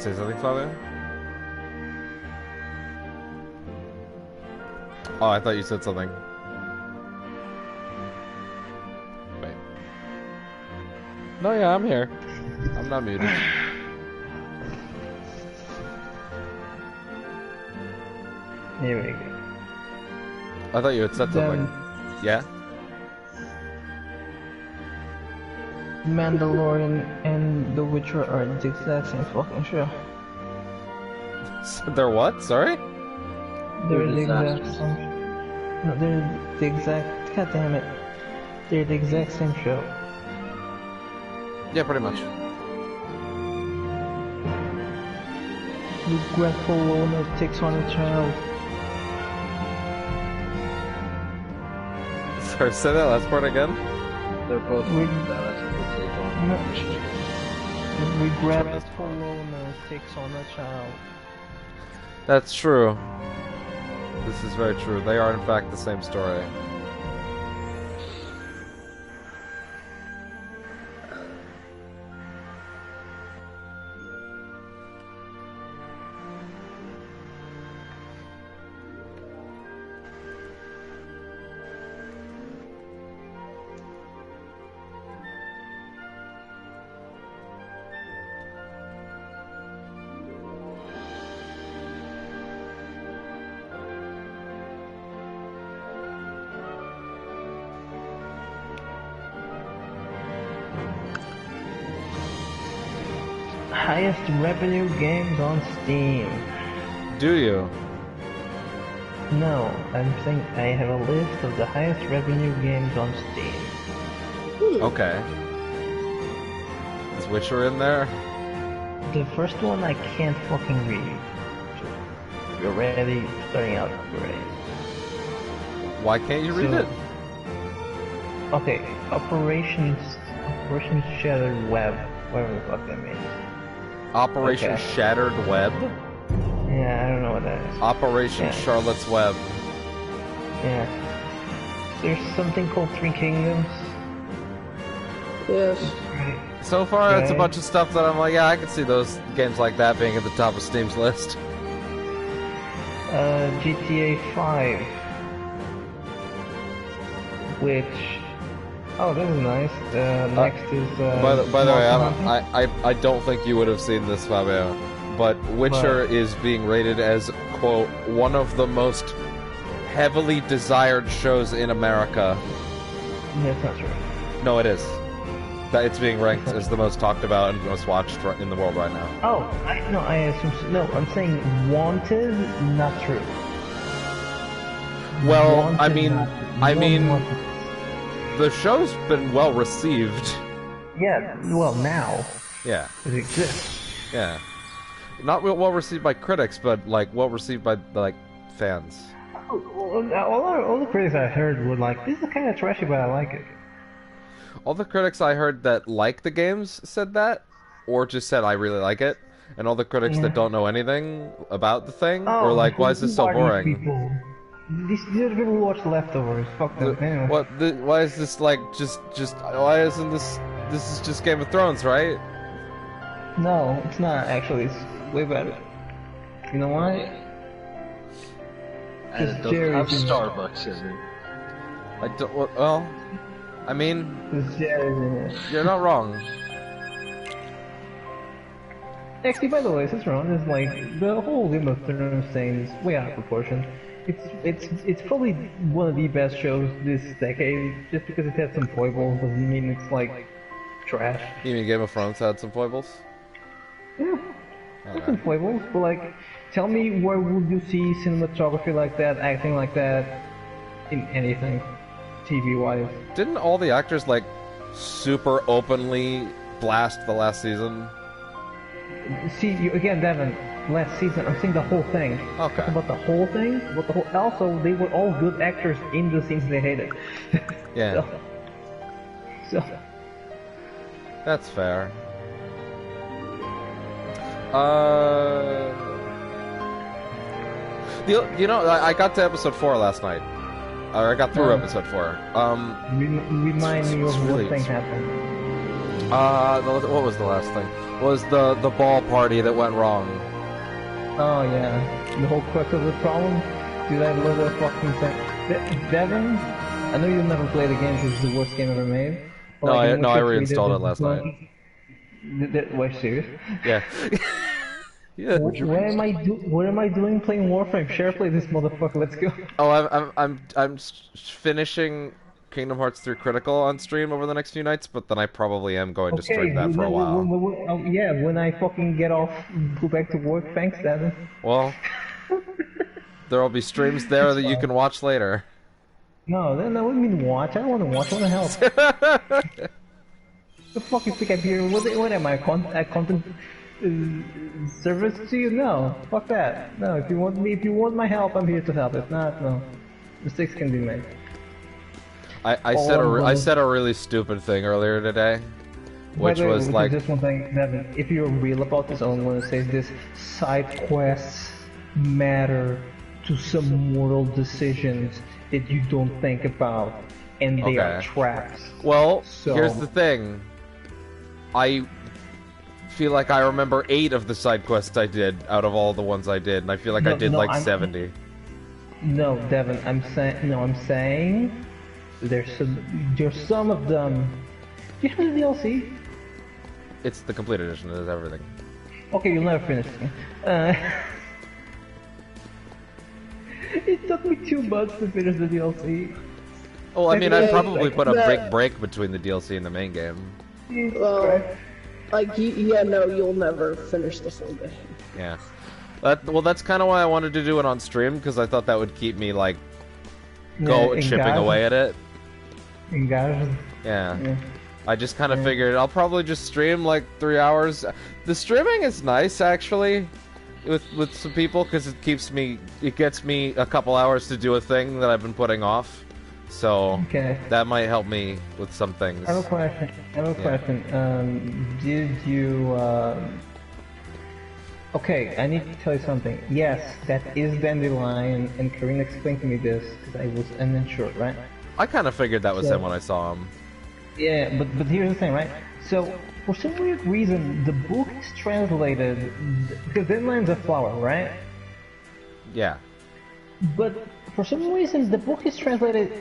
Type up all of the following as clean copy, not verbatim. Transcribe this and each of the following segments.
say something, Fabio? Oh, I thought you said something. Wait. No, yeah, I'm here. I'm not muted. Here we go. I thought you had said something. Yeah? Mandalorian and The Witcher are the exact same fucking show. They're what? Sorry? They're the exact same. No, they're the exact. God damn it. They're the exact same show. Yeah, pretty much. Regretful owner takes on a child. Sorry, say that last part again? They're both Regretful owner takes on a child. That's true. This is very true. They are in fact the same story. Highest revenue games on Steam. Do you? No, I'm saying I have a list of the highest revenue games on Steam. Okay. Is Witcher in there? The first one I can't fucking read. You're already starting out great. Why can't you read it? Okay, Operation Shattered Web, whatever the fuck that means. Operation Shattered Web? Yeah, I don't know what that is. Operation Charlotte's Web. Yeah. There's something called Three Kingdoms. Yes. Right. So far, it's a bunch of stuff that I'm like, yeah, I can see those games like that being at the top of Steam's list. GTA 5. Which... Oh, this is nice. Next is... by the way, I don't think you would have seen this, Fabio. But Witcher is being rated as, quote, one of the most heavily desired shows in America. That's not true. No, it is. That it's being ranked as the most talked about and most watched in the world right now. Oh, I assume... No, I'm saying wanted, not true. Well, Wanted, I mean... Wanted. The show's been well received. Yeah, well, now. Yeah. It exists. Yeah. Not well received by critics, but like well received by like fans. All the critics I heard were like, "This is kind of trashy, but I like it." All the critics I heard that like the games said that, or just said I really like it, and all the critics that don't know anything about the thing were like, "Why is this so boring?" These are the people who watch Leftovers. Fuck them. Anyway. Why is this like just? Why isn't this? This is just Game of Thrones, right? No, it's not. Actually, it's way better. You know why? And it doesn't have Starbucks in it. I don't. Well, I mean, you're not wrong. Actually, by the way, since we're on this, like the whole Game of Thrones thing is way out of proportion. It's probably one of the best shows this decade. Just because it had some foibles doesn't mean it's like trash. You mean Game of Thrones had some foibles? Yeah, there's some foibles, but like, tell me where would you see cinematography like that, acting like that, in anything, TV-wise? Didn't all the actors like super openly blast the last season? See, again, Devin, last season, I'm saying the whole thing. Okay. Talking about the whole thing, but the whole, also, they were all good actors in the scenes they hated. Yeah. So. That's fair. You know, I got to episode 4 last night. Or I got through episode 4. Remind me of really, what thing happened. What was the last thing? was the ball party that went wrong. Oh yeah, the whole crux of the problem. Dude, I love that fucking thing. Devin, I know you'll never play the game because it's the worst game ever made. But No, like, I reinstalled it last night. What, serious? Yeah. Yeah. What am I doing playing Warframe? Share play this motherfucker. Let's go. Oh, I'm finishing Kingdom Hearts 3 Critical on stream over the next few nights, but then I probably am going to stream that for a while. Yeah, when I fucking get off, go back to work. Thanks, Devin. Well, there'll be streams there that you can watch later. No, that wouldn't mean watch. I don't want to watch. I want to help. The fuck you think I'm here? What am I? Content service to you? No, fuck that. No, if you want my help, I'm here to help. If not, no. Mistakes can be made. I said a really stupid thing earlier today, which was like. Just one thing, Devin. If you're real about this, all I'm going to say is this: side quests matter to some moral decisions that you don't think about, and they are traps. Well, here's the thing. I feel like I remember 8 of the side quests I did out of all the ones I did, and I feel like I did like 70. No, Devin, I'm saying there's some of them. Do you have the DLC? It's the complete edition. It has everything. Okay, you'll never finish it. It took me 2 months to finish the DLC. Well, I mean, I'd probably put a big break between the DLC and the main game. Well, like, yeah, no, you'll never finish the full game. Yeah. Well, that's kind of why I wanted to do it on stream, because I thought that would keep me, like, chipping away at it. Yeah. I just kind of figured I'll probably just stream, like, 3 hours. The streaming is nice, actually, with some people, because it gets me a couple hours to do a thing that I've been putting off. So that might help me with some things. I have a question. Did you? Okay, I need to tell you something. Yes, that is Dandelion, and Karina explained to me this because I was unsure, right? I kind of figured that was him when I saw him. Yeah, but here's the thing, right? So for some weird reason, the book is translated because Dandelion's a flower, right? Yeah. But for some reason, the book is translated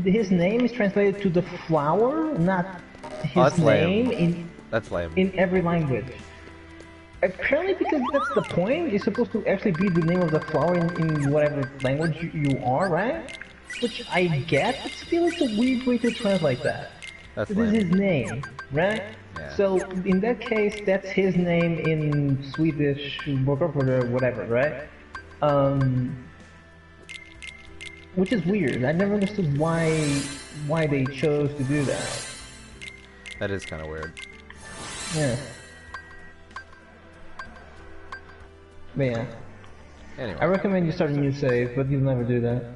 his name is translated to the flower, not his name that's lame. In every language. Apparently, because that's the point, it's supposed to actually be the name of the flower in whatever language you are, right? Which I get, but still it's a weird way to translate that. That's this is his name, right? Yeah. So in that case, that's his name in Swedish, or whatever, right? Which is weird. I never understood why they chose to do that. That is kind of weird. Yeah. But yeah. Anyway. I recommend you start a new save, but you'll never do that.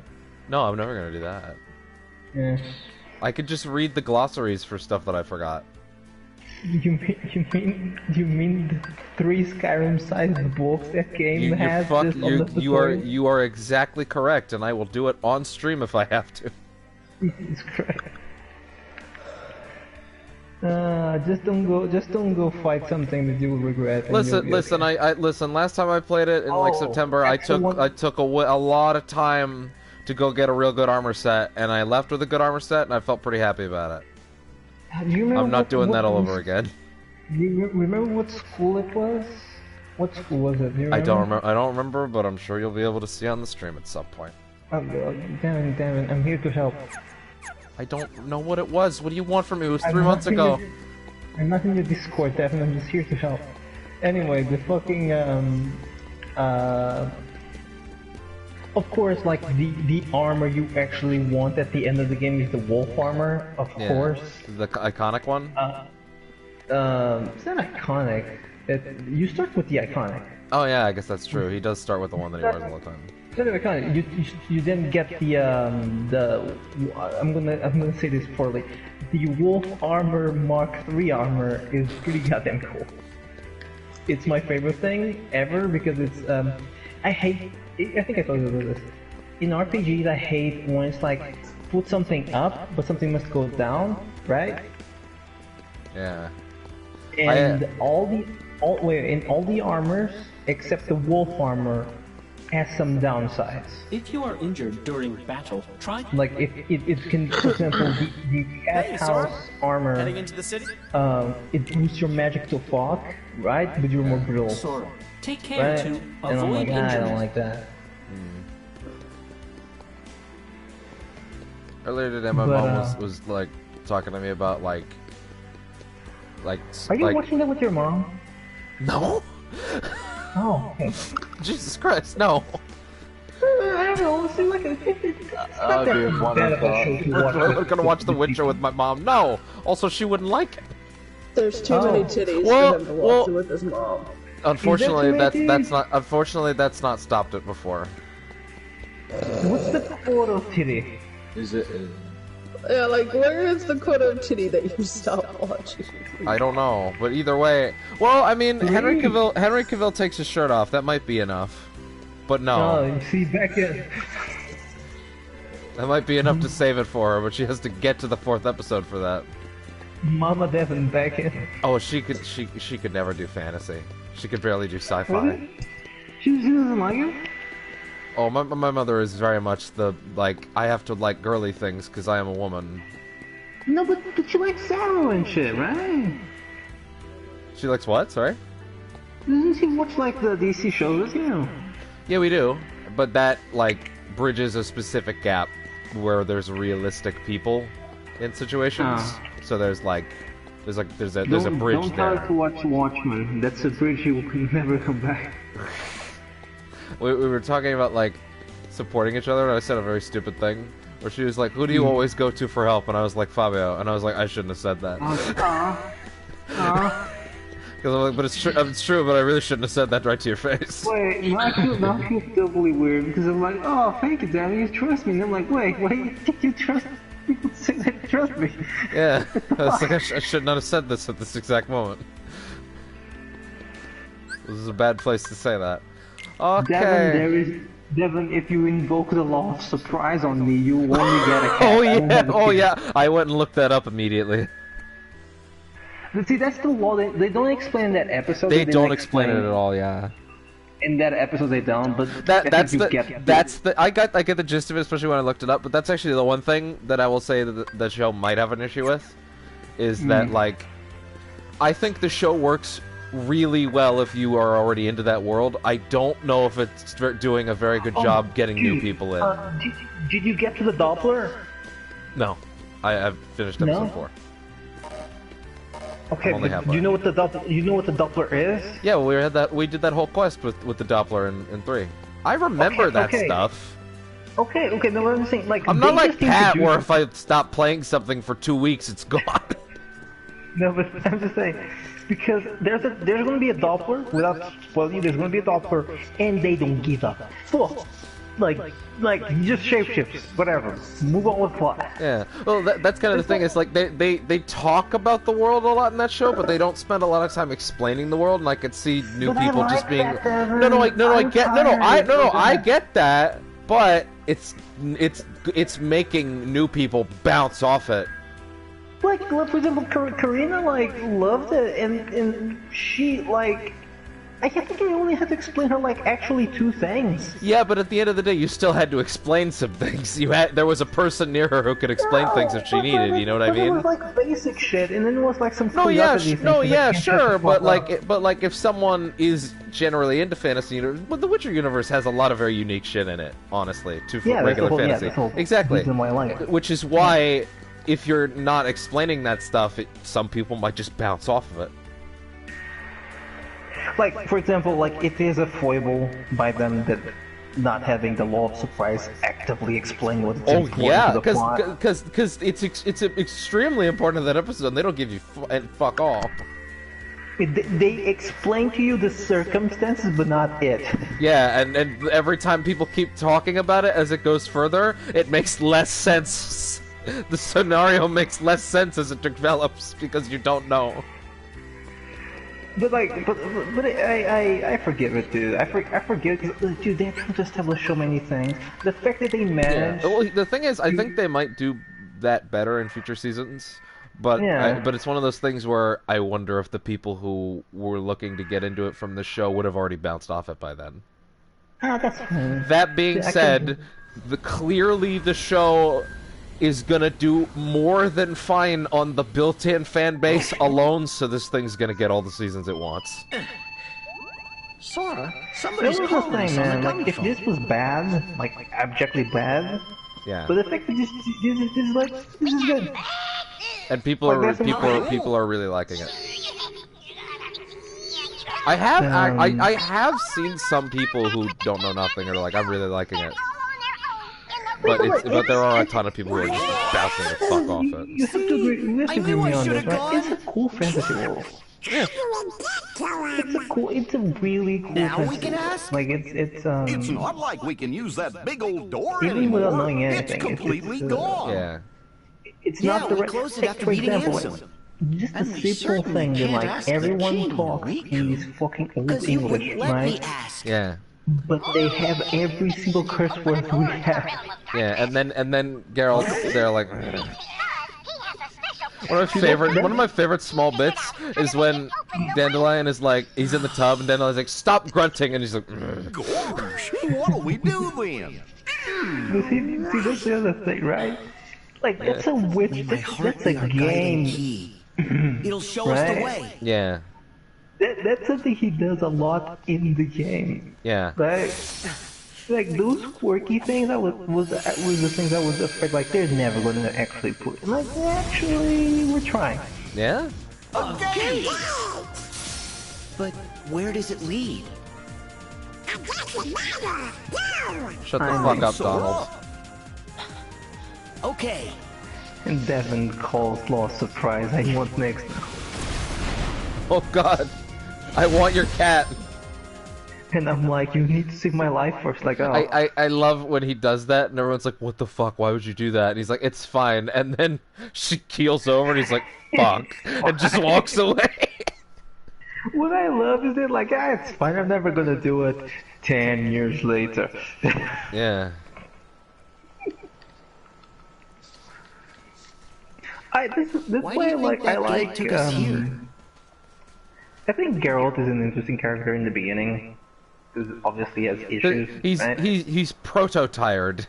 No, I'm never gonna do that. Yeah. I could just read the glossaries for stuff that I forgot. You mean the 3 Skyrim-sized books that game has? You are exactly correct, and I will do it on stream if I have to. Jesus Christ. Just don't go fight something that you will regret. Listen. Last time I played it in like September, I took a lot of time to go get a real good armor set, and I left with a good armor set, and I felt pretty happy about it. I'm not doing that all over again. Do you remember what school it was? What school was it? I don't remember, but I'm sure you'll be able to see on the stream at some point. Oh, damn it, I'm here to help. I don't know what it was. What do you want from me? It was 3 months ago. I'm not in the Discord, Devin. I'm just here to help. Anyway, the fucking of course, like the armor you actually want at the end of the game is the wolf armor, of course. The iconic one. It's not iconic. You start with the iconic. Oh yeah, I guess that's true. He does start with the one that he wears all the time. It's not iconic. You then get the I'm gonna say this poorly. The wolf armor Mark III armor is pretty goddamn cool. It's my favorite thing ever because it's I think I told you about this. In RPGs, I hate when it's like, put something up, but something must go down, right? Yeah. and all the armors except the wolf armor has some downsides. If you are injured during battle, try. Like if it can, for example, the cat house armor. Heading into the city. It boosts your magic to fog, right? But you're more brittle. Sora, take care Right? to And I'm avoid like, I injuries. don't like that. Earlier today, my mom was like talking to me about like. Are you watching that with your mom? No. Oh, okay. Jesus Christ, no. I don't know. It's like it's not that bad of a show to watch. I'm gonna watch The Witcher with my mom. No. Also, she wouldn't like it. There's too many titties Well, for him to watch with his mom. Unfortunately, Is that too many that's not. Unfortunately, that's not stopped it before. What's the quote of titty? Is it? Yeah, like, where is the quote of titty that you stop watching? I don't know, but either way, well, I mean, Henry Cavill takes his shirt off. That might be enough, but no, Oh, see, back in. that might be enough to save it for her. But she has to get to the 4th episode for that. Mama Devin back in. Oh, she could never do fantasy. She could barely do sci-fi. Really? She doesn't like it? Oh, my mother is very much the, like, I have to like girly things because I am a woman. No, but she likes Arrow and shit, right? She likes what? Sorry? Doesn't she watch like the DC shows, you know? Yeah, we do. But that, like, bridges a specific gap where there's realistic people in situations. So there's a bridge Don't try there. to watch Watchmen. That's a bridge you can never come back. We were talking about, like, supporting each other, and I said a very stupid thing. Where she was like, who do you always go to for help? And I was like, Fabio. And I was like, I shouldn't have said that. Because I'm like, but it's true, but I really shouldn't have said that right to your face. Wait, now I feel doubly weird because I'm like, oh, thank you, Danny, you trust me. And I'm like, wait, why do you think you trust people say they trust me? Yeah, I was like, I should not have said this at this exact moment. This is a bad place to say that. Okay. Devin, if you invoke the law of surprise on me, you only get a cat. Oh yeah, I went and looked that up immediately. But see, that's the law. They don't explain in that episode. They don't explain it at all, yeah. In that episode they don't, but I get the gist of it, especially when I looked it up, but that's actually the one thing that I will say that the show might have an issue with, is that, like, I think the show works really well if you are already into that world. I don't know if it's doing a very good job getting new people in. Did you get to the Doppler? No. I've finished episode 4. Okay, but do you know what the Doppler is? Yeah, well, we did that whole quest with the Doppler in 3. I remember that stuff. Okay, no, I'm saying, like, I'm not like Pat, where if I stop playing something for 2 weeks, it's gone. No, but I'm just saying, because there's going to be a Doppler, without spoiling you, there's going to be a Doppler, and they don't give a fuck. Like, just shapeshifts, whatever. Move on with plot. Yeah, well, that's kind of the thing. It's like they talk about the world a lot in that show, but they don't spend a lot of time explaining the world. And I could see new people just being I get that, but it's making new people bounce off it. Like, for example, Karina, like, loved it, and she, like, I think you only had to explain her, like, actually 2 things. Yeah, but at the end of the day, you still had to explain some things. There was a person near her who could explain things if she needed. You know what I mean? It was like basic shit, and then it was like some. Sure, but like if someone is generally into fantasy, but the Witcher universe has a lot of very unique shit in it. Honestly, regular fantasy, exactly. Which is why, if you're not explaining that stuff, some people might just bounce off of it. Like, for example, like, it is a foible by them that not having the law of surprise actively explain what's important to the plot. Because it's extremely important in that episode, and they don't give you fuck all. They explain to you the circumstances, but not it. Yeah, and every time people keep talking about it as it goes further, it makes less sense. The scenario makes less sense as it develops, because you don't know. But I forgive it, dude. I forgive because, dude, they're trying to establish so many things. The fact that they managed. Yeah. Well, the thing is, I think they might do that better in future seasons. But Yeah. but it's one of those things where I wonder if the people who were looking to get into it from the show would have already bounced off it by then. Ah, that's fine. That being said, clearly the show is gonna do more than fine on the built-in fan base alone, so this thing's gonna get all the seasons it wants. Sora, That somebody's was the calling thing, us on man. the Like, dummy if phone. this was bad, like abjectly bad, Yeah. but the fact that this is like this is good. And people Like, are there's some- people are really liking it. I have seen some people who don't know nothing are like, I'm really liking it. But there are a ton of people who are just bouncing the fuck off it. You have to agree, you have to agree with me on this, right? It's a cool fantasy world. Yeah. It's a really cool Now we fantasy can world. ask? Like it's It's not like we can use that big old door even anymore. without knowing anything, It's completely it's, gone. Yeah. it's Yeah, not the we right. closed it Take, after for beating example, Ansem. just a And we simple certainly thing that can't like ask the everyone king, talks Riku. in this fucking old Because you English, wouldn't let me right? ask. Yeah. But they have every single curse word we have. Yeah, and then Geralt's there like one of my favorite small bits is when Dandelion is like, he's in the tub and Dandelion's like, stop grunting, and he's like, Gosh, what'll we do then? See, that's the other thing, right? Like, that's a witch, In my heart, that's a we are guiding game. key. It'll show us Right? the way. yeah, That's something he does a lot in the game. yeah, Right? Like, those quirky things, that was the things I was afraid, like, they're never going to actually put. And like, actually, we're trying. yeah. Okay. But where does it lead? Shut the I fuck know. up, Donald. Okay. And Devin calls Law Surprise. I want next now. Oh god, I want your cat. And I'm like, you need to save my life first. Like, oh. I love when he does that, and everyone's like, what the fuck, why would you do that? And he's like, it's fine, and then she keels over, and he's like, fuck, and just walks away. What I love is that, like, it's fine, I'm never gonna do it 10 years later. Yeah. That's Why why do you think I that like, gate took us here? I think Geralt is an interesting character in the beginning. Because obviously he has issues, right? He's proto-tired.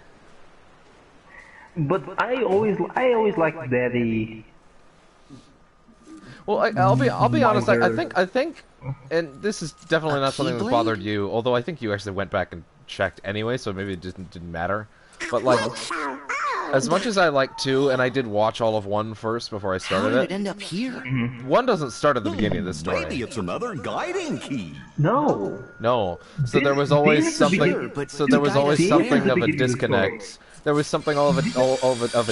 But I always liked Daddy. Well, I'll be honest. I Minder. think, and this is definitely not something that Keyblade? bothered you. Although I think you actually went back and checked anyway, so maybe it just didn't matter. But like, as much as I like 2, and I did watch all of 1 first before I How started did it, it end up here? 1 doesn't start at the beginning of the story. Maybe it's another guiding key. No. No. So there was This always is the something. beginning, but So there was guide always us something there. of a This is the disconnect. There was something of a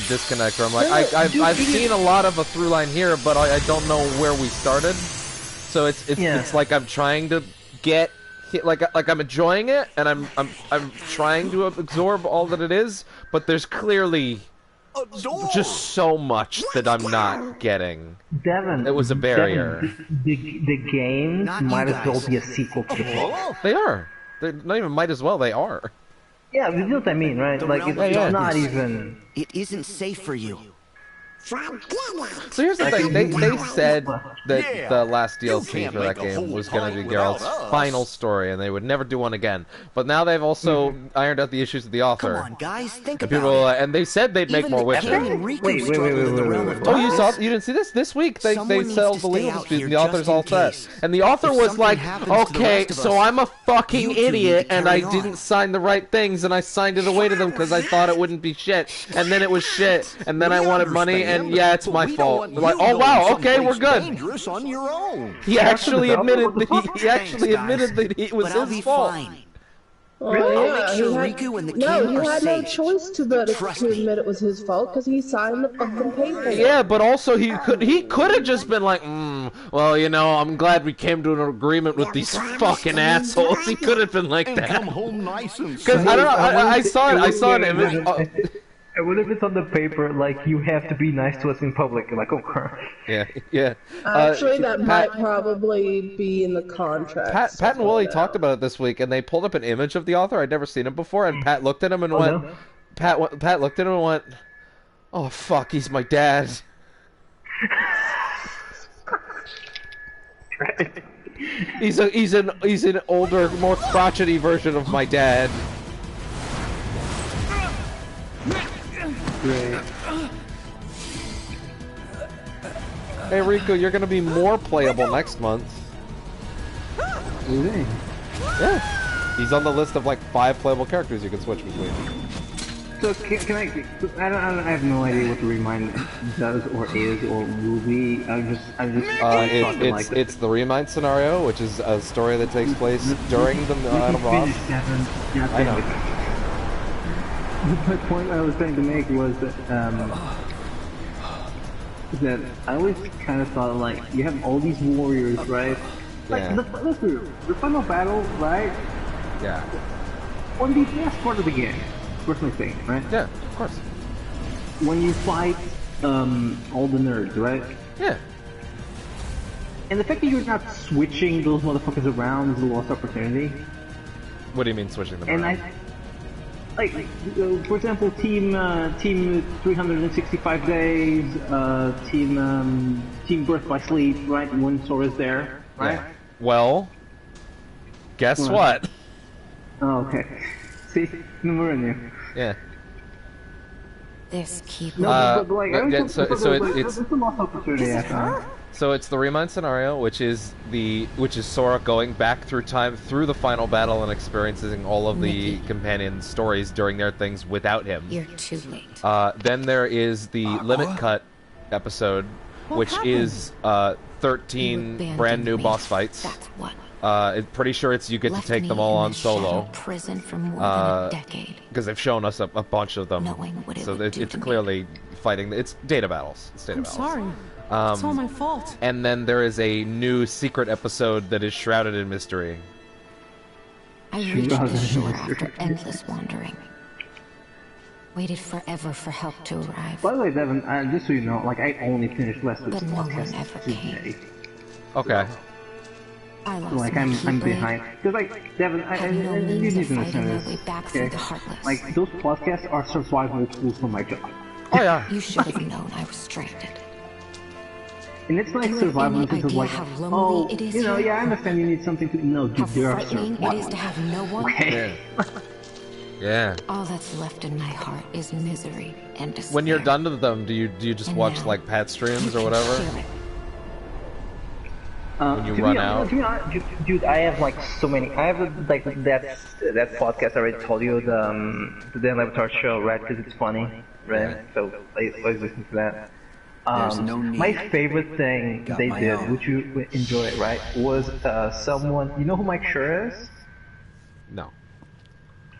disconnect where I'm like, No, I've seen a lot of a through line here, but I don't know where we started. So it's like I'm trying to get like I'm enjoying it, and I'm trying to absorb all that it is, but there's clearly A door. just so much that I'm not getting. Devin. It was a barrier. Devin, the games Not you might as well guys. be a sequel to the book. Huh? They are. They're not even might as well. They are. Yeah, you know what I mean, right? The Like, realm it's of not darkness. even... It isn't safe for you. So here's the thing, they said that Yeah, the last you DLC can't for that make a game whole was going to fight be without Geralt's us. final story, and they would never do one again. But now they've also ironed out the issues with the Come author. on, guys, think And about people, it. and they said they'd make Even more the Witcher. King and Riku Wait, struggled in the realm of Oh, you darkness. you didn't see this? This week they Someone needs settled to the stay legal out dispute, here and the author's just in all set. case. And the author If was something like, happens to the okay, rest of so us, I'm a fucking you two need idiot, to and I carry on." didn't sign the right things, and I signed it away to them because I thought it wouldn't be shit. And then it was shit, and then I We wanted money, and understand, yeah, it's but my we don't fault. want Like, you oh going wow, okay, we're someplace good. dangerous on your own. He actually What the admitted that fuck? he actually Thanks, guys. admitted that it was But I'll his be fault. fine. Oh, I'll yeah, make sure he had, Riku and the no, king he are had no safe. choice Trust to me. admit it was his fault because he signed the fucking paper. Yeah, but also he could have just been like, well, you know, I'm glad we came to an agreement with these fucking assholes. He could have been like And come that. home nice and Because safe. I don't know, I saw an image. And what if it's on the paper, like, you have to be nice to us in public? You're like, oh, crap. Yeah, yeah. Actually, that Pat- might probably be in the contract. Pat and Wooly talked about it this week, and they pulled up an image of the author. I'd never seen him before, and Pat looked at him and Oh, went, no? Pat looked at him and went, oh fuck, he's my dad. He's an older, more crotchety version of my dad. Great. Hey Riku, you're gonna be more playable next month. Really? Yeah. He's on the list of like 5 playable characters you can switch between. So can I have no idea what the Remind does or is or will be. It's the Remind scenario, which is a story that takes place during the Battle Boss. I know. The point I was trying to make was that I always kind of thought like you have all these warriors, right? Like Yeah. the final battle, right? Yeah. On the best part of the game, personally speaking, right? Yeah, of course. When you fight all the nerds, right? Yeah. And the fact that you're not switching those motherfuckers around is a lost opportunity. What do you mean switching them And around? for example, team 365 days, team Birth by Sleep, right? When Sora's there, right? Yeah. Well, guess what? Oh, okay. See, we're in there. Yeah. This keep No, but like, it's it's a lost opportunity. I think. So it's the Remind scenario, which is Sora going back through time through the final battle and experiencing all of the companion stories during their things without him. You're too late. Then there is the Limit Cut episode, which is 13 brand new boss fights. That's what. I'm pretty sure you get to take them all on solo. Prison for more than a decade. Because they've shown us a bunch of them. Knowing what it So would do it's to me. clearly fighting. It's data battles. It's data battles. Sorry. It's all my fault. And then there is a new secret episode that is shrouded in mystery. I reached the shore after endless wandering. Waited forever for help to arrive. By the way, Devin, just so you know, like I only finished last week's But no one podcast ever today. came. Okay. I lost Like my I'm Keyblade. behind. Because like Devin, Had no you means need of to fighting understand my this. way back through the Heartless. Like those podcasts are survival tools for my job. Oh yeah. You should have known I was stranded. And it's like Do you have survival any because idea like, how lonely it is you know, here? yeah, I understand you need something to know. How There are frightening it is to have no one. Okay. Yeah. All that's left in my heart is misery and despair. When you're done with them, do you just And watch now, like Pat streams you or can whatever? hear it. When you run out? Dude, I have like so many. I have like that podcast I already told you, the Dan Laboratory show, right? Because it's funny, right? Yeah. So I always listen to that. There's no need. My favorite thing Got they my did, own. which you enjoy, right, was someone. You know who Mike Schur is? No.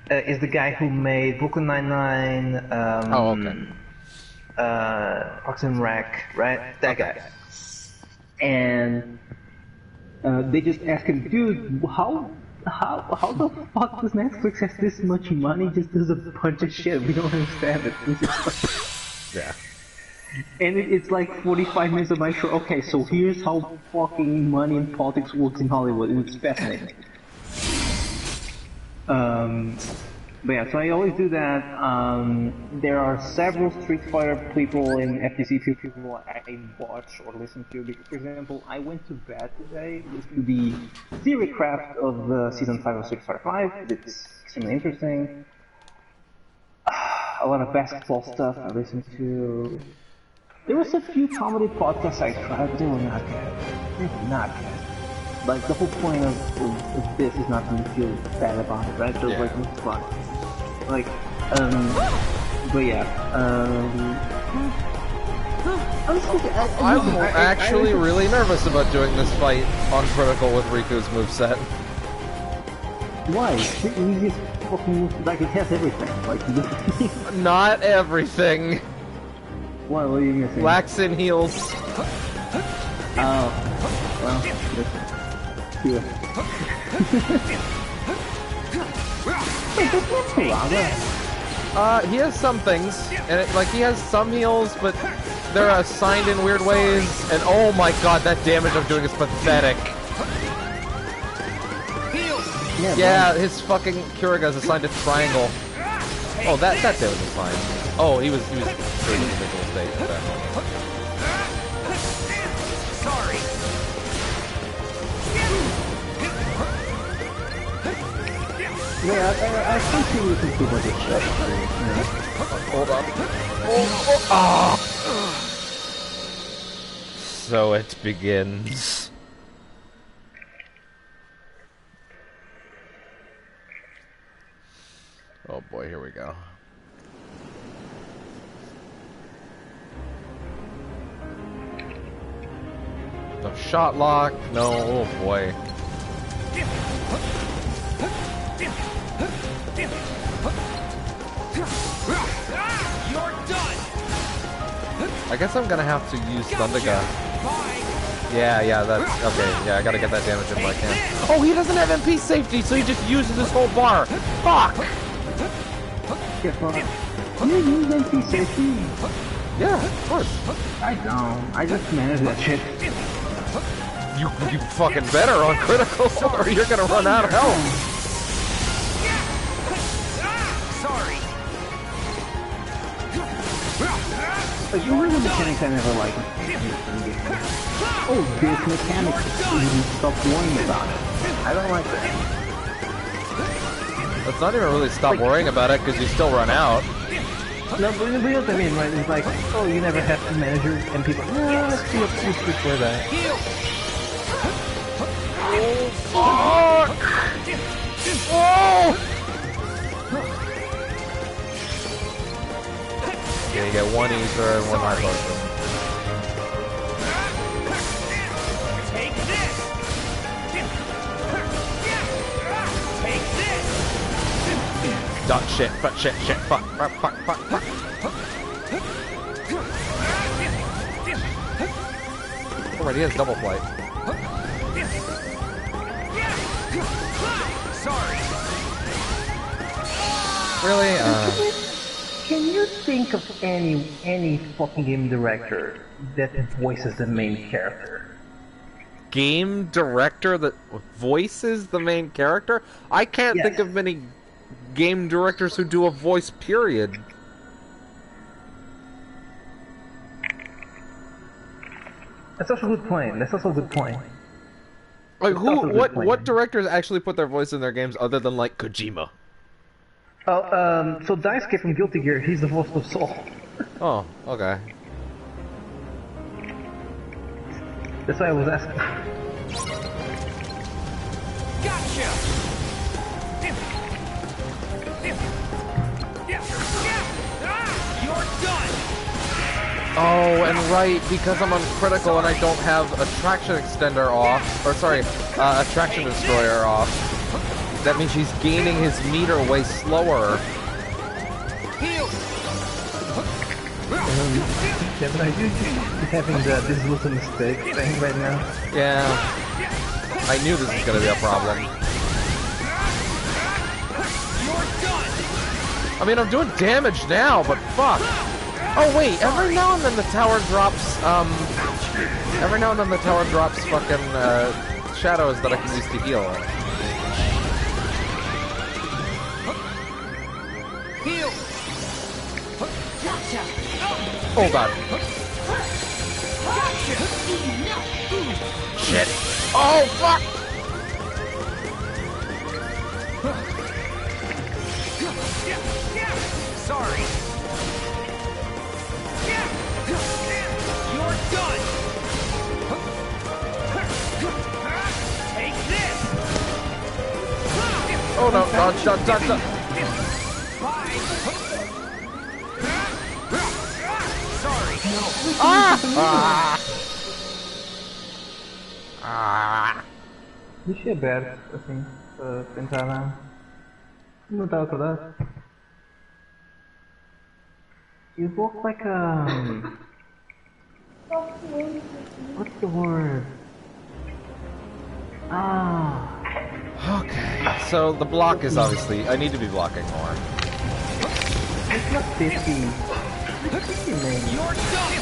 Is the guy who made Brooklyn Nine-Nine. Oh, okay. Parks and Rec, right? That guy. And they just ask him, dude, how the fuck does Netflix have this much money? Just does a bunch of shit. We don't understand it. Yeah. And it's like 45 minutes of my show. Okay, so here's how fucking money and politics works in Hollywood, and it's fascinating. But yeah, so I always do that. There are several Street Fighter people in FTC people I watch or listen to. Because, for example, I went to bed today listening to the theory craft of season 5 of Street Fighter 5. It's extremely interesting. A lot of basketball stuff I listened to. There was a few comedy podcasts I tried, but they were not good. They were not good. Like, the whole point of this is not to feel bad about it, right? So, Yeah. like, it's fun. Like, but yeah, I'm actually really nervous about doing this fight on critical with Riku's moveset. Why? It's the easiest fucking move, like, it has everything. Like, Not everything. what are you gonna say? Laxin heals. Oh, well, yeah. Wait, this one's Kurama? He has some things, and he has some heals, but they're assigned in weird ways, and oh my god, that damage I'm doing is pathetic. Yeah, his fucking Kiriga is assigned to triangle. Oh, that damage is fine. Oh, he was in a visual state at that moment. Sorry. Yeah, I think he was some people just shut Hold on. So it begins. Oh boy, here we go. No shot lock, no, oh boy. You're done. I guess I'm gonna have to use Thundergun. Yeah, that's okay. Yeah, I gotta get that damage if I can. Oh, he doesn't have MP safety, so he just uses his whole bar. Fuck! Get fucked. You use MP safety? Yeah, of course. I don't. I just manage that shit. You fucking better on critical, or you're gonna run out of health. Sorry. Like, you were the mechanics I never liked. Oh, this mechanic. You stop worrying about it. I don't like that. Let's not even really stop worrying about it, because you still run out. No, but you know what I mean, right? It's like, oh, you never have to manage your, and people, no, let's see if you prefer that. Oh, fuck! Oh! Yeah, you get one ether and one high potion. Take this. Take this. Dot shit, fuck, shit, fuck. Alright, he has double flight. Sorry. Really? Can you think of any fucking game director that voices the main character? Game director that voices the main character? I can't think of many game directors who do a voice, period. That's also a good point. Like, what directors actually put their voice in their games other than, like, Kojima? Oh, so Daisuke from Guilty Gear, he's the voice of Soul. Oh, okay. That's why I was asking. Gotcha. You're done. Oh, and right, because I'm uncritical and I don't have Attraction Extender off, or sorry, Attraction Destroyer off, that means he's gaining his meter way slower. Kevin, are you having this was a mistake thing right now? Yeah. I knew this was gonna be a problem. I mean, I'm doing damage now, but fuck. Oh wait, every now and then the tower drops, fucking, shadows that I can use to heal. Heal. Oh god. Gotcha. Shit. Oh fuck! Sorry. You're done. Take this. Oh no, dodge. Bye. Sorry. Deixa aberto, assim, para tentar não estava acordado. You look like what's the word? Okay, so the block is obviously, I need to be blocking more. It's not 50. It's 50, man. You're done.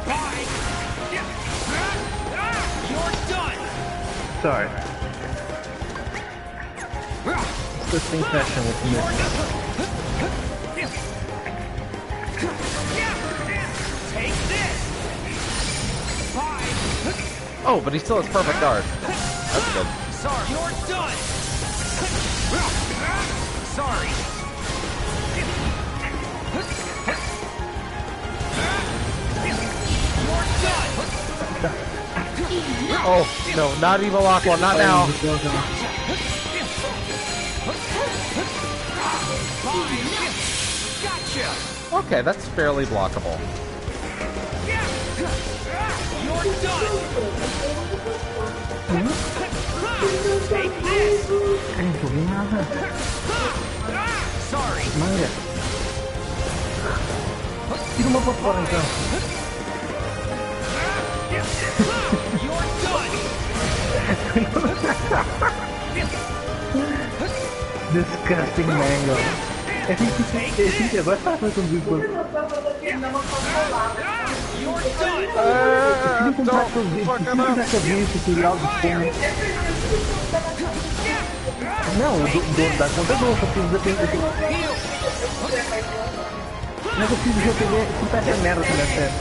Bye. You're done. Sorry. It's the same fashion with me. Oh, but he still has perfect guard. That's good. Sorry. You're done. Sorry. You're done. Oh, no, not evil Aqua, not now. Gotcha. Okay, that's fairly blockable. You're done. Take this. Sorry. Tira uma pra fora então. You're done. Disgusting mango. Esse agora tá com o bico. You're done. Don't fuck him up. Tutorial de como. Não, da conta do eu fiz da pinta. Mas eu fiz o GPD com essa merda também, sério.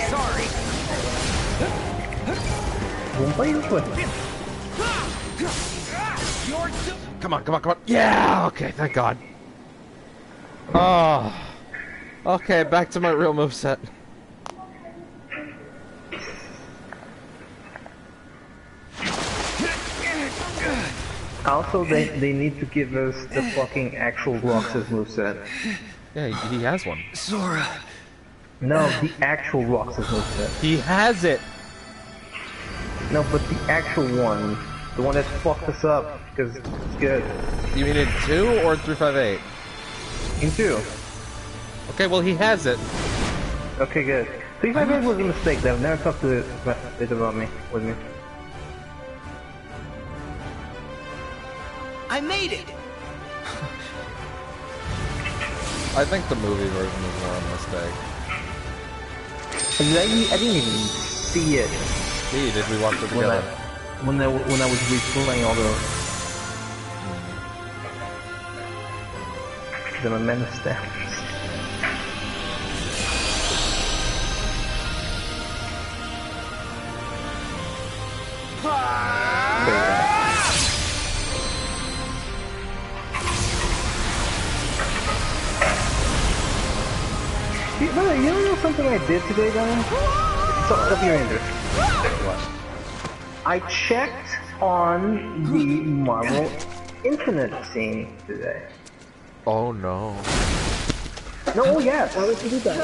Sorry. Vamos pra isso, ué. Come on, come on, come on. Yeah, okay, thank God. Oh. Okay, back to my real moveset. Also, they need to give us the fucking actual Roxas moveset. Yeah, he has one. Sora. No, the actual Roxas moveset. He has it! No, but the actual one. The one that fucked us up, because it's good. You mean in 2 or 358? In 2. Okay, well he has it. Okay, good. 358 was a mistake, they've never talked to it about me, with me. I made it! I think the movie version is more a mistake. I didn't even see it. See, did we watch it together? When I was replaying all the momentous steps. You know something I did today, guys? So, of your interest. What? I checked on the Marvel Infinite scene today. Oh no. No, yes. Why would you do that?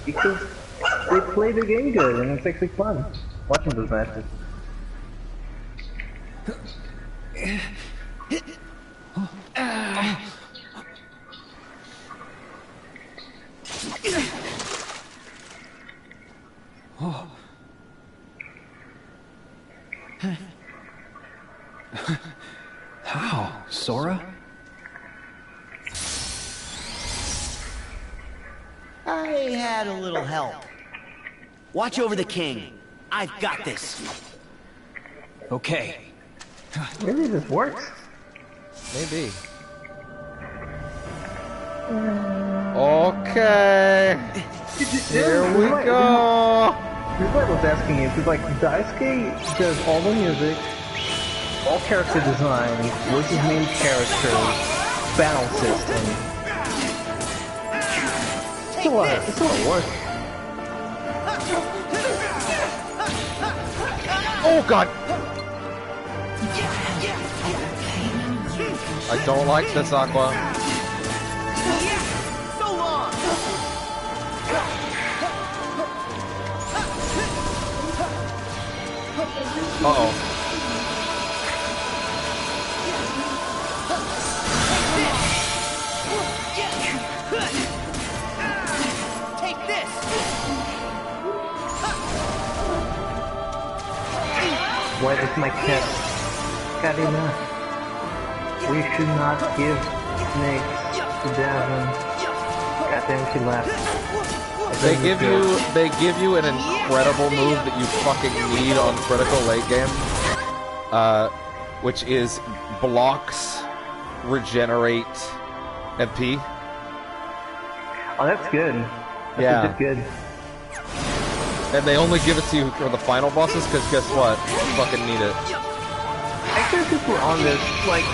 Because they play the game good and it's actually fun watching those matches. How? Sora? I had a little help. Watch over the king. I've got this. Okay. Really, this works? Maybe. Okay. Here we go. This is what I was asking you, because like Daisuke does all the music, all character design, voices main characters, battle system. It's a lot of work. Oh god! I don't like this, Aqua. So long! Uh-oh. Take this! Why does my cat got enough? We should not give snakes to Davin. Goddamn, she left. They give you an incredible move that you fucking need on critical late game. Which is blocks, regenerate, And P. Oh, that's good. Yeah. That's good. And they only give it to you for the final bosses, because guess what? You fucking need it. Actually, since we're on this, like,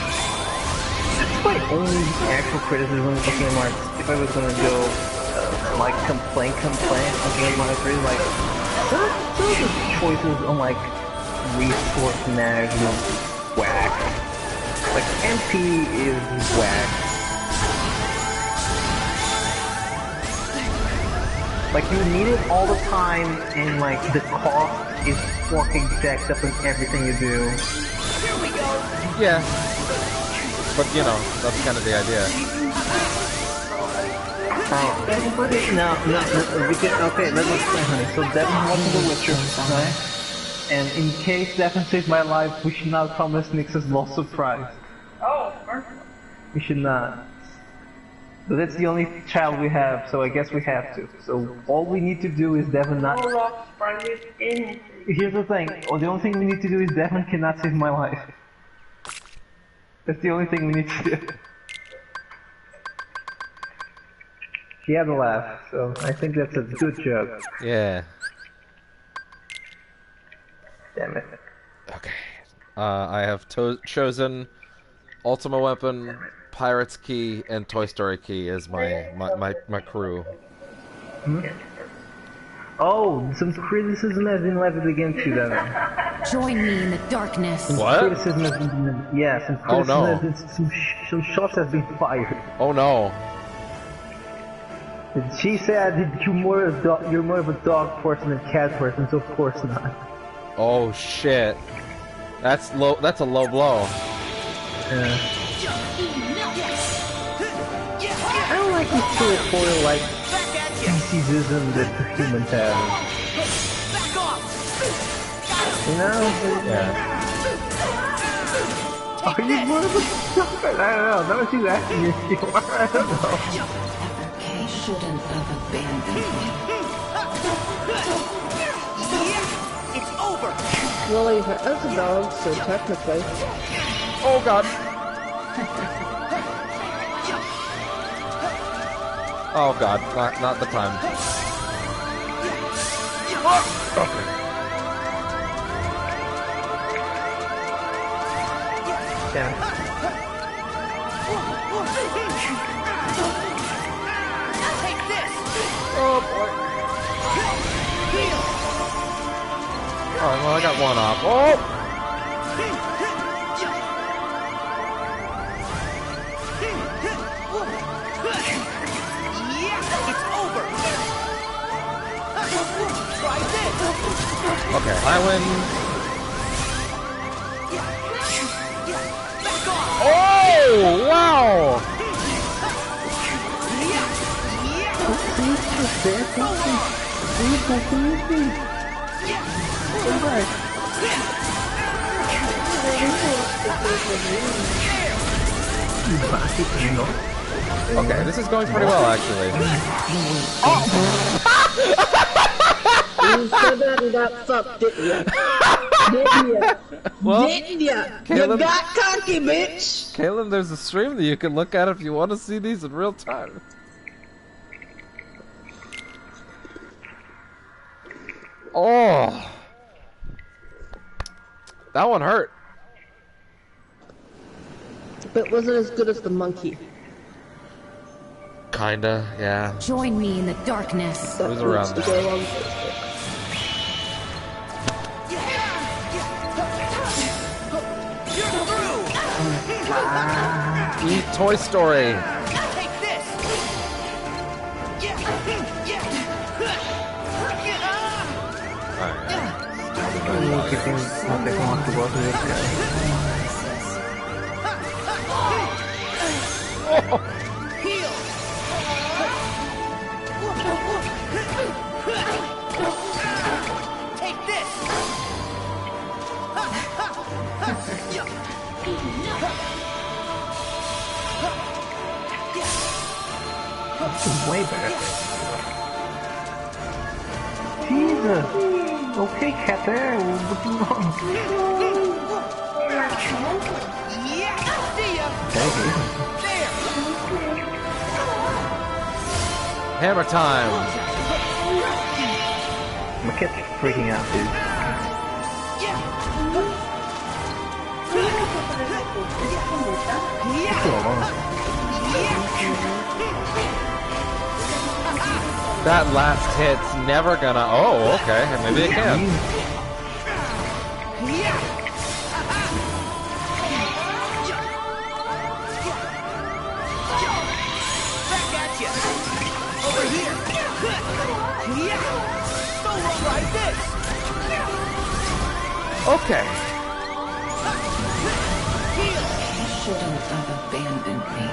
that's my only actual criticism of Game Arts. If I was gonna go, like, complain on Game Arts, really, like, some of the choices on, like, resource management whack. Like, MP is whack. Like, you need it all the time, and, like, the cost is fucking jacked up in everything you do. Here we go. Yeah. But, you know, that's kind of the idea. Okay, let's explain, honey. So Devin watching The Witcher, right? And in case Devin saves my life, we should not promise Nix's lost surprise. Oh, perfect. We should not. So that's the only child we have, so I guess we have to. So all we need to do is Devin not... Here's the thing, the only thing we need to do is Devin cannot save my life. That's the only thing we need to do. He had a laugh, so I think that's a good joke. Yeah. Damn it. Okay. I have chosen Ultima Weapon, Pirate's Key, and Toy Story Key as my crew. Hmm? Oh, some criticism has been levied against you, then. Join me in the darkness. What? Criticism has been, yeah, some criticism some shots have been fired. Oh no. She said you're more of a dog person than cat person, so of course not. Oh shit. That's low. That's a low blow. Yeah. I don't like this territorial like speciesism that the humans have. You know? Yeah. Are you more of a dog? I don't know. That was you asking if you are. I don't know. Kay shouldn't have abandoned me. It's over. Well, as a dog, so technically. Oh god. Oh god, not the time. Okay. Damn it. Take this. Oh boy. Alright, well I got one off. Oh! It's over. Try this. Okay, I win. Oh! Wow! Okay, this is going pretty well, actually. You said that and got fucked, didn't ya? Didn't ya? Well, Didn't ya? Caleb, You got cocky, bitch! Caleb, there's a stream that you can look at if you want to see these in real time. Oh! That one hurt. But was it as good as the monkey? Kinda, yeah. Join me in the darkness. That was around needs to there. go on. Eat Toy Story. Take this. Heal. Take this. Way better. Jesus! Okay, cat there, what's wrong? Yeah, see ya. Okay. There. Hammer time! My kid's freaking out, dude. That last hit's never gonna... Oh, okay. Maybe it can. Over here! Don't run like this! Okay. You shouldn't have abandoned me.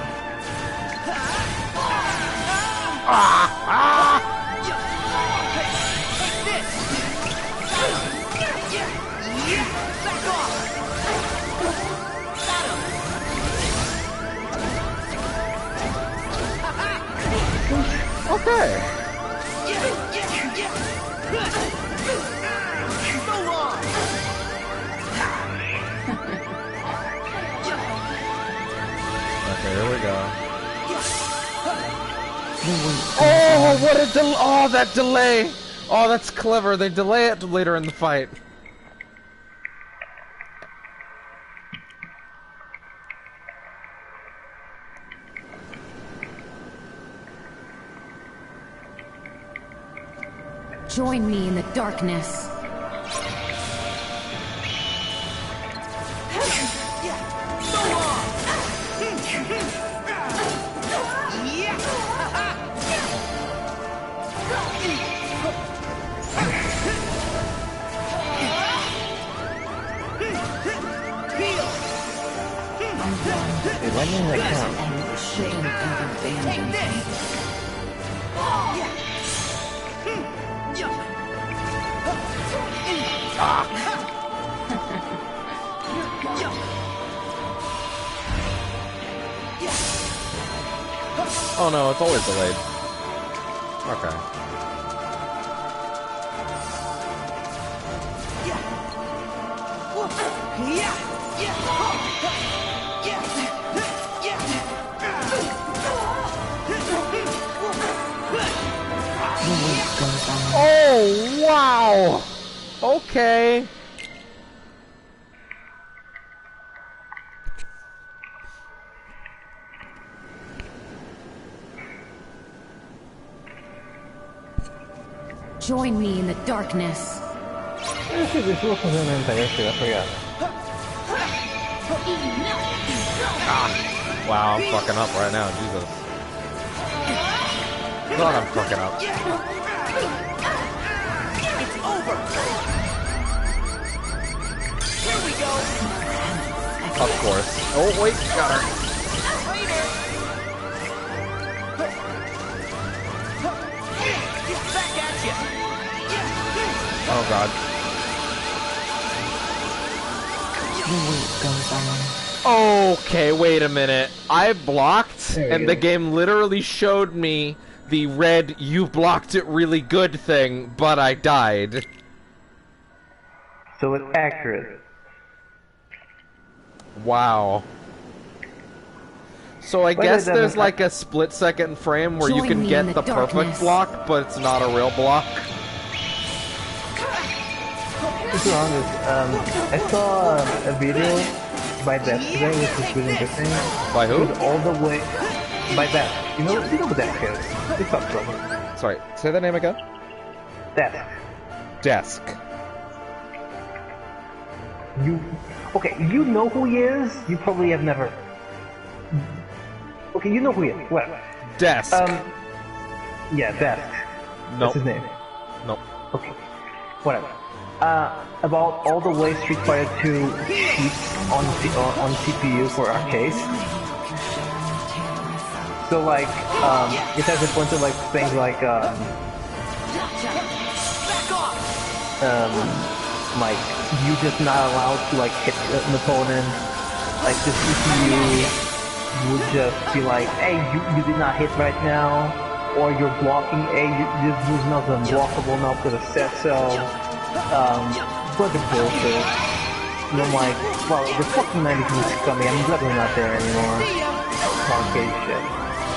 Take this! Back off! Okay. So long! Okay, here we go. Oh, what a oh, that delay! Oh, that's clever. They delay it later in the fight. Join me in the darkness. Dude, why didn't that count? You shouldn't have abandoned me. Oh no, it's always delayed. Okay. Oh, wow! Okay. Join me in the darkness. This wasn't an entire shit, I forgot. Wow, I'm fucking up right now, Jesus. God, I'm fucking up. It's over! Here we go! Of course. Oh, wait, got her. Later! Back at you! Oh, God. Okay, wait a minute. I blocked, and the game literally showed me the red "you blocked it really good" thing, but I died. So it's accurate. Wow. So I guess there's like a split-second frame where you can get the perfect block, but it's not a real block. To be honest, I saw a video by Beth today, which was really interesting. By who? It was all the way by Beth. You know who Beth is? It's not trouble. Sorry, say the name again. Desk. Desk. Okay, you know who he is? You probably have never... Okay, you know who he is. Whatever. Desk. Yeah, Desk. Nope. That's his name. Nope. Okay. Whatever. About all the ways Street Fighter 2 cheats on CPU for arcades. So like, it has a bunch of like things like you just not allowed to like hit an opponent. Like the CPU would just be like, hey, you did not hit right now, or you're blocking. Hey, this was not unblockable now because of set so. Bunch of bullshit. And I'm like, well, the fucking 90s is coming. I'm glad we're not there anymore. Arcade shit.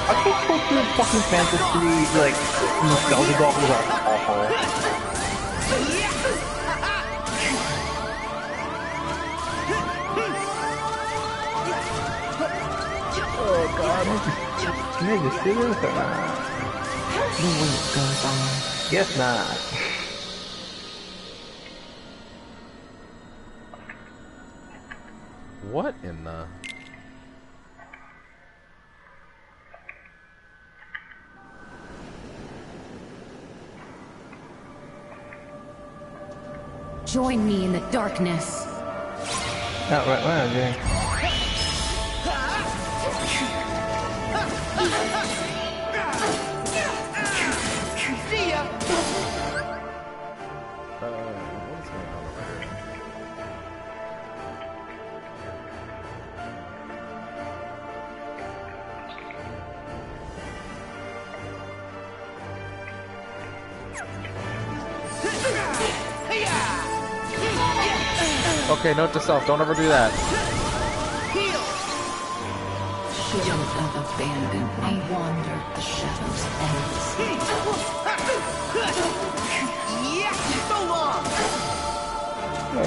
I can't go through fucking fantasy, like, nostalgia goggles are awful. Oh god, can I just do this or not? The wait goes on. Guess not. What in the... Join me in the darkness. Oh, right, okay. See ya. What's going on over here? Okay, note to self, don't ever do that. Shouldn't have abandoned me. Wandered the shadows endlessly. Yeah, so long. Go.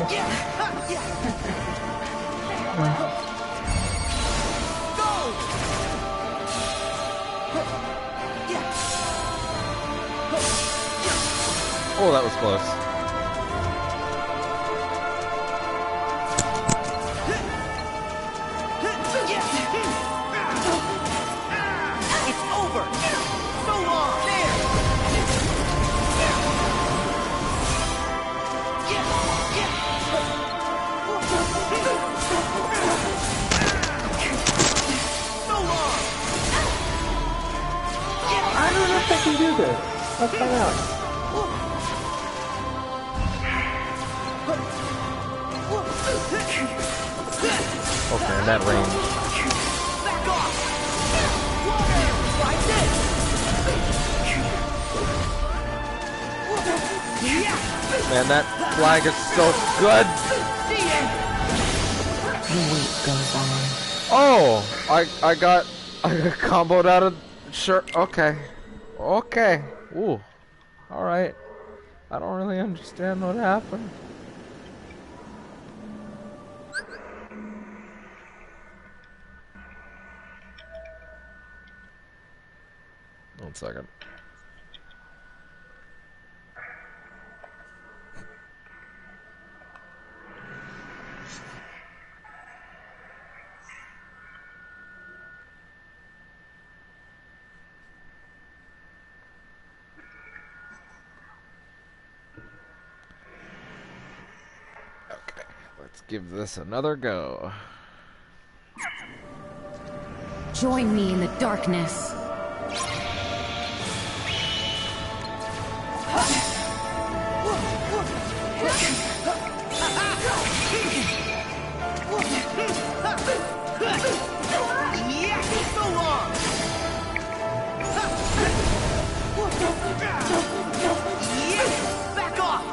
Oh, that was close. It's over. So long. There. So long. I don't know if I can do this. Let's find out. Okay, in that range. Back off. Try this. Man, that flag is so good! See ya. The wait goes on. Oh! I got comboed out of... Sure, okay. Okay. Ooh. Alright. I don't really understand what happened. One second. Okay, let's give this another go. Join me in the darkness. Yeah, so long. Yeah, back off.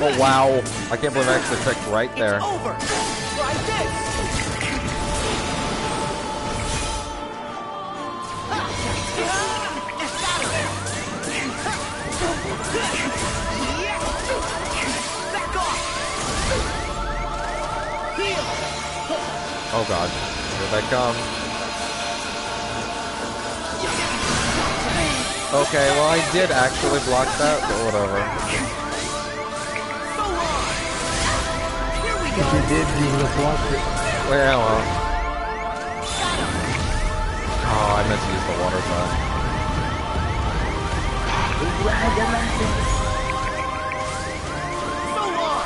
Oh wow! I can't believe I actually clicked right there. It's over. Try this. Back off. Heal. Oh god. Here they come. Okay, well I did actually block that, but whatever. So long. Here we If go. you did, you would have blocked it. Well, oh, I meant to use the water side. So long.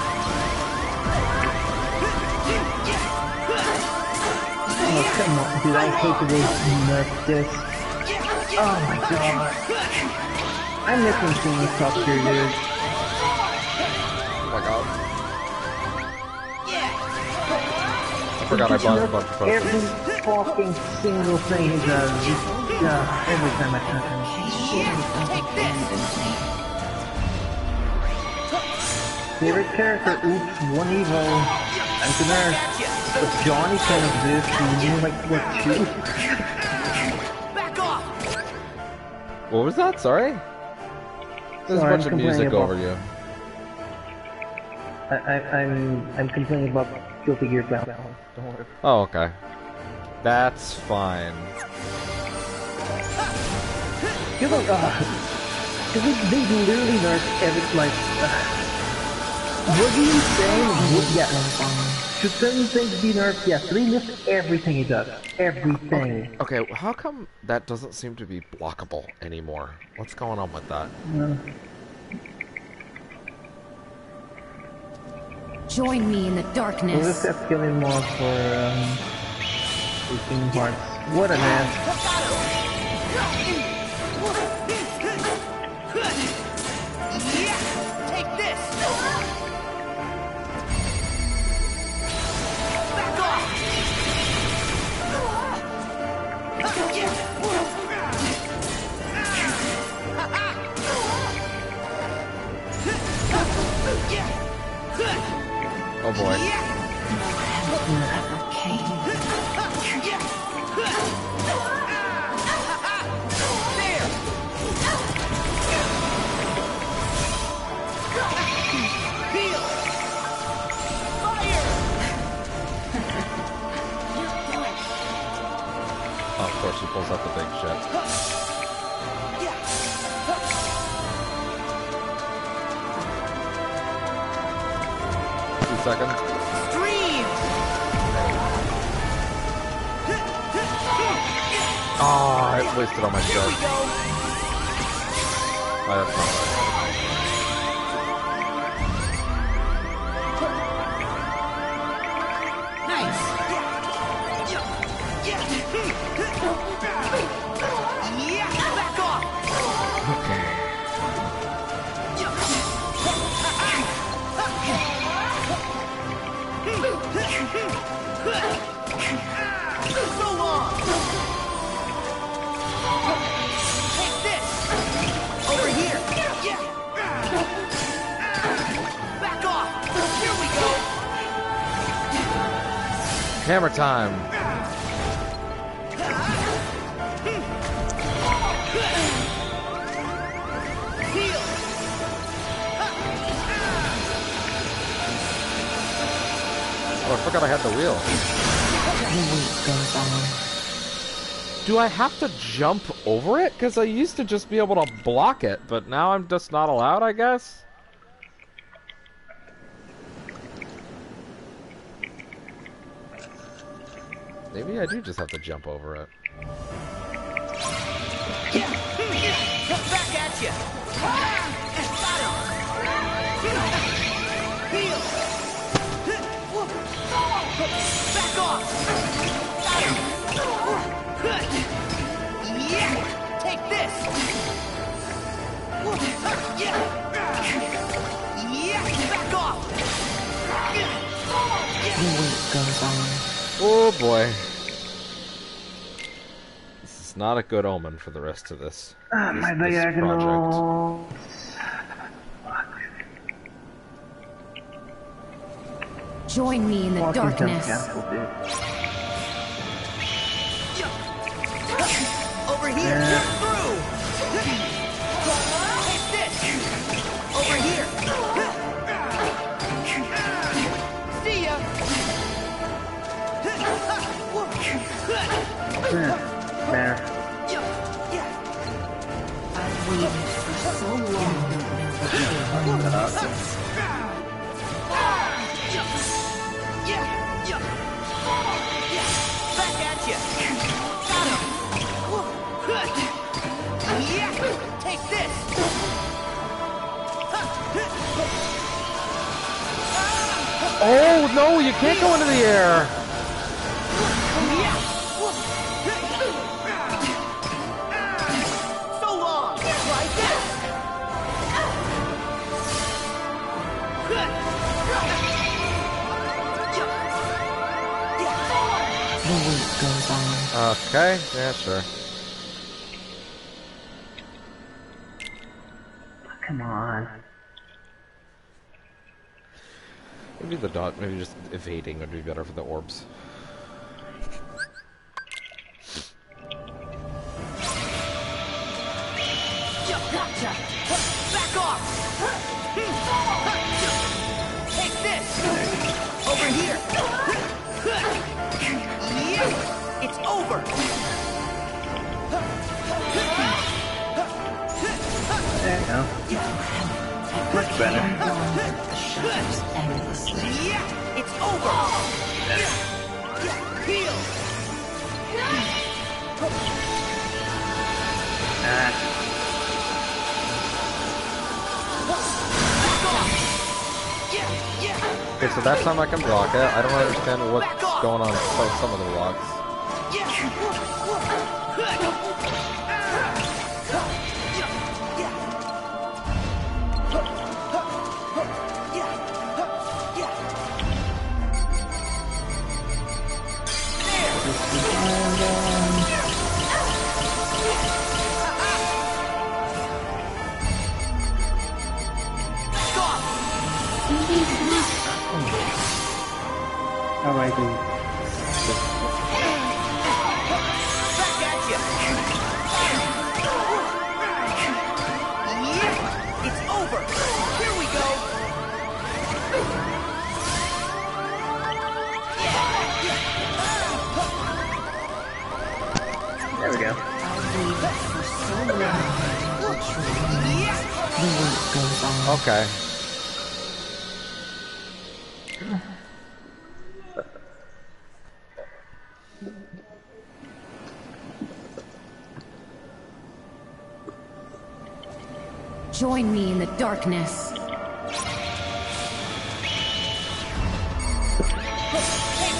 Oh, come on. Did I hate the way you messed this? Oh my god. I'm missing things top tier, dude. Oh my god. I forgot I bought a bunch of potions. Every fucking single thing he does. Every time I touch him. Shouldn't have abandoned me. favorite character, oops, one Evo. I'm to nurse. But Johnny can exist, and you like, what, two? Back off! What was that? Sorry? There's a bunch of music over you. I'm complaining about Guilty Gear balance. Don't worry. Oh, okay. That's fine. You're like, cause they literally nerfed every, like, what are you saying? Yeah. Should certain things be nerfed? Yes. They lift everything he does. Everything. Okay, how come that doesn't seem to be blockable anymore? What's going on with that? Join me in the darkness. We'll just have to kill him more for, 18 hearts. What a man. Take this! Back off! Oh boy. Oh, of course he pulls out the big shit. 2 seconds. Oh, I wasted all my shit. Oh, that's not right. Back off! Okay. So long! Take this! Over here! Back off! Here we go! Hammer time. Oh, I forgot I had the wheel. Do I have to jump over it? Because I used to just be able to block it, but now I'm just not allowed, I guess? Maybe I do just have to jump over it. Back at you! Heal! Back off! Yeah! Take this! Yeah! Back off! Oh boy. This is not a good omen for the rest of this. My this diagonal. Join me in the darkness. Over here! Get through! Take this! Over here! See ya! There. I've waited for so long. Back at you! Got him! Yeah! Take this! Oh no, you can't go into the air! So long! Try this! Okay, yeah, sure. Come on. Maybe the dot, maybe just evading would be better for the orbs. Gotcha! Back off! Take this! Over here! Yeah! It's over! There you go. Much better. Yeah! It's over! Heal! Okay, so that time I can block it. I don't understand what's going on with some of the blocks. Alright, dude. Back at you! Yeah! It's over! Here we go! There we go. Okay. Join me in the darkness. Take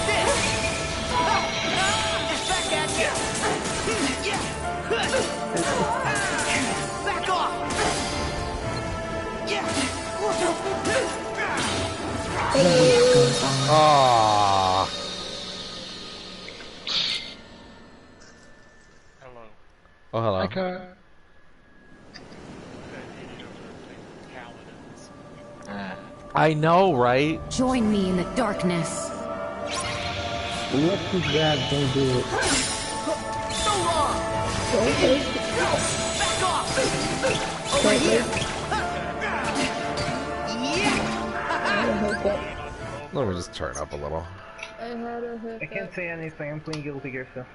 this! Back at you! Back off! Ah. Hello. Oh, hello. I know, right? Join me in the darkness. What is that? Don't do it. So long! Okay. Back off! Over here! Let me just turn up a little. I can't say anything, I'm playing Guilty Gear still.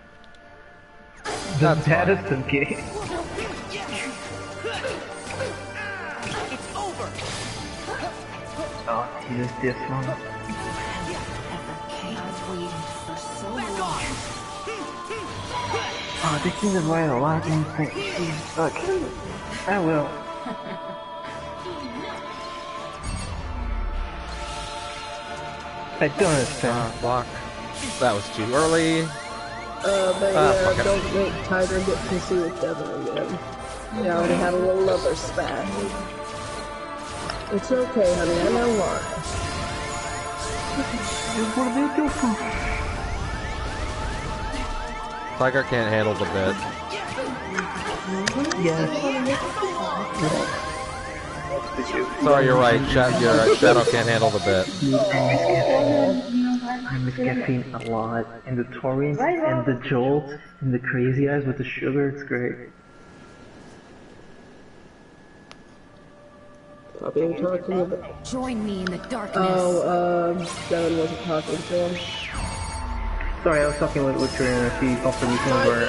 That's That fine. is okay. It's over! Oh, Jesus, this one. Back off! Oh, this thing is right a lot of things. Jesus, fuck. I will. I don't understand. Block. That was too early. But Ah, yeah, fuck it. don't make Tiger get pissy with Devin again. They already had a little lover spat. It's okay, honey, I know why. What are they doing? Tiger can't handle the bit. Yes. Sorry, you're right. You're right. Shadow can't handle the bit. I miss caffeine a lot. And the taurine, and the jolt, and the crazy eyes with the sugar, it's great. Poppy, I'm talking about... Join me in the darkness. Oh, Devin wasn't talking to him. Sorry, I was talking with Trina, she offered me some of her,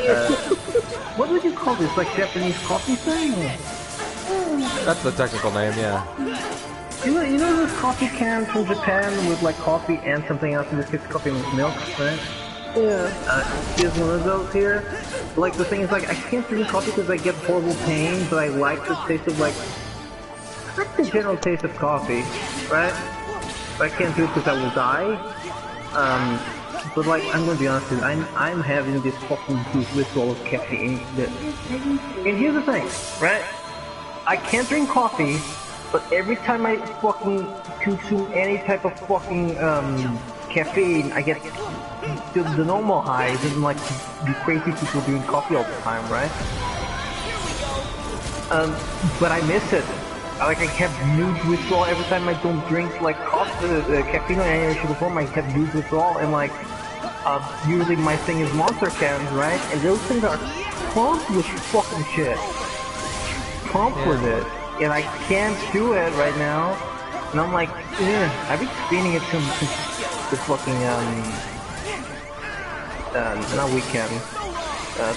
what would you call this, like Japanese coffee thing? That's the technical name, yeah. You know those coffee cans from Japan with like coffee and something else, in this case coffee with milk, right? Yeah. Here's one of those here. Like, the thing is, like, I can't drink coffee because I get horrible pain, but I like the taste of, like, I like the general taste of coffee, right? But I can't do it because I will die. But like, I'm gonna be honest with you, I'm having this fucking huge withdrawal of caffeine. And here's the thing, right? I can't drink coffee, but every time I fucking consume any type of fucking caffeine, I get the normal high. It doesn't like the crazy people doing coffee all the time, right? But I miss it. like I have nude withdrawal every time I don't drink like caffeine or any sugar form. I have nude withdrawal, and like usually my thing is monster cans, right? And those things are pumped with fucking shit, pumped with it, and I can't do it right now. And I'm like, I've been spinning it since the fucking not weekend,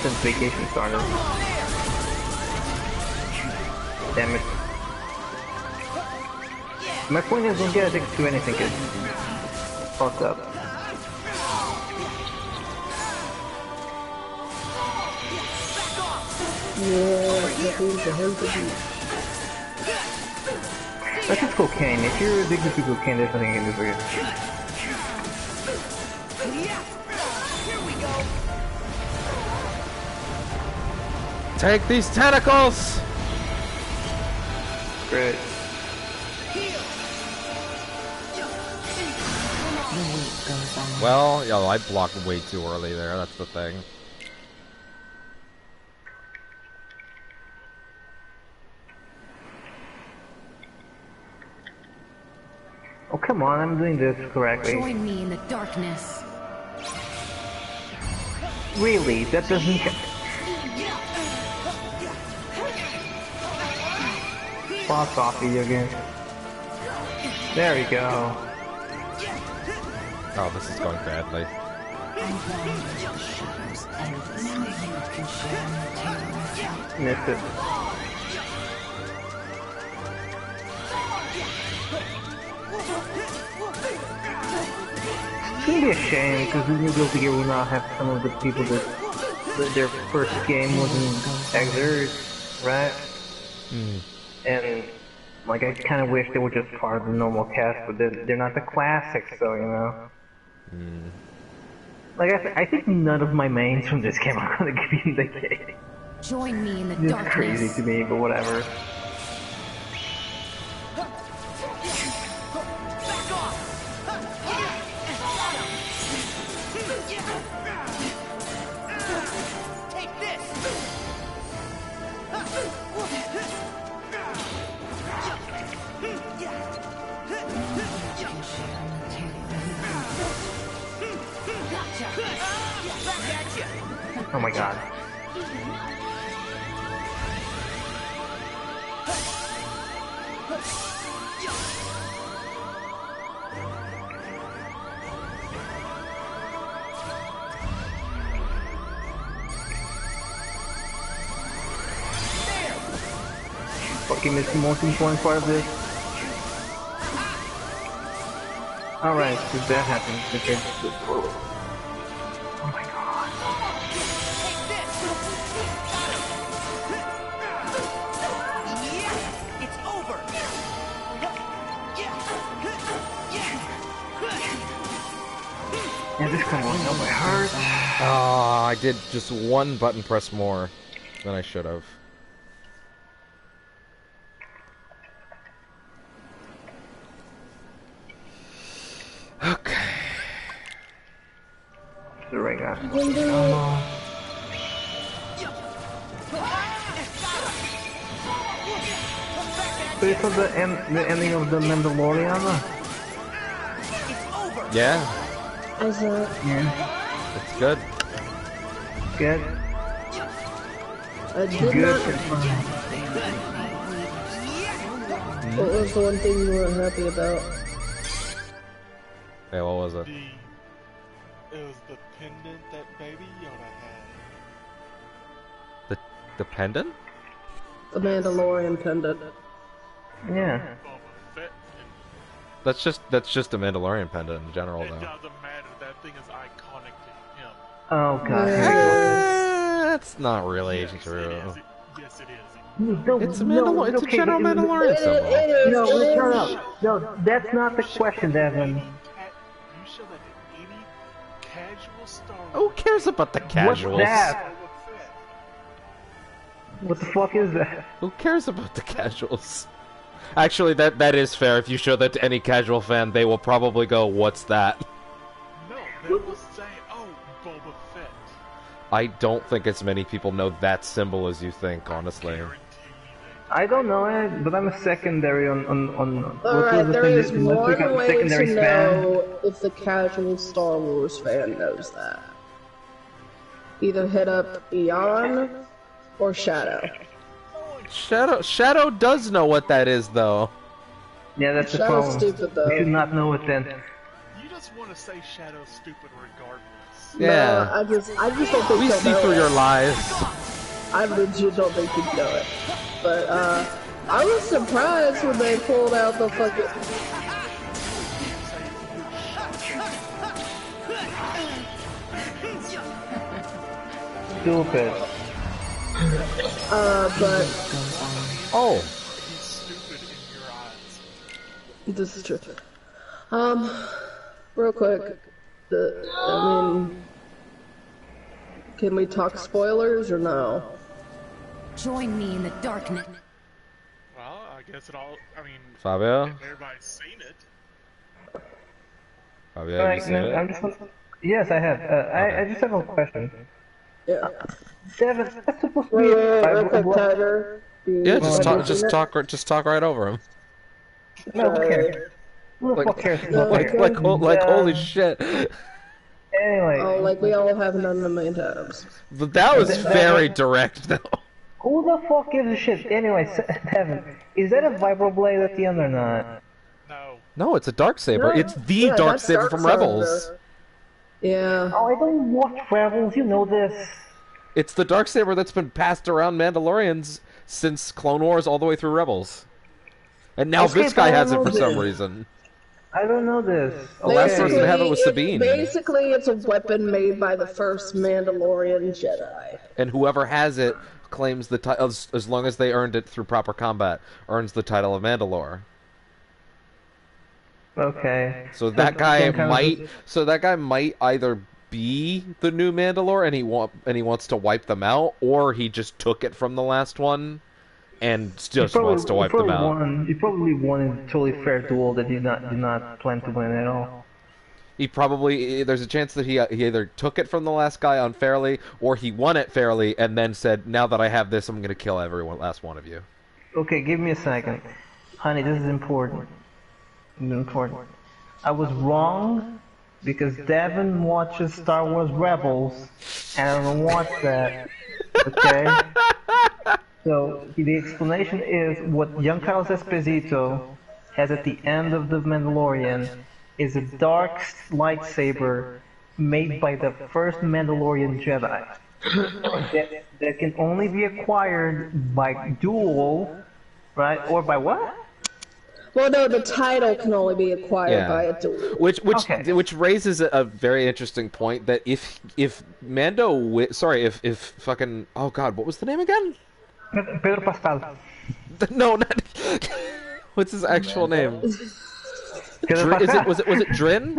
since vacation started. Damn it. My point is, don't get addicted to anything, kid. Fucked up. That's just cocaine. If you're addicted to cocaine, there's nothing you can do for you. Take these tentacles! Great. Well, yo, I blocked way too early there, that's the thing. Oh, come on, I'm doing this correctly. Join me in the darkness. Really? That doesn't... Fuck off, video game. There we go. Oh, this is going badly. Missed it. It's gonna be a shame, because the new Guilty Gear will not have some of the people that their first game was in Exert, right? And like I kind of wish they were just part of the normal cast, but they're not the classics, so you know. Like I think none of my mains from this game are gonna be in the game. Join me in the It's darkness. crazy to me, but whatever. Take this. Oh my god. Fucking missed the most important part of this. Alright, so that happens. Okay. Oh my god. It's over. Yeah, this kind of went my heart. Oh, I did just one button press more than I should have. Okay. The right guy. So you saw the ending of the Mandalorian? Yeah, I saw it. Yeah. it's good. Good. I did Good. not. What was the one thing you weren't happy about? Yeah, what was it? It was the pendant that Baby Yoda had. The pendant? The Mandalorian pendant. Yeah. That's just a Mandalorian pendant in general, It though. doesn't matter. That thing is iconic to him. Oh god. That's not really true. Yes, it is. No, It's a no, it's a okay, general but- Mandalorian symbol. No, shut up. No, that's not the question, Devin. You show that to any casual Star Wars. Who cares about the casuals? What's that? What the fuck is that? Who cares about the casuals? Actually, that is fair. If you show that to any casual fan, they will probably go, "What's that?" No, they will say, "Oh, Boba Fett." I don't think as many people know that symbol as you think, honestly. I don't know it, but I'm a secondary on Alright, there is one way to secondary know if the casual Star Wars fan knows that. Either hit up Eon or Shadow. Shadow does know what that is, though. Yeah, that's the Shadow's problem. stupid, though. We should not know it then. You just want to say Shadow's stupid regardless. Yeah. No, I just don't think we he'll see know through it. your lies. I legit don't think he'd know it. But, I was surprised when they pulled out the fucking... Stupid. But... Oh. He's stupid in your eyes. This is true. Real quick. Can we talk spoilers or no? Join me in the darkness. Well, I guess it all. I mean, Fabio? everybody's seen it. Fabio, have you seen it? Yes, I have. I just have a question. Yeah. Devin, that's supposed to be Real quick, Tiger. Yeah, just talk right over him. No, who cares? Who the fuck cares? Like holy shit. Anyway. Oh, like we all have done a million times. But that was very direct, though. Who the fuck gives a shit? Anyway, Devin, is that a vibroblade at the end or not? No. No, it's a Darksaber. No. It's the Darksaber from Rebels. Yeah. Oh, I don't watch Rebels, you know this. It's the Darksaber that's been passed around Mandalorians since Clone Wars all the way through Rebels. And now this guy has it for some reason. I don't know this. The last person to have it was Sabine. Basically, it's a weapon made by the first Mandalorian Jedi. And whoever has it claims the title, as long as they earned it through proper combat, earns the title of Mandalore. Okay. So that guy might either be the new Mandalore and he wants to wipe them out, or he just took it from the last one and just wants to wipe them out. He probably won a totally fair duel that he did not plan to win at all. He probably, there's a chance that he either took it from the last guy unfairly, or he won it fairly and then said, now that I have this, I'm going to kill last one of you. Okay, give me a second. Honey, this is important. Important. I was wrong because Devin watches Star Wars Rebels and I don't watch that. Okay? So, the explanation is what Giancarlo Esposito has at the end of The Mandalorian is a dark lightsaber made by the first Mandalorian Jedi. that can only be acquired by duel, right? Or by what? Well, no, the title can only be acquired by a duel. Which raises a very interesting point that if fucking, oh god, what was the name again? Pedro Pascal. No, not. What's his actual name? Was it Drin?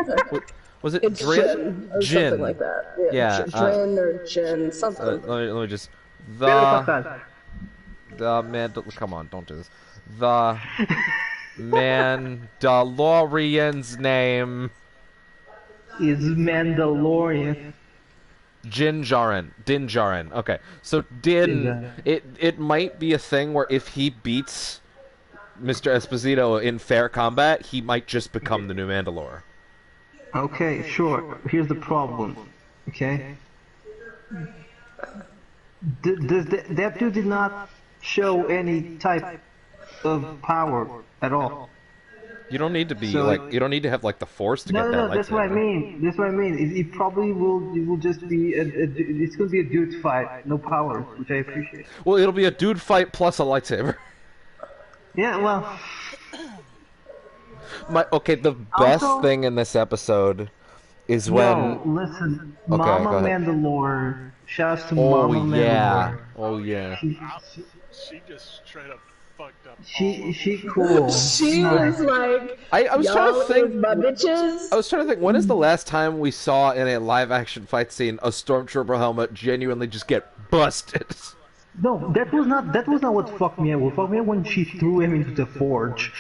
Was it Drin? Or something like that. Yeah. Drin or Jin, something. Let me just come on, don't do this. The Mandalorian's name is Mandalorian. Din Djarin. Okay, so Din. It might be a thing where if he beats Mr. Esposito in fair combat, he might just become the new Mandalore. Okay, sure. Here's the problem. Okay. That dude did not show any type of power at all. You don't need to be you don't need to have the Force to get that lightsaber. No, that's what I mean. That's what I mean. It probably will just be it's going to be a dude fight, no power, which I appreciate. Well, it'll be a dude fight plus a lightsaber. Yeah, well. The best thing in this episode is when. Listen, Mama Mandalore. Shouts to Mama Mandalore. Oh yeah. She just straight up fucked up. She cool. She was like, I was trying to think. My bitches. I was trying to think. When is the last time we saw in a live action fight scene a stormtrooper helmet genuinely just get busted? No, that was not what fucked me up. What fucked me up when she threw him into the forge.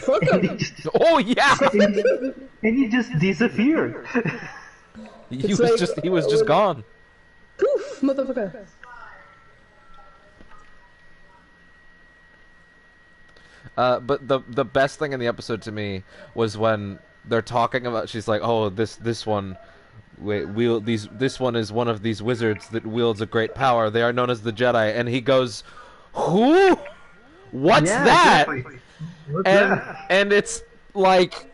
Oh yeah. And he just disappeared. He was just gone. Poof, motherfucker. But the best thing in the episode to me was when they're talking about. She's like, "Oh, this one, this one is one of these wizards that wields a great power. They are known as the Jedi." And he goes, "Who? What's that?" Exactly. What's and that? and it's like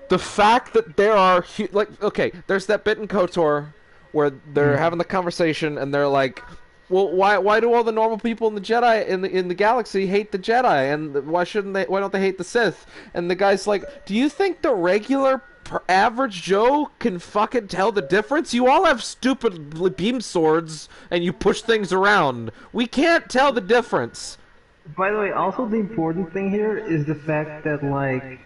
the fact that there are like, okay, there's that bit in KOTOR where they're having the conversation and they're like, well, why do all the normal people in the Jedi in the galaxy hate the Jedi, and why don't they hate the Sith? And the guy's like, do you think the regular average Joe can fucking tell the difference? You all have stupid beam swords and you push things around. We can't tell the difference. By the way, also the important thing here is the fact that like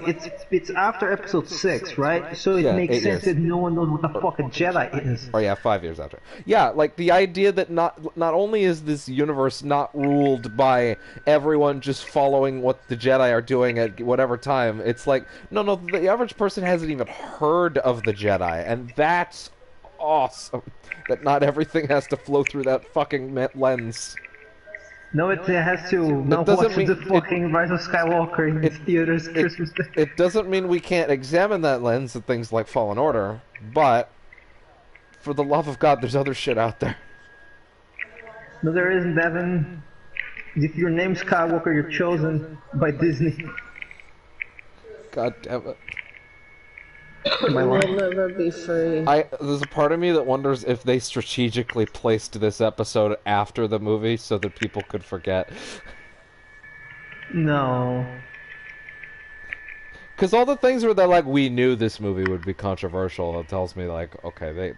it's after episode 6, right? So it makes sense that no one knows what the fuck a Jedi is. Oh yeah, 5 years after. Yeah, like the idea that not only is this universe not ruled by everyone just following what the Jedi are doing at whatever time, it's like, no, the average person hasn't even heard of the Jedi, and that's awesome. That not everything has to flow through that fucking lens. No, it has to. Now watch the fucking Rise of Skywalker in theaters Christmas Day. It doesn't mean we can't examine that lens at things like Fallen Order, but for the love of God, there's other shit out there. No, there isn't, Devin. If your name's Skywalker, you're chosen by Disney. God damn it. We'll never be free. There's a part of me that wonders if they strategically placed this episode after the movie so that people could forget. No. Because all the things where they're like, we knew this movie would be controversial, it tells me like, okay,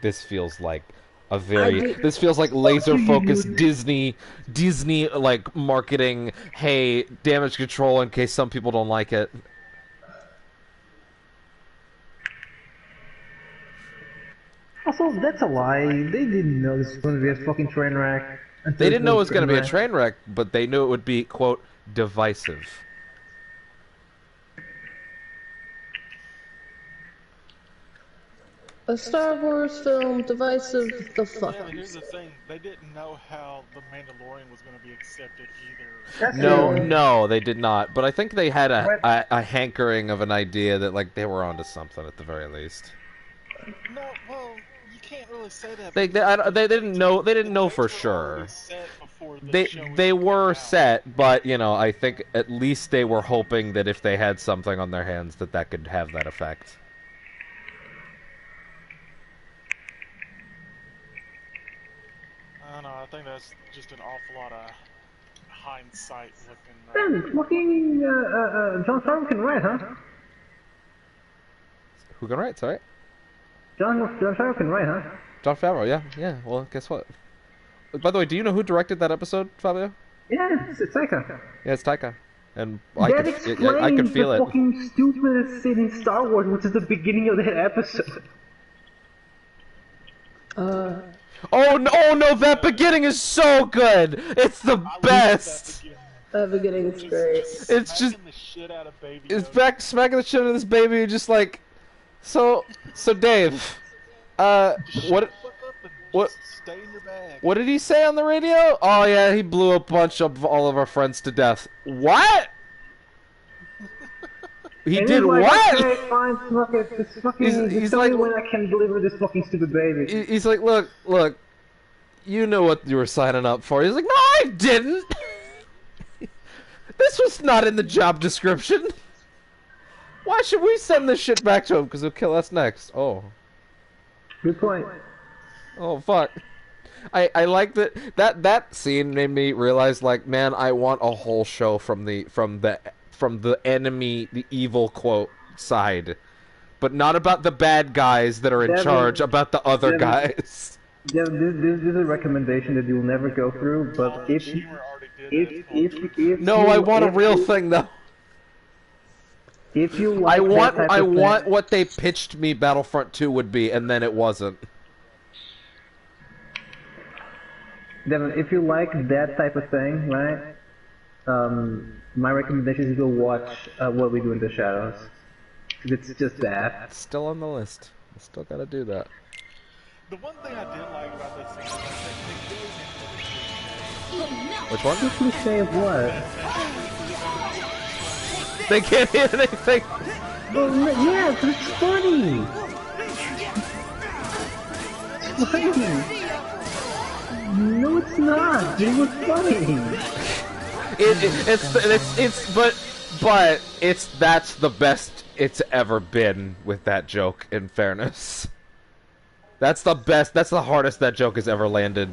this feels like a this feels like laser-focused Disney like marketing, hey, damage control in case some people don't like it. Also, that's a lie. They didn't know this was going to be a fucking train wreck. They didn't know it was going to be a train wreck, but they knew it would be, quote, divisive. A Star Wars film, divisive, the fuck. Yeah, but here's the thing. They didn't know how The Mandalorian was going to be accepted either. No, they did not. But I think they had a hankering of an idea that, like, they were onto something at the very least. No, well, you can't really say that. They didn't know. They didn't know for sure. They were set, but you know, I think at least they were hoping that if they had something on their hands, that could have that effect. I don't know. I think that's just an awful lot of hindsight looking. Then fucking Jon Favreau can write, huh? Who can write? Sorry. Jon Favreau can write, huh? Jon Favreau, yeah. Well, guess what? By the way, do you know who directed that episode, Fabio? Yeah, it's Taika. Yeah, it's Taika. And I could feel it. The fucking stupidest scene in Star Wars, which is the beginning of that episode. Oh no, that beginning is so good! It's the best! That beginning's great. It's just... It's back smacking the shit out of this baby, just like... So Dave, what did he say on the radio? Oh yeah, he blew a bunch of all of our friends to death. What? He did like, what? Okay, fine, fuck it. This fucking, he's tell like, me when I can deliver this fucking stupid baby. He's like, look, you know what you were signing up for. He's like, no, I didn't. This was not in the job description. Why should we send this shit back to him? Because he'll kill us next. Oh. Good point. Oh, fuck. I like that scene made me realize, like, man, I want a whole show from the enemy, the evil quote side. But not about the bad guys that are in charge, about the other guys. Yeah, this is a recommendation that you'll never go through, but if No, I want a real thing, though. If you like I want what they pitched me Battlefront 2 would be, and then it wasn't. Devin, if you like that type of thing, right? My recommendation is to go watch What We Do in the Shadows. It's just that. It's still on the list. I still gotta do that. The one thing I did like about that scene is that they goes into the You'll Which one? The cliche of what? They can't hit anything! Well, yeah, that's funny! It's funny! No, it's not! It was funny! That's the best it's ever been with that joke, in fairness. That's the best, that's the hardest that joke has ever landed.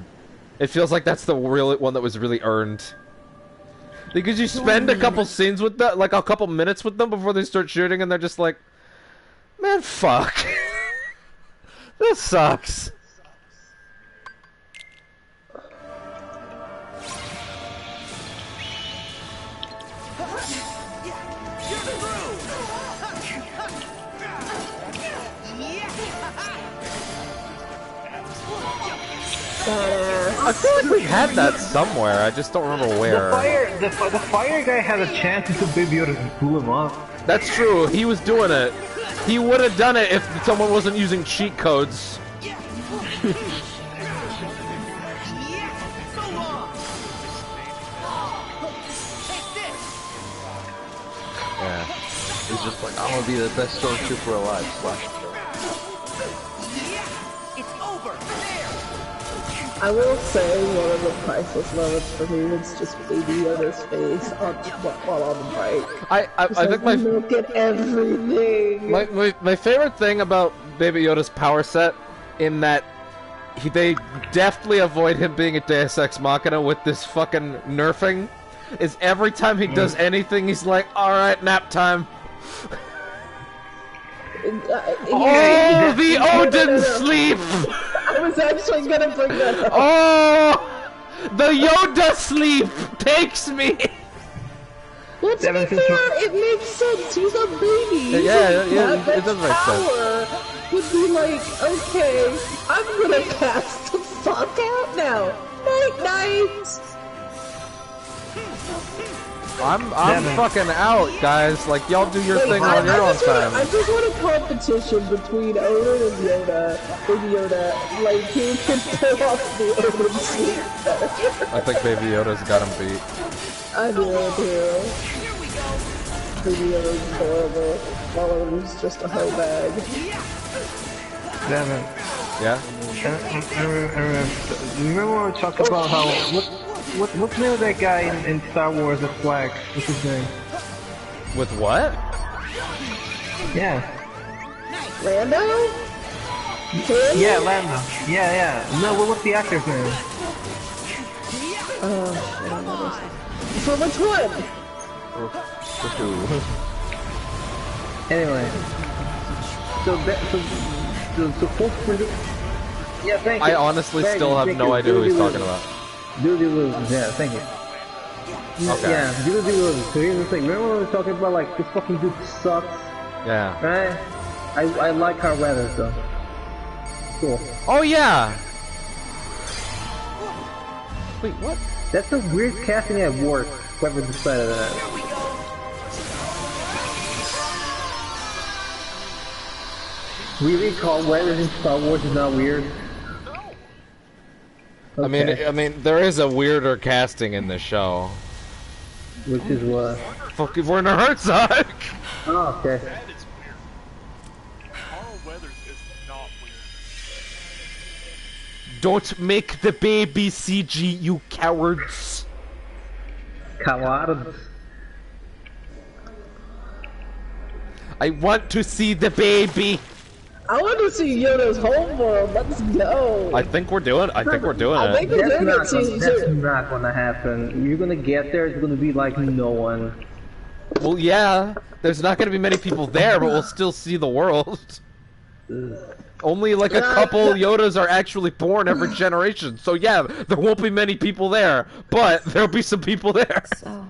It feels like that's the real one that was really earned. Because you spend a couple scenes with them, like a couple minutes with them before they start shooting, and they're just like, man, fuck. This sucks. I feel like we had that somewhere. I just don't remember where. The fire guy had a chance to Baby Yoda to pull him up. That's true. He was doing it. He would have done it if someone wasn't using cheat codes. Yeah. He's just like, I'm gonna be the best stormtrooper alive. I will say one of the priceless moments for me was just Baby Yoda's face while on the bike. I think my look at everything. My favorite thing about Baby Yoda's power set, in that they deftly avoid him being a Deus Ex Machina with this fucking nerfing, is every time he does anything, he's like, "All right, nap time." Oh, the Odin sleep! I was actually gonna bring that up. Oh, the Yoda sleep takes me. Well, to be fair, it makes sense. He's a baby. Yeah, it does make sense. Would be like, okay, I'm gonna pass the fuck out now. Night, night. I'm fucking out, guys. Like, y'all do your thing on your own time. I just want a competition between Odin and Yoda. Baby Yoda, like, who can pull off the Odin sleep better. I think Baby Yoda's got him beat. I do, too. Baby Yoda's horrible. Odin's just a hoe bag. Damn it. Yeah? Remember when we talked about how... What's the name of that guy in Star Wars that flags? What's his name? With what? Yeah. Lando? Yeah, Lando. Yeah. No, what's the actor's name? For which one? Anyway. So folks for the... Yeah, thank you. I honestly still have no idea who he's talking about. Doody Williams, yeah, thank you. Okay. Yeah, Doody Williams. So here's the thing, remember when we were talking about, like, this fucking dude sucks? Yeah. Right? I like our weather, though. Cool. Oh, yeah! Wait, what? That's a weird casting at work, whoever decided that. Really? Call weather in Star Wars is not weird? Okay. I mean, there is a weirder casting in this show. Which is what? Fucking Werner Herzog! Oh, okay. That is weird. Carl Weathers is not weird. Don't make the baby CG, you cowards! Cowards. I want to see the baby! I want to see Yoda's homeworld. Let's go. I think we're doing it. That's not gonna happen. You're gonna get there, it's gonna be like no one. Well, yeah. There's not gonna be many people there, but we'll still see the world. Only like a couple Yodas are actually born every generation. So yeah, there won't be many people there, but there'll be some people there. So...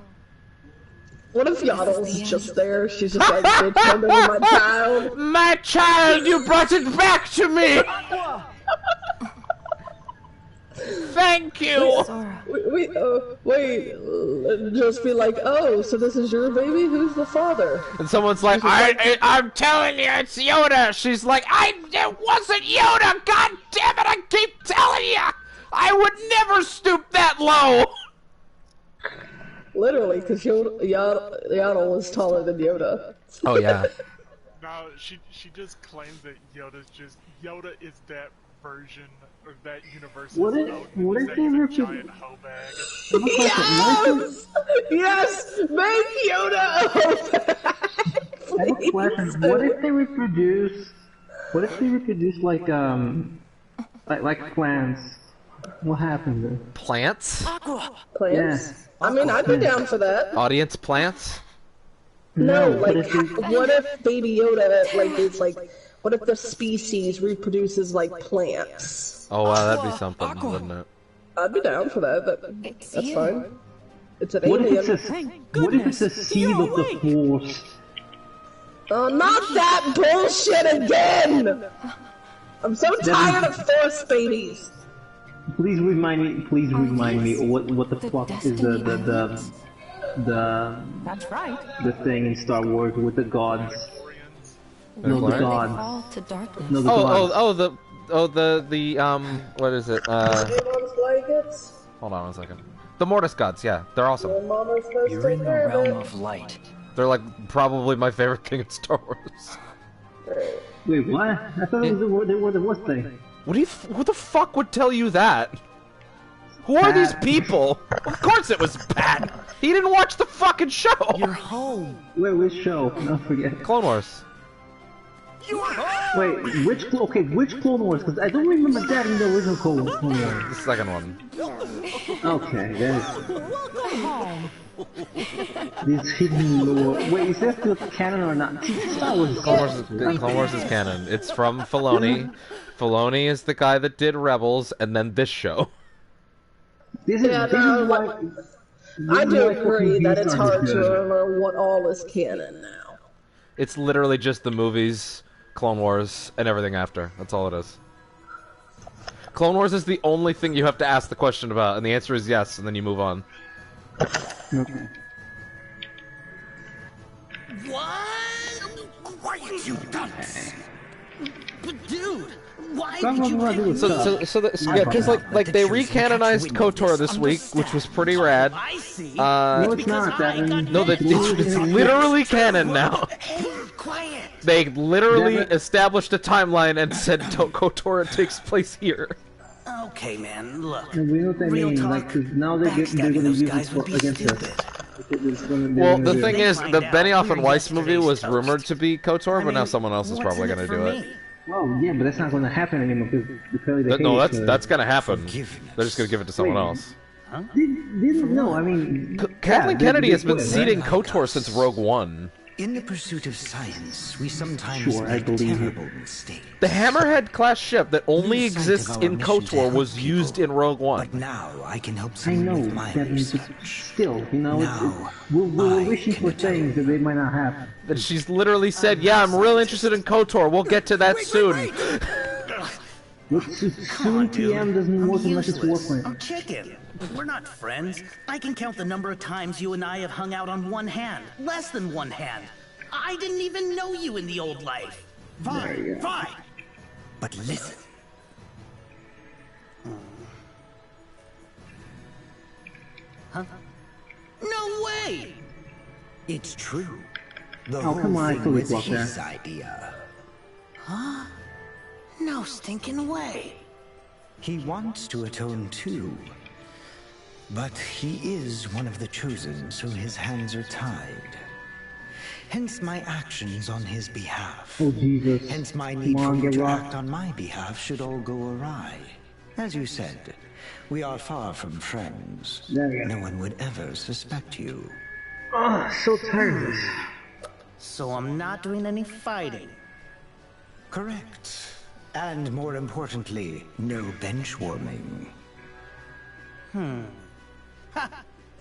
What if Yoddle's just there? She's just like, bitch, hand over my child. My child, you brought it back to me! Thank you! Wait, just be like, oh, so this is your baby? Who's the father? And someone's like, I'm telling you, it's Yoda! She's like, it wasn't Yoda! God damn it, I keep telling you! I would never stoop that low! Literally, because Yaddle was taller than Yoda. Oh yeah. No, she just claims that Yoda is that version or that universe's What if they a reproduce? giant hoe bag. Yes! Yes! Make Yoda! I have a question. What if they reproduce? What if they reproduce like plants? What happens then? Plants? Plants? Yeah. I mean, I'd be down for that. Audience plants? No, like, but what if Baby Yoda, is what if the species reproduces, like, plants? Oh wow, that'd be something, wouldn't it? I'd be down for that. That's fine. It's an what alien. What if it's a seed of the Force? Oh, not that bullshit again! I'm so tired of Force babies! Please remind me what the fuck is That's right. the thing in Star Wars with the gods? No, the gods. Fall to darkness. No, the gods. What is it? Hold on one second. The Mortis gods, yeah, they're awesome. You're in the realm of light. They're like probably my favorite thing in Star Wars. Wait, what? I thought it was the worst thing. Who the fuck would tell you that? Who are these people? Of course it was Pat. He didn't watch the fucking show. You're home. Wait, which show? Don't forget. Clone Wars. You're home. Wait, which Clone Wars? Because I don't remember that in the original Clone Wars. The second one. Okay, that Welcome home. is this hidden lore. Wait, is that still canon or not? Star Wars. Clone Wars is canon. It's from Filoni. Filoni is the guy that did Rebels, and then this show. This is why. I do agree that it's hard to remember what all is canon now. It's literally just the movies, Clone Wars, and everything after. That's all it is. Clone Wars is the only thing you have to ask the question about, and the answer is yes, and then you move on. Okay. What? Quiet, you dunce! But dude, why Stop did you talking about pick Yeah, because like they recanonized KOTOR this week, which was pretty rad. I see. No, it's not, Devin. No, it's literally canon now. Quiet. They literally established a timeline and said KOTOR takes place here. Okay, man, look. And we know what they Real mean, talk, like, 'cause now they're going to backstabbing those use guys it would be against us. stupid. Well, the thing is, the Benioff and Weiss movie was rumored to be KOTOR, but now someone else is probably going to do it. Well, yeah, but that's not going to happen anymore because apparently they No, hate, that's going to happen. They're just going to give it to someone else. No, I mean... Kathleen Kennedy has been would, seeding right? KOTOR since Rogue One. In the pursuit of science, we sometimes Sure, I make believe terrible mistakes. The Hammerhead-class ship that only Lose sight exists of our in mission to KOTOR help was people. used in Rogue One. But now I can help I someone know, with my Devin, but research. still, you know, Now, we're I wishing can for things that they might not have. That she's literally said, "Yeah, I'm real interested in KOTOR. We'll get to that soon." Look, soon PM doesn't work unless it's Warframe. I'm chicken. We're not friends. I can count the number of times you and I have hung out on one hand. Less than one hand. I didn't even know you in the old life. Fine, fine. But listen. Huh? No way! It's true. The whole come on, I thing fully was blocked his that. idea. Huh? No stinking way. He wants to atone too. But he is one of the chosen, so his hands are tied. Hence my actions on his behalf. Oh, Jesus. Hence my need Come for on, you get to rocked. act on my behalf should all go awry. As you said, we are far from friends. There you go. No one would ever suspect you. Oh, so tired of this. So I'm not doing any fighting. Correct. And more importantly, no bench warming.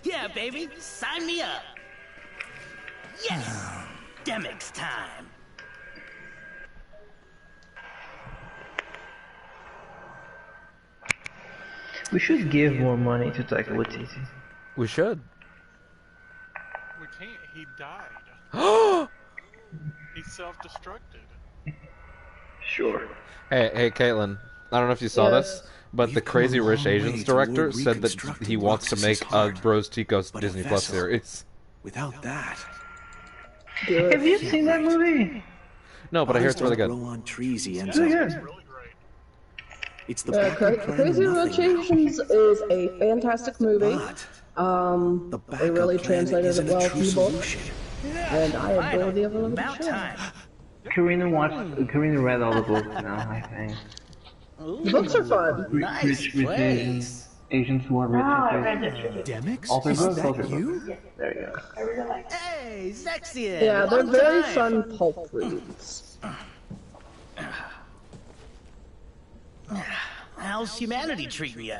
Yeah, baby, sign me up. Yes! Demix time. We should give more money to Taika Waititi. We should. We can't. He died. He self-destructed. Sure. Hey, Caitlin. I don't know if you saw this, but the Crazy Rich Asians director said that he wants to make a Bros Tico's Disney Plus series. Without that, have you seen that movie? No, but I hear it's really good. On trees, he ends Really up. good. It's the Crazy Rich Asians is a fantastic movie. They really translated it well to the book, and I adore the other show. Karina read all the books now, I think. The books are fun. Rich Asians who are rich. I read it. Demix? Also Is good, that also you? good. Yes, there you go. I really like it. Hey, sexy. Yeah, they're very fun pulp reads. How's humanity treating ya?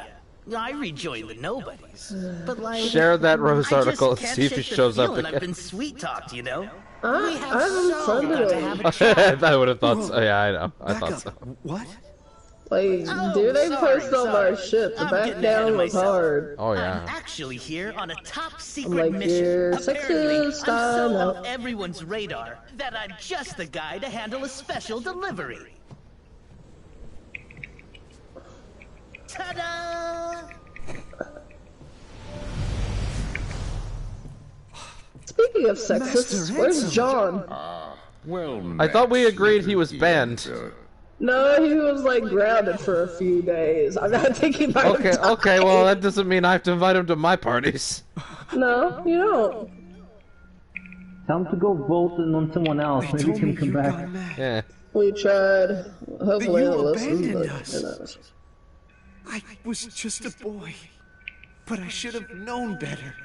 I rejoin the nobodies, but like Share that Rose I just article and can't see if he shake the shows up feeling again. I've been sweet talked, you know. I We have haven't so got to have a chat. I would have thought so. Yeah, I know. I thought so. What? Like, Oh, dude, they sorry, post all sorry. my shit. The I'm back getting ahead down of was myself. hard. Oh, yeah. I'm actually here on a top I'm secret like, mission. you're Apparently, I'm sexist, so I off know. everyone's radar that I'm just the guy to handle a special delivery. Ta-da! Speaking of sexist, where's John? Well, I thought we agreed he was banned. No, he was like grounded for a few days. I'm not thinking about Okay, okay, well that doesn't mean I have to invite him to my parties. No, you don't. Tell him to go vote on someone else. Maybe he can come back. Yeah. We tried. Hopefully he'll listen, abandoned but us. who knows. I was just a boy, but I should have known better.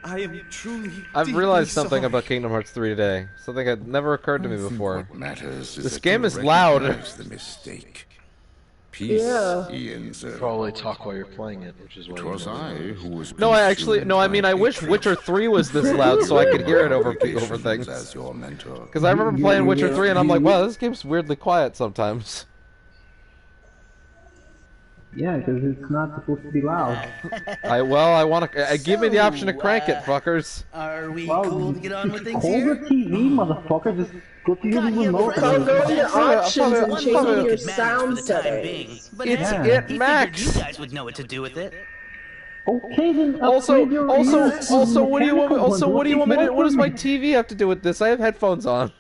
I am truly. I've realized deeply something sorry. about Kingdom Hearts 3 today. Something that never occurred to me before. What matters is This that game you is loud. recognize the mistake. Peace, Yeah. Ian said. Probably talk while you're playing it, which is why It you was don't I know. who was. No, I actually, no, I mean, I wish hatred. Witcher 3 was this loud so I could hear it over Obligations things. As your mentor. Because I remember playing Witcher 3 and I'm like, wow, this game's weirdly quiet sometimes. Yeah, because it's not supposed to be loud. I want to. Give me the option to crank it, fuckers. Are we Well, cool to get on with things hold here? the TV, motherfucker. Just go to your Got you remote. Come go to That's options and one change thing we your could manage sound for the time settings. being. But It's hey, it he max. figured you guys would know what to do with it. Okay, then Also, upgrade your also, ears also, with what do you want? mechanical Also, ones. what do you want me to? What does my What's TV have to do with this? I have headphones on.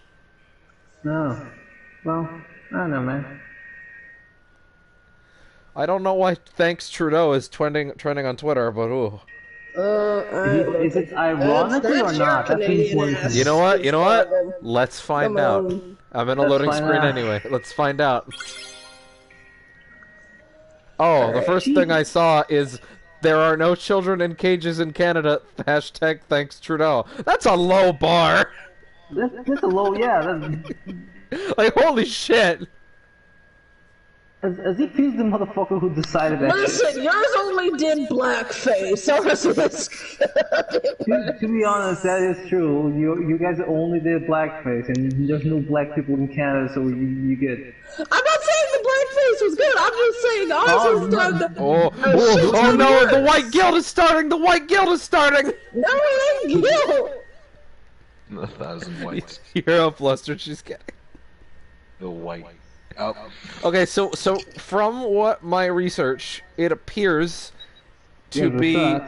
No. Well, I don't know, man. I don't know why Thanks Trudeau is trending on Twitter, but ooh. Is it ironically or not? That's the important thing. You know what? You know what? Let's find Come out. on. I'm in a Let's loading find screen out. anyway. Let's find out. Oh, the first thing I saw is there are no children in cages in Canada. Hashtag Thanks Trudeau. That's a low bar. That's a low, yeah. That's, Like, holy shit. as if he's the motherfucker who decided that shit. Listen, yours only did blackface. To be honest, that is true. You guys only did blackface, and there's no black people in Canada, so you get. I'm not saying the blackface was good. I'm just saying ours was done. Oh no! The White Guild is starting. The White Guild is starting. No, it ain't guilt. 1,000 whites. You're up, Lester. She's kidding. The white. Oh. Okay, so from what my research, it appears to be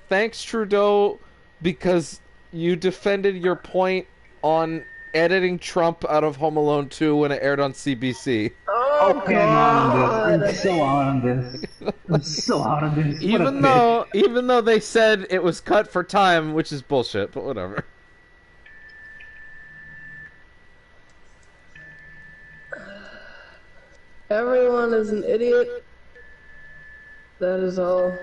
Thanks Trudeau because you defended your point on editing Trump out of Home Alone 2 when it aired on CBC. Oh, Okay, I'm so out on this. I'm so out on this. Even though they said it was cut for time, which is bullshit, but whatever. Everyone is an idiot. That is all.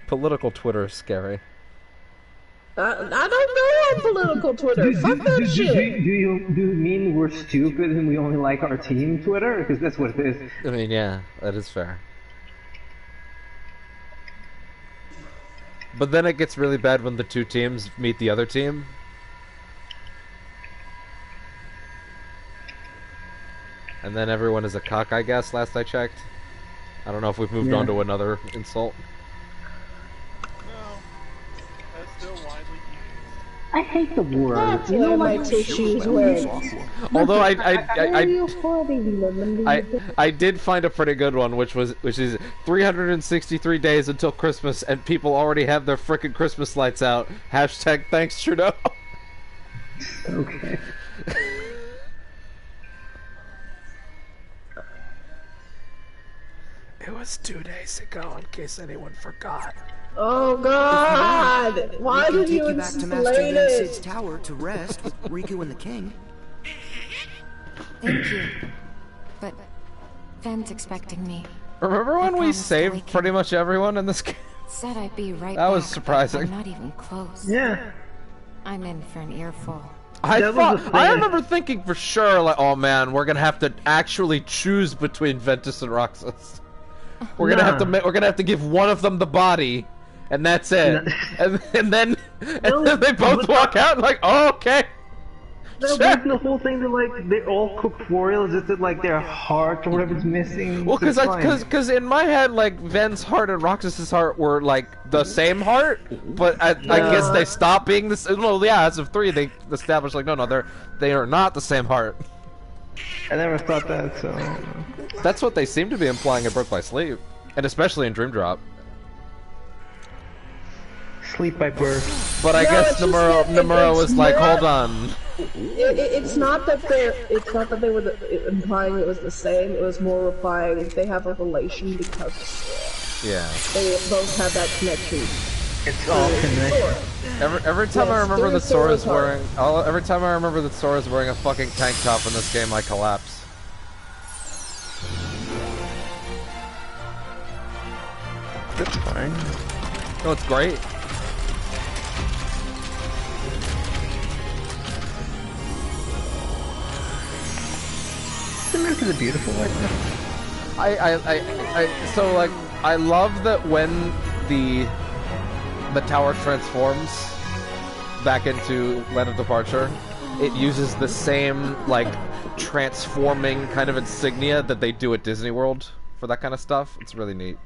Political Twitter is scary. I don't know on political Twitter. Fuck that shit. Do you mean we're stupid and we only like our team Twitter? Because that's what it is. I mean, yeah, that is fair. But then it gets really bad when the two teams meet the other team. And then everyone is a cock, I guess, last I checked. I don't know if we've moved on to another insult. I hate the word. That's where my tissues went. Although I I did find a pretty good one, which is 363 days until Christmas, and people already have their frickin' Christmas lights out. Hashtag thanks Trudeau. Okay. It was 2 days ago, in case anyone forgot. Oh God! Why did you explain it? Tower to rest with Riku and the king. Thank you. But Ven's expecting me. Remember when we saved pretty much everyone in this game? Said I'd be right That back, was surprising. I'm not even close. Yeah. I'm in for an earful. I remember thinking for sure, like, oh man, we're gonna have to actually choose between Ventus and Roxas. We're gonna have to give one of them the body, and that's it. and then they both walk out like, oh, okay. No, but the whole thing, they're all corporeal, just that like their heart or whatever's missing. Well, because in my head, like Ven's heart and Roxas's heart were like the same heart, but I guess they stopped being this. Well, yeah, as of 3, they established like no, they are not the same heart. I never thought that, so that's what they seem to be implying in Birth by Sleep, and especially in Dream Drop. Sleep by birth. But I guess Nomura was like, hold on. It's not that they were implying it was the same. It was more implying they have a relation because yeah, they both have that connection. It's all connected. Every time I remember that Sora's wearing, every time I remember that Sora's wearing a fucking tank top in this game, I collapse. That's fine. No, it's great. This is beautiful right now. So like, I love that when the tower transforms back into Land of Departure, it uses the same like transforming kind of insignia that they do at Disney World for that kind of stuff. It's really neat.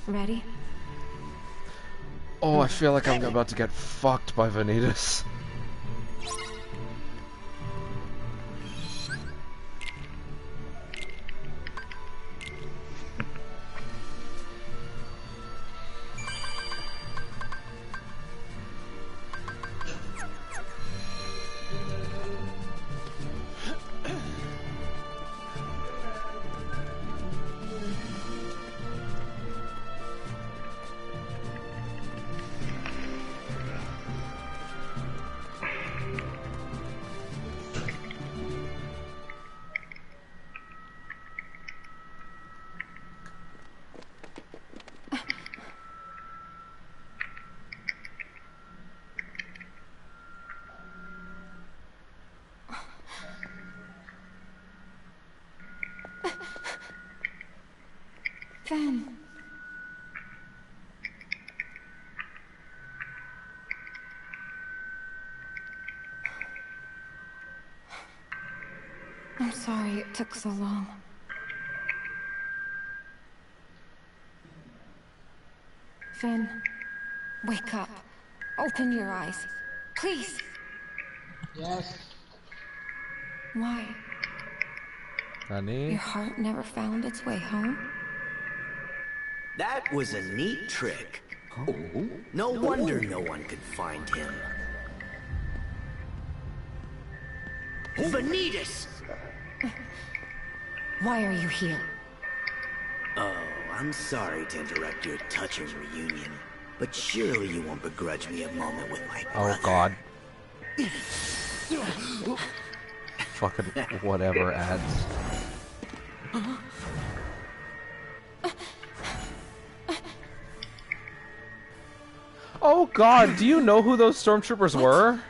Ready? Oh, I feel like I'm about to get fucked by Vanitas. Ven. I'm sorry it took so long. Ven, wake up. Open your eyes. Please. Yes. Why? Honey? Your heart never found its way home? That was a neat trick. Oh. No wonder no one could find him. Vanitas! Why are you here? Oh, I'm sorry to interrupt your touching reunion, but surely you won't begrudge me a moment with my brother. Oh god. Fucking whatever ads. Oh god, do you know who those stormtroopers were?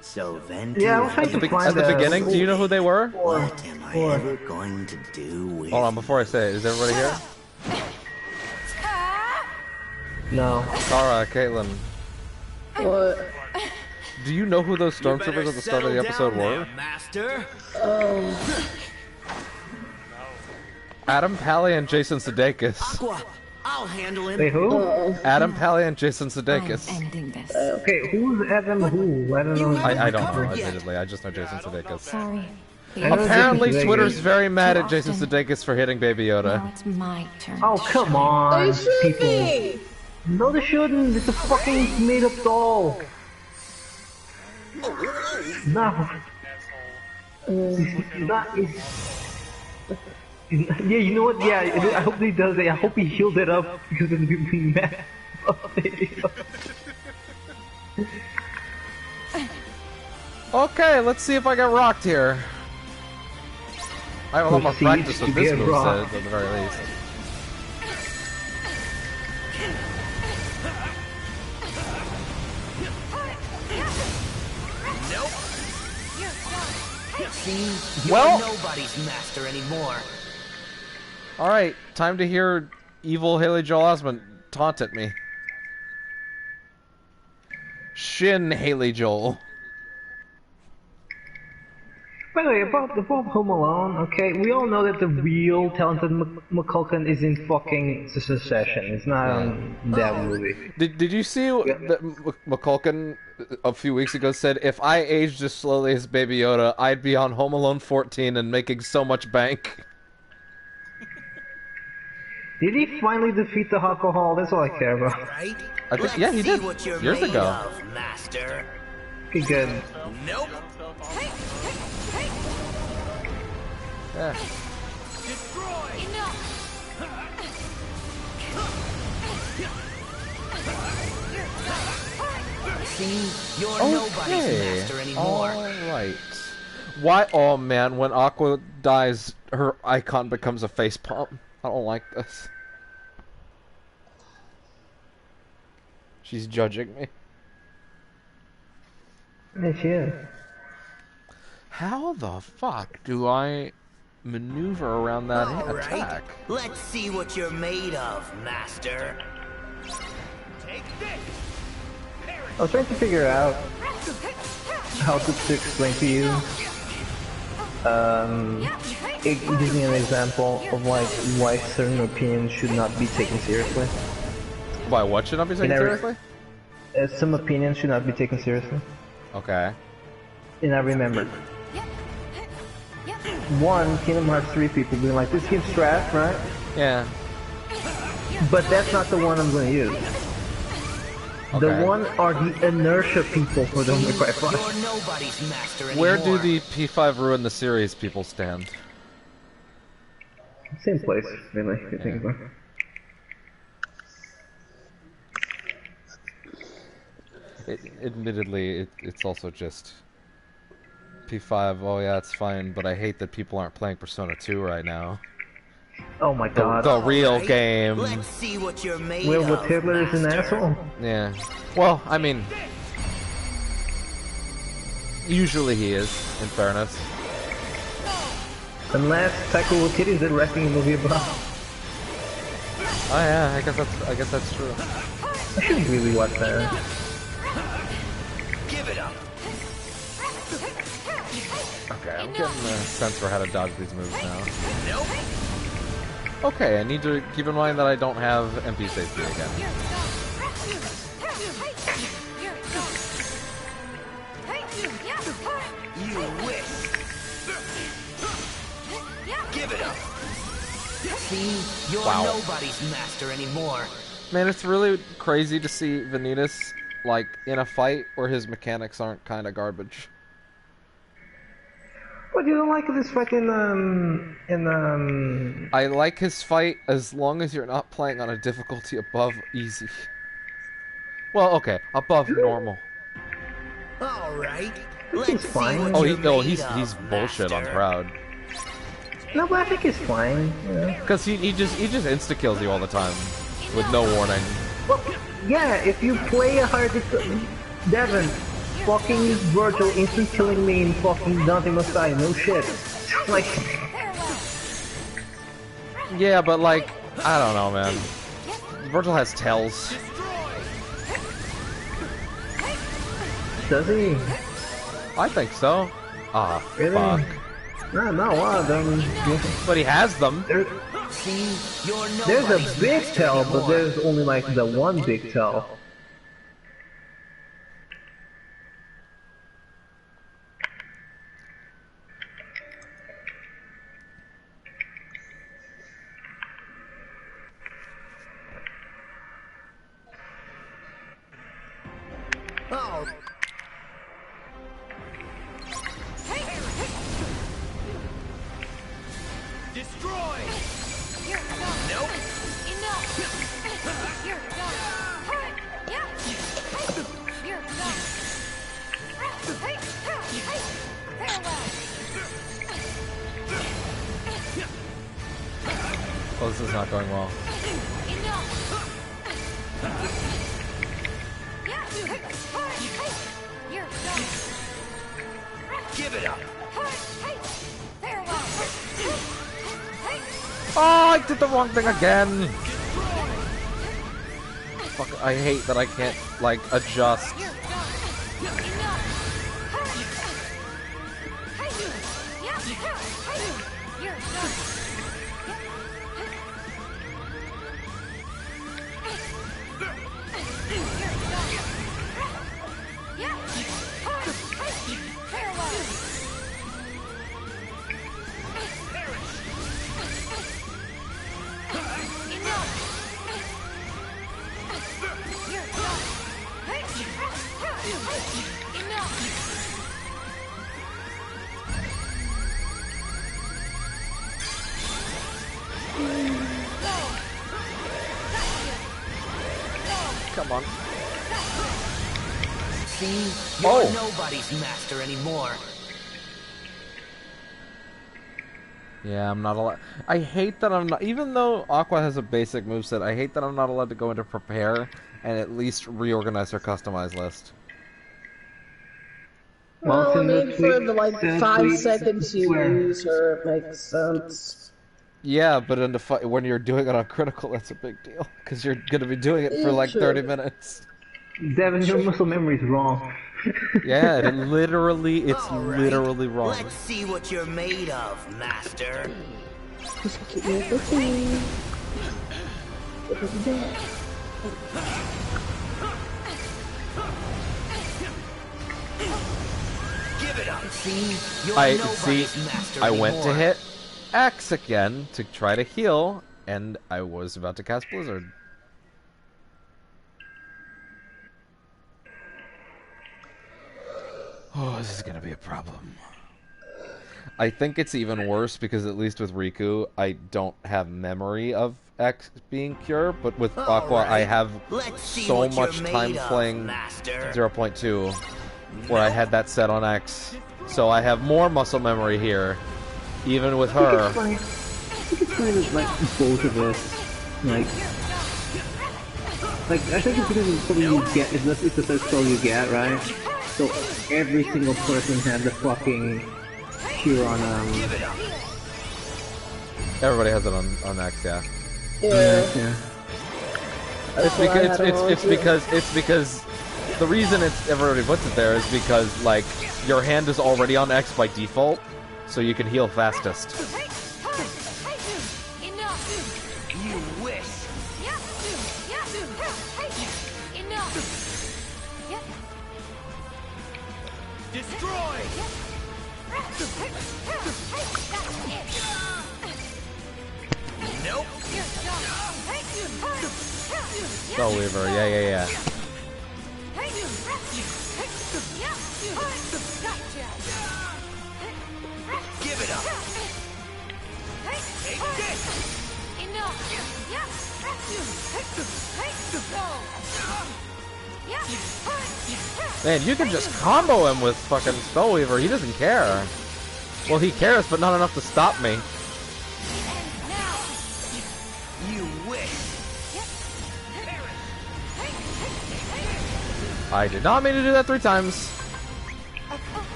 So Ven, yeah, I was trying to find at the beginning, do you know who they were? What am I ever going to do with... Hold on, before I say it, is everybody here? No. Sarah, Caitlin. What? Do you know who those stormtroopers at the start of the episode were? Master. Adam Pally and Jason Sudeikis. Aqua, I'll handle him. Wait, who? Adam Pally and Jason Sudeikis. Ending this. Okay, who's Adam who? I don't know. I don't know, admittedly. I just know Jason Sudeikis. Sorry. Apparently, Twitter's very mad at Jason Sudeikis for hitting Baby Yoda. Now it's my turn. Oh, come on, They should people. be. No, they shouldn't. It's a fucking made-up doll. No. Yeah, you know what? Yeah, I hope he does it. I hope he healed it up because it's being mad. Okay, let's see if I get rocked here. I have a lot more practice with this moveset at the very least. See, you're Well, nobody's master anymore. alright, time to hear evil Haley Joel Osment taunt at me. Shin Haley Joel. By the way, about Home Alone, okay, we all know that the real talented McCulkin is in fucking Succession. It's not on that movie. Did you see that McCulkin a few weeks ago said, if I aged as slowly as Baby Yoda, I'd be on Home Alone 14 and making so much bank? Did he finally defeat the alcohol? That's all I care about. Right? I think, yeah, he did. Years ago. Of, master. Okay, good. Nope. Yeah. See, you're nobody's master anymore. Alright. Why? Oh man, when Aqua dies, her icon becomes a facepalm. I don't like this. She's judging me. Yeah, she is. How the fuck do I maneuver around that attack? Right. Let's see what you're made of, master. Take this. I was trying to figure out how to explain to you. Give me an example of like why certain opinions should not be taken seriously. Why what should not be taken seriously? Some opinions should not be taken seriously. Okay. And I remembered. One, Kingdom Hearts 3 people being like, this game's trash, right? Yeah. But that's not the one I'm going to use. Okay. The one are the inertia people for the Devil May Cry 5. You're nobody's master anymore. Where do the P5 Ruin the Series people stand? Same place, really, if you think about it. Admittedly, it's also just P5. Oh yeah, it's fine, but I hate that people aren't playing Persona 2 right now. Oh my god. The real game. Let's see what you're made Well, of, what Hitler is an asshole? Yeah. Well, I mean, usually he is, in fairness. Unless Taika Waititi is directing a movie about. Oh yeah, I guess that's true. I should really watch that. Give it up. Okay, I'm getting a sense for how to dodge these moves now. Nope. Okay, I need to keep in mind that I don't have MP safety again. You wish. Give it up. See, you're nobody's master anymore. Man, it's really crazy to see Vanitas, like, in a fight where his mechanics aren't kind of garbage. What, you don't like this fucking, I like his fight as long as you're not playing on a difficulty above easy. Well, okay, above normal. Alright. He's fine. Oh, he's bullshit on Proud. No, but I think he's fine, you know? Because he just insta-kills you all the time, with no warning. Well, yeah, if you play a hard Devin, fucking Virgil instant killing me in fucking Dante Messiah, no shit. Like... Yeah, but like, I don't know, man. Virgil has tells. does he? I think so. Ah, Really? fuck. No, not a lot of them. But he has them. There's a big tail, but there's only like the one big tail. Oh. Destroy! Nope. Enough! You're done! Yeah! You're done! Farewell! Oh, this is not going well. You're done! Give it up. Farewell! Oh, I did the wrong thing again. Fuck, I hate that I can't, like, adjust. Come on. See? You're nobody's master anymore. Yeah, I'm not allowed. I hate that I'm not. Even though Aqua has a basic moveset, I hate that I'm not allowed to go into prepare and at least reorganize her customized list. Well, I mean, for the like 5 seconds you use her, it makes sense. Yeah, but in the when you're doing it on critical, that's a big deal because you're gonna be doing it for like 30 minutes. Devin, your muscle memory's wrong. Yeah, it's literally wrong. Let's see what you're made of, master. Give it up. See? I went to hit X again to try to heal, and I was about to cast Blizzard. Oh, this is gonna be a problem. I think it's even worse because at least with Riku, I don't have memory of X being pure, but with Aqua, I have so much time playing 0.2 where I had that set on X. So I have more muscle memory here, even with her. I think it's funny that, like, both of us, like, I think it's because it's something you get, it's the first skill you get, right? So every single person had the fucking cure on, Everybody has it on X, yeah. Yeah. It's because the reason everybody puts it there is because, like, your hand is already on X by default, so you can heal fastest. You wish. Destroy! Nope. Spell Weaver, yeah. Give it up. Take this. Man, you can just combo him with fucking Spellweaver. He doesn't care. Well, he cares, but not enough to stop me. You wish. I did not mean to do that 3 times.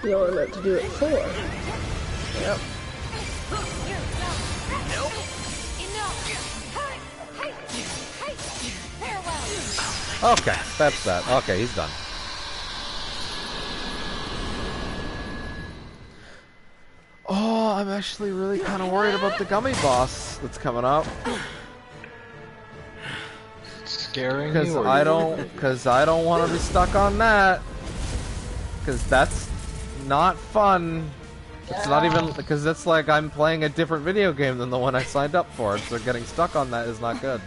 You only meant to do it 4. Yep. Okay, that's that. Okay, he's done. Oh, I'm actually really kind of worried about the gummy boss that's coming up. Scaring Because you? I don't want to be stuck on that. Because that's not fun. It's not even, because that's like I'm playing a different video game than the one I signed up for, so getting stuck on that is not good.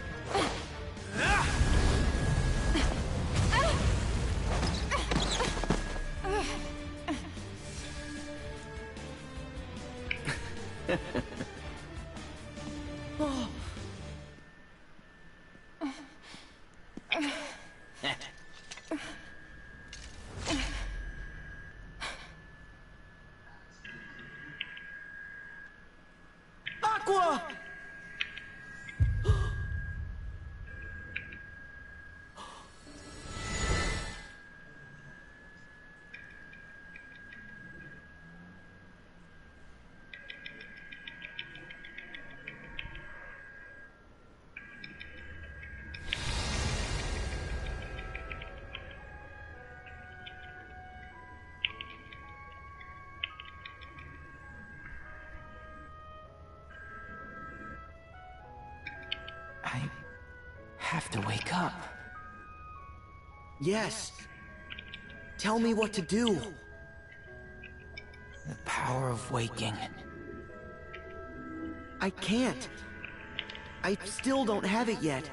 Aqua! I have to wake up. Yes. Tell me what to do. The power of waking. I can't. I still don't have it yet.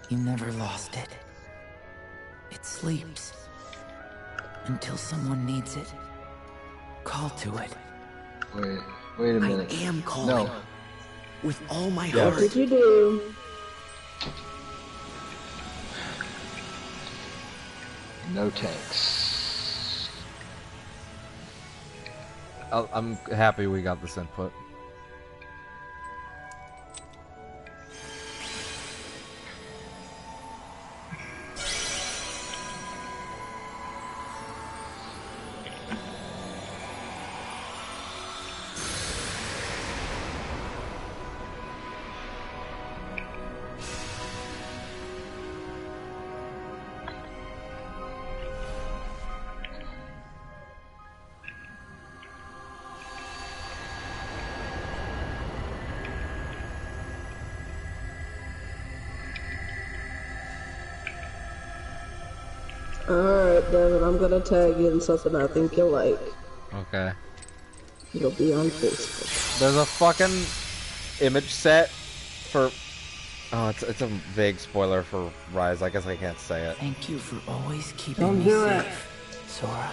You never lost it. It sleeps. Until someone needs it. Call to it. Wait a minute. I am calling. No. With all my What heart. did you do? No tanks. I'm happy we got this input. Alright, Devin, I'm gonna tag you in something I think you'll like. Okay. It'll be on Facebook. There's a fucking image set for... Oh, it's a vague spoiler for Rise. I guess I can't say it. Thank you for always keeping Don't me do it. safe, Sora.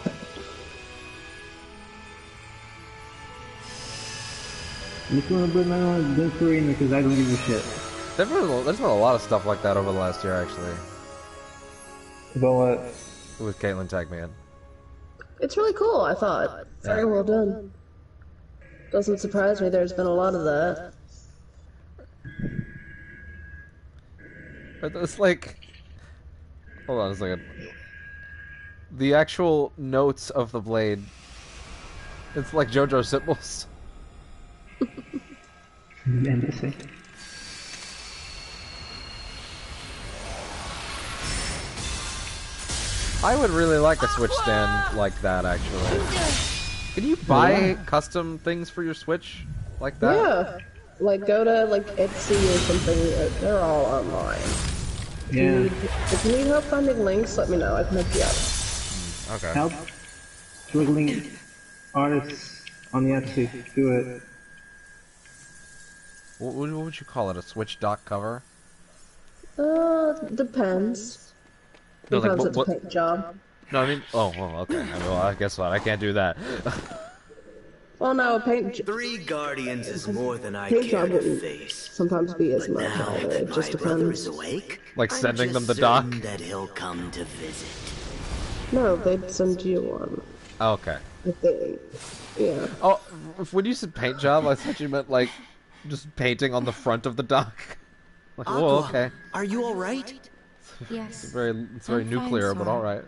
I'm just gonna put my own Vincery in because I don't give a shit. There's been a lot of stuff like that over the last year, actually. About what? With Caitlyn tag me in. It's really cool, I thought. Very well done. Doesn't surprise me, there's been a lot of that. But it's like... Hold on a second. The actual notes of the blade... It's like JoJo symbols. Interesting. I would really like a Switch stand like that, actually. Can you buy custom things for your Switch like that? Yeah. Like, go to, like, Etsy or something. They're all online. Yeah. If you need help finding links, let me know. I can help you out. Okay. Help struggling artists on the Etsy. Do it. What would you call it? A Switch dock cover? Depends. No, like, Sometimes it's a what? paint job. No, I mean... Oh, well, okay. I mean, well, I guess what? I can't do that. Well, no, paint... 3 Guardians is more than I paint care job to wouldn't face. sometimes be as But much now either. that It just my brother is depends. awake, Like I'm sending them just the dock? certain that he'll come to visit. No, they'd send you one. Okay. I think. Yeah. Oh, when you said paint job, I thought you meant, like, just painting on the front of the dock. Like, whoa, Aqua, okay. are you alright? Yes. It's very I'm nuclear, fine, but Sora. alright.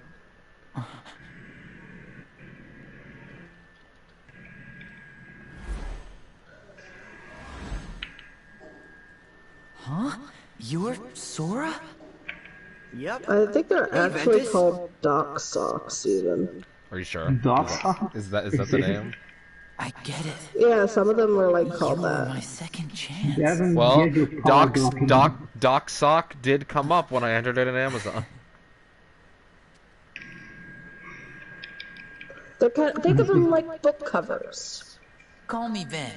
Huh? You're Sora? Yep. I think they're Hey, actually Ventus. called Doc Socks, even. Are you sure? Doc Is that the name? I get it. Yeah, some of them were like called You're that. my second chance. Gavin, Well, get your paw document. Doc Sock did come up when I entered it in Amazon. They're think of them like book covers. Call me Ben.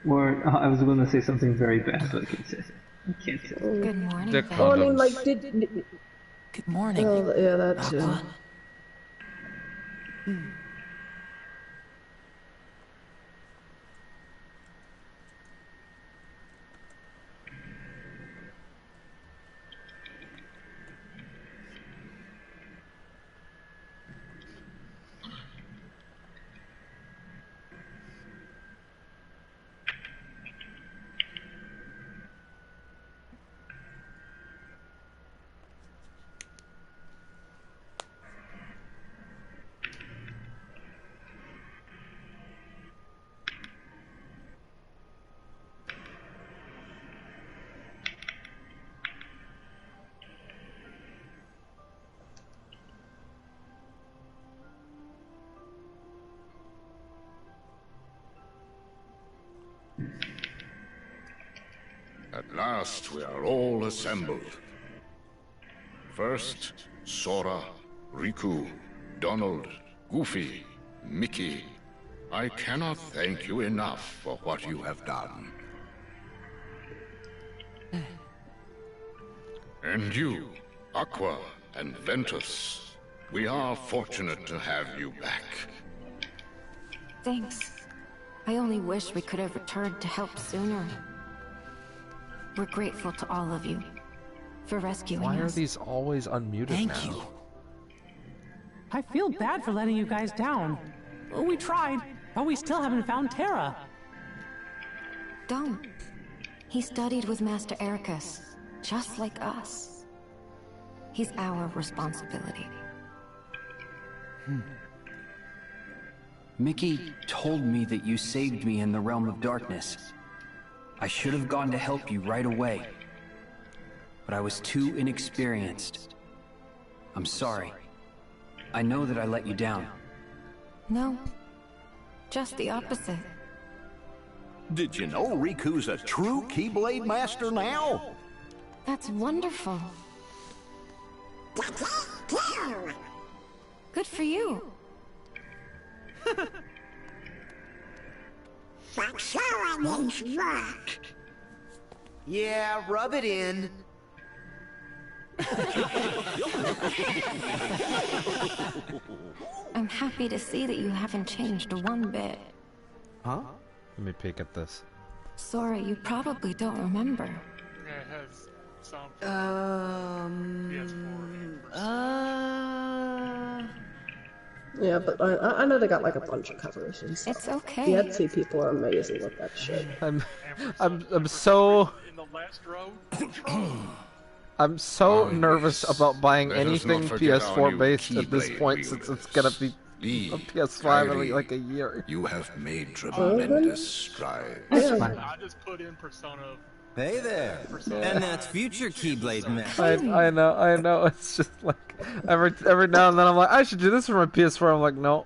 Or I was going to say something very bad, but I can't say it. I can't say it. Good morning, Dick Ben. Oh, I mean, condoms. like, did... Good morning. Oh, yeah, that too. Aqua. At last we are all assembled. First, Sora, Riku, Donald, Goofy, Mickey. I cannot thank you enough for what you have done. And you, Aqua and Ventus. We are fortunate to have you back. Thanks. I only wish we could have returned to help sooner. We're grateful to all of you for rescuing Why are us. these always unmuted now? Thank you. I feel bad for letting you guys down. We tried, but we still haven't found Terra. Don't. He studied with Master Ericus, just like us. He's our responsibility. Mickey told me that you saved me in the realm of darkness. I should have gone to help you right away. But I was too inexperienced. I'm sorry. I know that I let you down. No. Just the opposite. Did you know Riku's a true Keyblade master now? That's wonderful. Good for you. But Sora needs work. Yeah, rub it in. I'm happy to see that you haven't changed one bit. Huh? Let me peek at this. Sora, you probably don't remember. Yeah, it has some. Yeah, but I know they got like a bunch of covers and stuff. It's okay. The Etsy people are amazing with that shit. I'm so In the last row. I'm so nervous about buying Let us anything not forget our PS4 new based at this Keyblade point, since it's gonna be Lee, a PS5 Kyrie, in like a year. You have made tremendous strides. I just put in Persona. Hey there. And that's future Keyblade Mech. I know. It's just like every now and then I'm like, I should do this for my PS4. I'm like, no,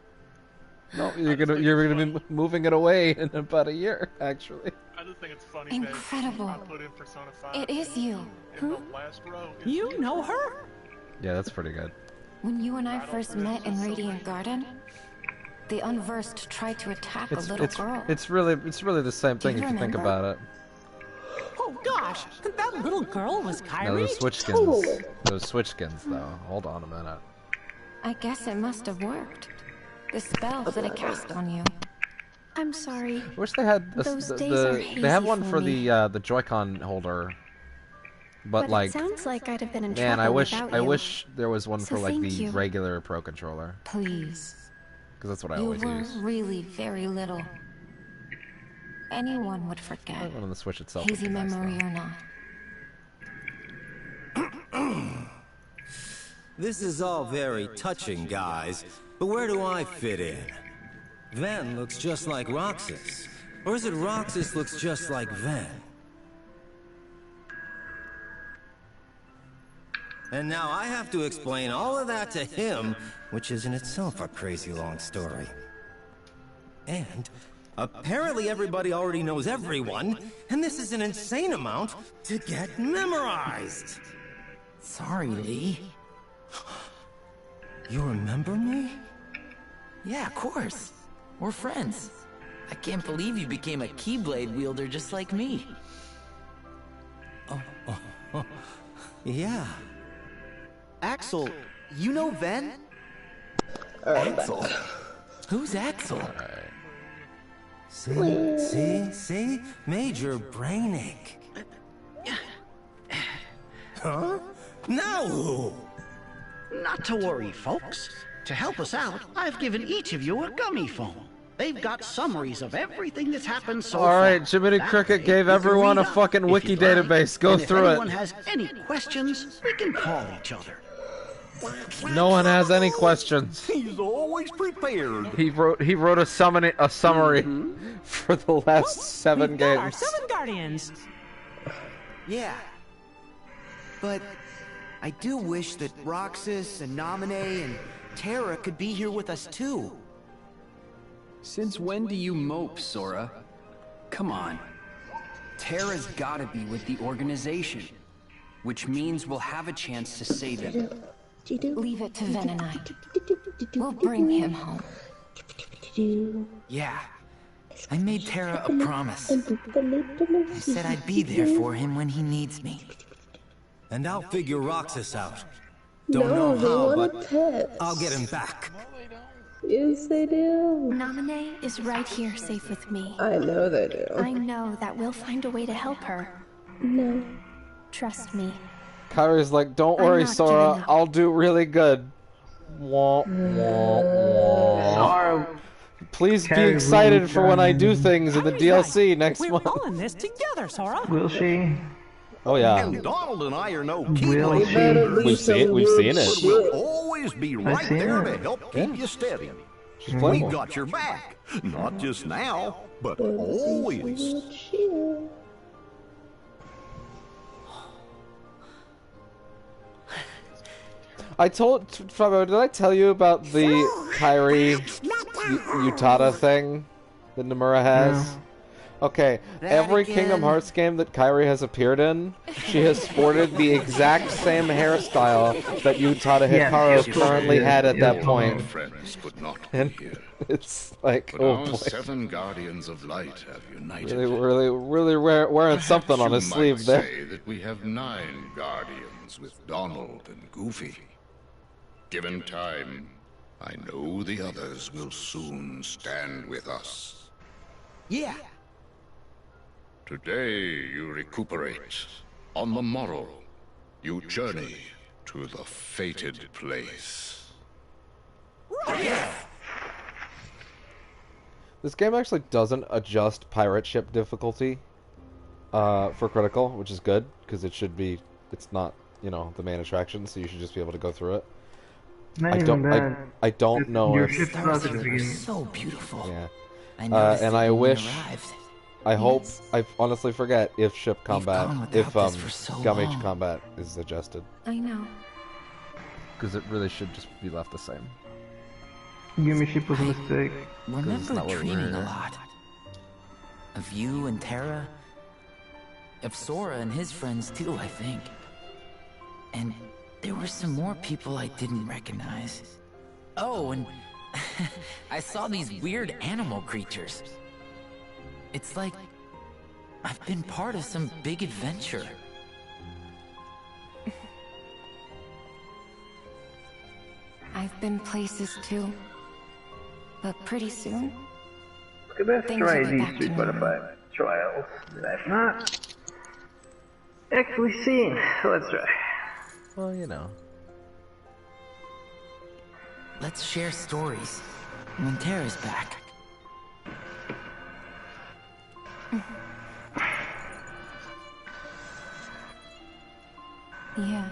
you're gonna be moving it away in about a year, actually. I just think it's funny. Incredible. That I put in Persona 5. It is you. In the last row. You know her? Yeah, that's pretty good. When you and I first met in Radiant Garden, the unversed tried to attack a little girl. It's really the same thing Do if you you think remember? about it. Oh gosh, that little girl was Kyrie? No, those Switch skins. Totally. Those Switch skins, though. Hold on a minute. I guess it must have worked. The spell that it cast on you. I'm sorry. I wish they had Those days are hazy they have one for me. the Joy-Con holder, but like, it sounds like I'd have been in man, trouble I without you. wish there was one So for like thank the you. regular Pro controller, Please. because that's what I You always were use. really very little. Anyone would forget. One on the Switch itself. would Hazy be nice, memory though. or not. This is all very touching, guys, but where do I fit in? Ven looks just like Roxas. Or is it Roxas looks just like Ven? And now I have to explain all of that to him, which is in itself a crazy long story. And apparently everybody already knows everyone, and this is an insane amount to get memorized. Sorry, Lee. You remember me? Yeah, of course. We're friends. I can't believe you became a Keyblade wielder just like me. Yeah. Axel, you know Ven? Axel? Who's Axel? See? Major brain ache. Huh? Now who? Not to worry, folks. To help us out, I've given each of you a gummy phone. They've got summaries of everything that's happened so far. Alright, Jiminy Cricket gave everyone a fucking wiki database. Go through If anyone it. has any questions, we can call each other. No one has any questions. He's always prepared. He wrote a summary for the last 7 We've games. got our 7 Guardians. Yeah. But I do wish that Roxas and Naminé and Terra could be here with us too. Since when do you mope, Sora? Come on. Terra's gotta be with the organization, which means we'll have a chance to save him. Leave it to Ven and I. We'll bring him home. Yeah. I made Terra a promise. I said I'd be there for him when he needs me. And I'll figure Roxas out. Don't know how, but I'll get him back. Yes, they do. Naminé is right here safe with me. I know they do. I know that we'll find a way to help her. No. Trust me. Kyrie's like, don't worry, Sora. I'll do really good. Wah, wah, wah. Please be excited for when I do things in the DLC next month. We're all in this together, Sora. Will she? Oh yeah. And Donald and I are no Will Keyblade she? wielers. We've seen it. But we'll always be right seen there it. to help keep you steady. She's We playable. got your back. Not just now, but always. I told Fabio, did I tell you about the Kyrie Utada thing that Nomura has? Okay, every Kingdom Hearts game that Kyrie has appeared in, she has sported the exact same hairstyle that Utada Hikaru currently had at that point. Friends could not And be here. it's like, But oh our boy. 7 Guardians of Light have united. Really wearing something on his sleeve You there. might say that we have 9 Guardians with Donald and Goofy. Given time, I know the others will soon stand with us. Yeah. Today you recuperate. On the morrow, you journey to the fated place. This game actually doesn't adjust pirate ship difficulty for critical, which is good, because it should be, it's not, you know, the main attraction, so you should just be able to go through it. Not even that. I don't know Your if... ship starts at the beginning. So beautiful. Yeah. I noticed and it I when we wish... arrived. I hope, I honestly forget if ship combat, gone without if this for so Gum H long. combat is adjusted. I know. Because it really should just be left the same. Yumi ship was a mistake. Remember not what dreaming we're- a lot. Of you and Terra. Of Sora and his friends too, I think. And there were some more people I didn't recognize. Oh, and I saw these weird animal creatures. It's like I've been part of some big adventure. I've been places too. But pretty soon, Let's things try will get these back to Street normal. Fighter 5 trials that I've not actually seen. So let's try. Well, you know. Let's share stories when Terra's back. Yeah.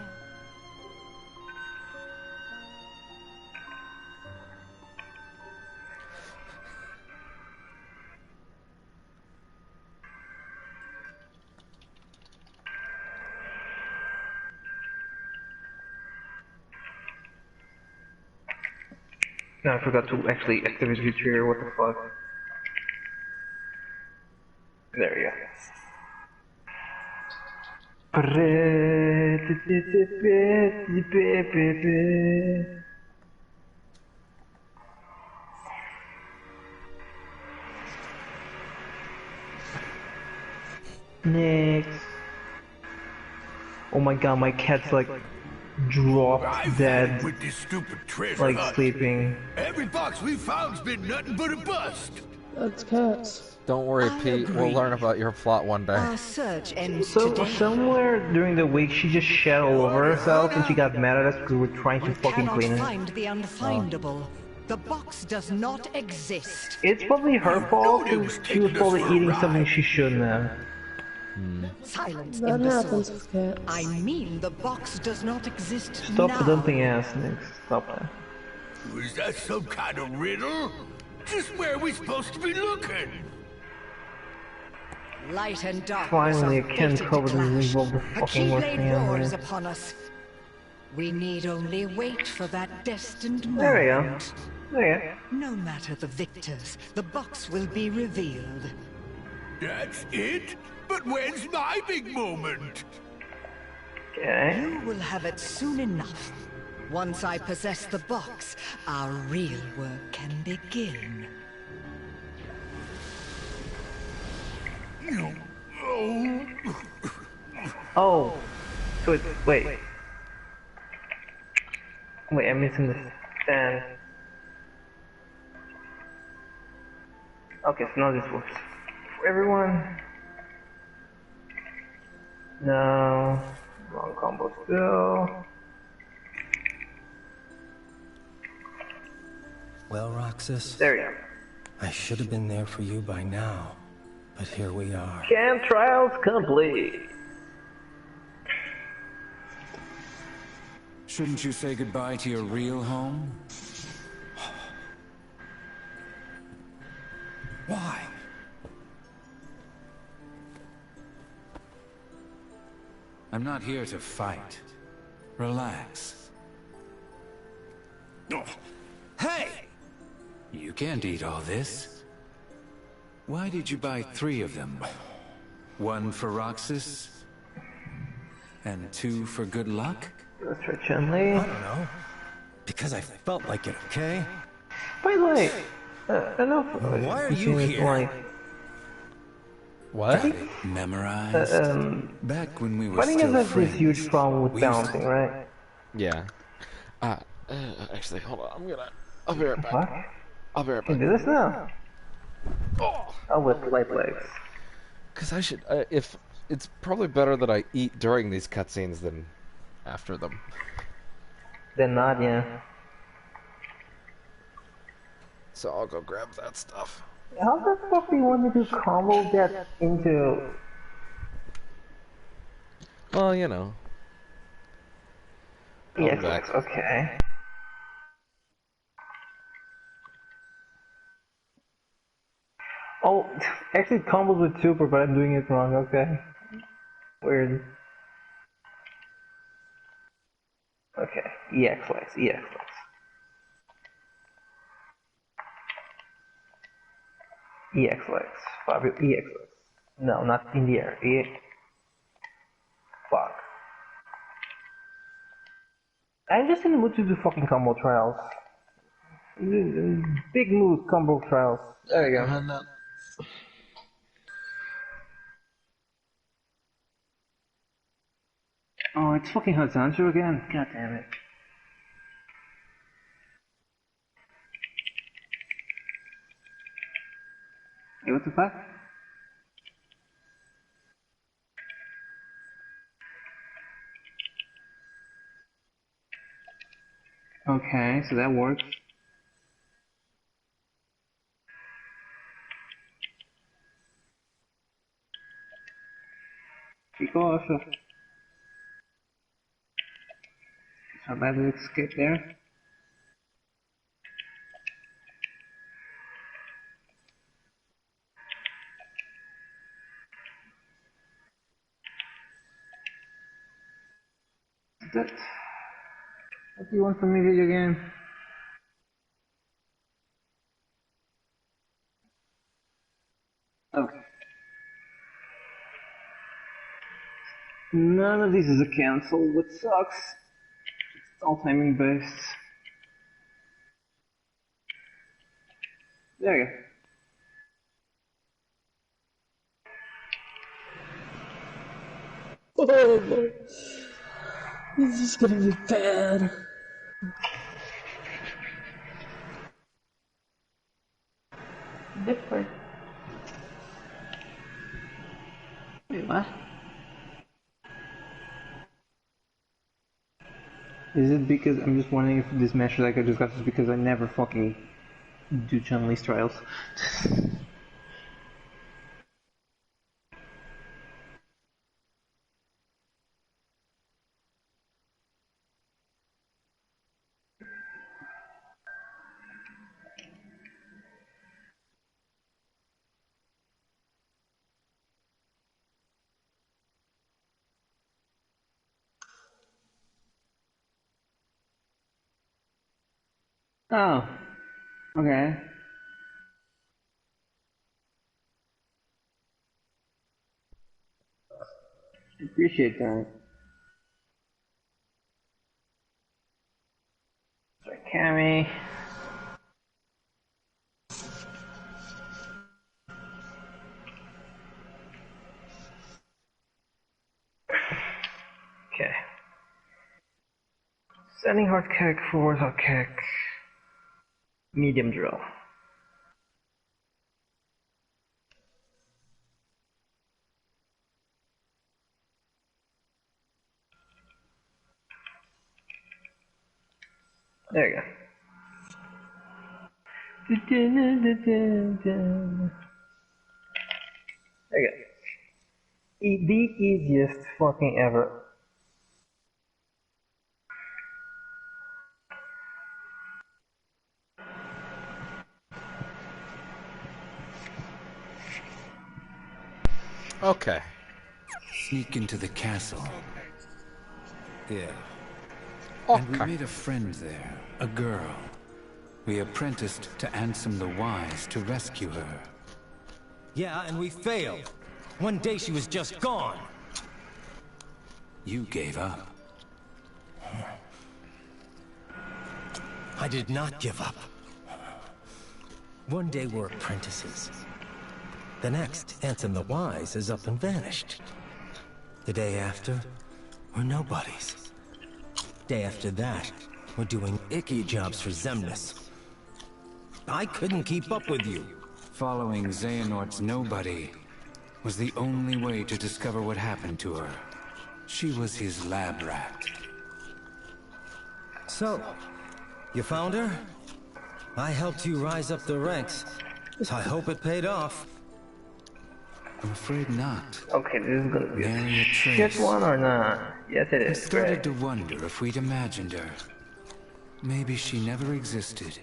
No, I forgot to actually activate the trigger, what the fuck. There we go. Next. Oh my god, my cat's like dropped dead. With this stupid treasure Like hunt. sleeping. Every box we found's been nothing but a bust. That's cats. Don't worry, Pete. We'll agree. learn about your plot one day. Our search ends So today. somewhere during the week she just shed all over herself and she got mad at us because we're trying to We fucking cannot clean it. find the unfindable. The box does not exist. It's probably her fault because she was probably eating something she shouldn't have. Silence, That imbecile. happens with cats. I mean, the box does not exist Stop now. the dumping ass, Nix. Stop that. Was that some kind of riddle? Just where are we supposed to be looking? Light and darkness Finally, are I can't fated cover to the clash. resolve the A fucking worst keyblade thing ever. war is upon us. We need only wait for that destined moment. There we go. There No matter the victors, the box will be revealed. That's it? But when's my big moment? Okay. You will have it soon enough. Once I possess the box, our real work can begin. Oh. So it's wait. Wait, I'm missing the stand. Okay, so now this works. For everyone. No. Wrong combo still. Well, Roxas, There we go. I should have been there for you by now, but here we are. Camp trials complete. Shouldn't you say goodbye to your real home? Why? I'm not here to fight. Relax. Hey! You can't eat all this. Why did you buy 3 of them? 1 for Roxas? And 2 for good luck? Let's try Chun-Li. I don't know. Because I felt like it, okay? By the way, enough. Why are you here? Like, What? Got it memorized? Back when we were Fighting still has friends. this huge problem with we used to- balancing, right? Yeah. Actually, hold on. I'll be right back. What? I'll be right Can back. do this now. Oh, with light legs. Because I should, if it's probably better that I eat during these cutscenes than after them. Then not, yeah. So I'll go grab that stuff. How the fuck do you want me to combo that into? Well, you know. Yeah, back. okay. Oh, actually it combos with super, but I'm doing it wrong, okay. Weird. Okay, EX legs, EX legs. EX legs. Fabio, EX legs. No, not in the air. Fuck. I'm just in the mood to do fucking combo trials. Big mood combo trials. There you go. Oh, it's fucking Hazanjo again? God damn it. Hey, what the fuck? Okay, so that works. Because so bad we escape there. That. What do you want from me, video game? None of these is a cancel, which sucks. It's all timing based. There you Oh boy. This is gonna be bad. Different. Wait, what? Is it because I'm just wondering if this match like I just got is because I never fucking do Chun-Li's trials? Oh, okay. I appreciate that. Sorry, Cammy. Okay. Sending hard kick, forward hard kick, medium drill. There you go. There you go. The easiest fucking ever. Okay. Sneak into the castle. Yeah. And we made a friend there, a girl. We apprenticed to Ansem the Wise to rescue her. Yeah, and we failed. One day she was just gone. You gave up. I did not give up. One day we're apprentices. The next, Ansem the Wise is up and vanished. The day after, we're nobodies. Day after that, we're doing icky jobs for Xemnas. I couldn't keep up with you. Following Xehanort's nobody was the only way to discover what happened to her. She was his lab rat. So, you found her? I helped you rise up the ranks. I hope it paid off. I'm afraid not. Okay, this is gonna be Nary a trace. shit one or not? Yes, it I is. started to wonder if we'd imagined her. Maybe she never existed.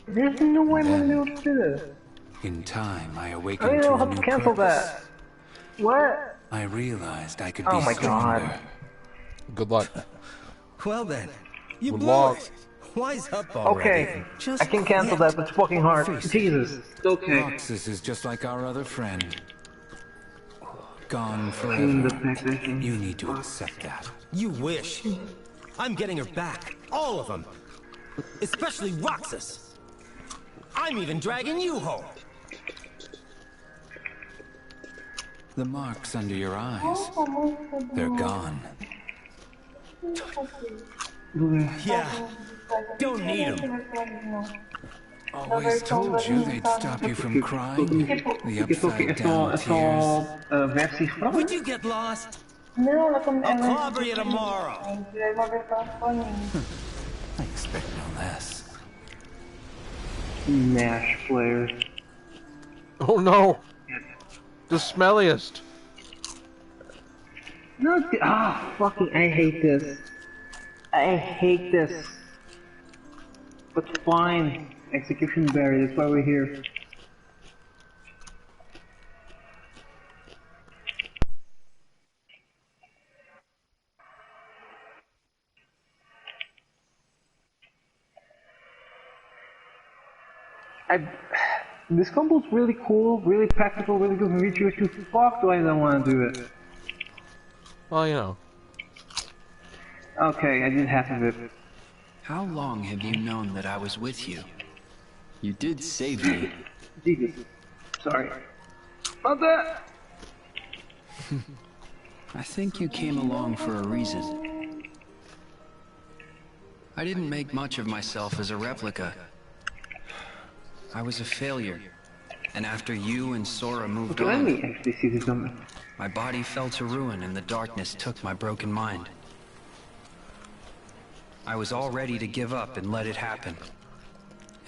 There's no way I'm gonna be able to do this. In time, I I awakened don't to know a how new to cancel purpose. that. What? I realized I could Oh be my stronger. God. Good luck. Well then, you Good blew luck. it. Wise up already. Okay, I can cancel that, but it's fucking hard. Jesus. Okay. Roxas is just like our other friend. Gone In the forever. pack, I think. You need to accept that. You wish. I'm getting her back. All of them. Especially Roxas. I'm even dragging you home. The marks under your eyes, they're gone. Yeah. Don't need them. Always told you they'd stop you from crying. The upside down tears. Would you get lost? No, I'll clobber you tomorrow. I expect no less. Mash player. Oh no! The smelliest! No, fucking, I hate this. I hate this. But fine. Execution Barry, that's why we're here. This combo's really cool, really practical, really good for me. Fuck do I don't want to do it? Well, you know. Okay, I did half of it. How long have you known that I was with you? You did save me. Jesus. Sorry. Not that! I think you came along for a reason. I didn't make much of myself as a replica. I was a failure. And after you and Sora moved Okay, let on, me actually see this number. my body fell to ruin and the darkness took my broken mind. I was all ready to give up and let it happen.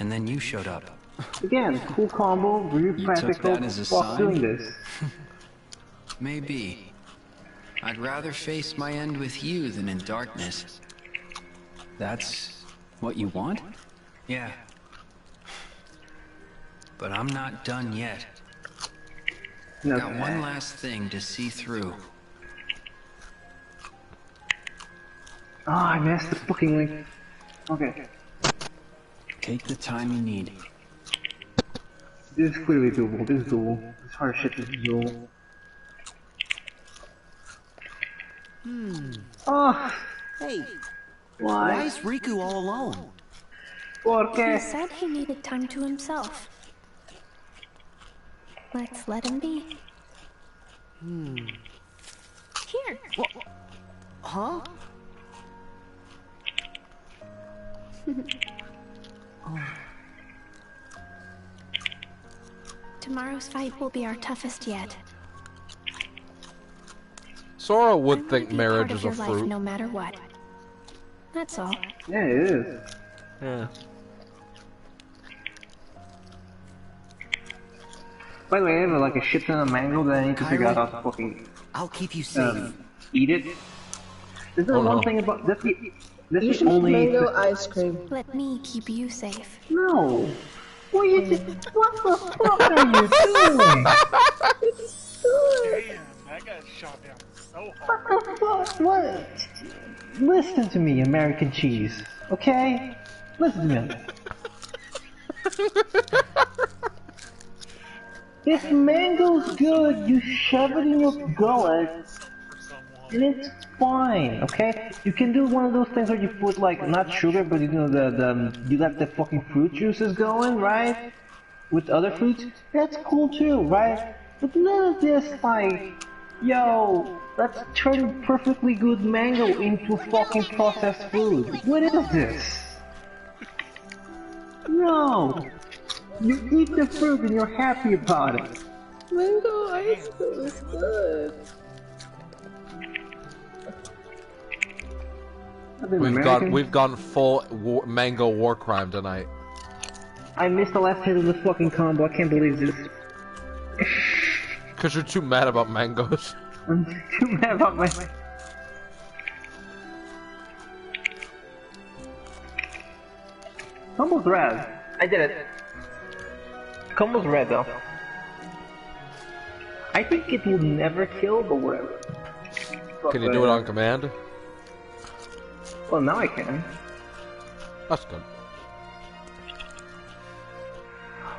And then you showed up. Again, cool combo, really You practical. took that as a Fuck sign? doing this. Maybe. I'd rather face my end with you than in darkness. That's what you want? Yeah. But I'm not done yet. No. Got one last thing to see through. Oh, I missed the fucking link. Okay. Take the time you need. This is clearly doable. This is doable. This hard shit is doable. Oh! Hey, Why? why is Riku all alone? He said he needed time to himself. Let's let him be. Here. Huh? Tomorrow's fight will be our toughest yet. Sora would think Be marriage part of is a your life fruit. no matter what. That's all. Yeah, it is. Yeah. By the way, I have like a shit ton of mango that I need to figure out how to fucking I'll keep you safe. eat it. Is there one thing about that's the You should make mango ice cream. Let me keep you safe. No. What the fuck are you doing? It's good. Damn, that got shot down so hard. What the fuck? What? Listen to me, American cheese. Okay? Listen to me. If mango's good, you shove it in your gullet, and it's fine, okay? You can do one of those things where you put like, not sugar, but you know, you let the fucking fruit juices going, right? With other fruits, that's cool too, right? But none of this like, yo, let's turn perfectly good mango into fucking processed food. What is this? No! You eat the fruit and you're happy about it. Mango ice cream is good. We've gone full mango war crime tonight. I missed the last hit of the fucking combo. I can't believe this. Cause you're too mad about mangoes. I'm too mad about my. Combo's red. I did it. Combo's red though. I think it will never kill, but whatever. Can you do it on command? Well, now I can. That's good.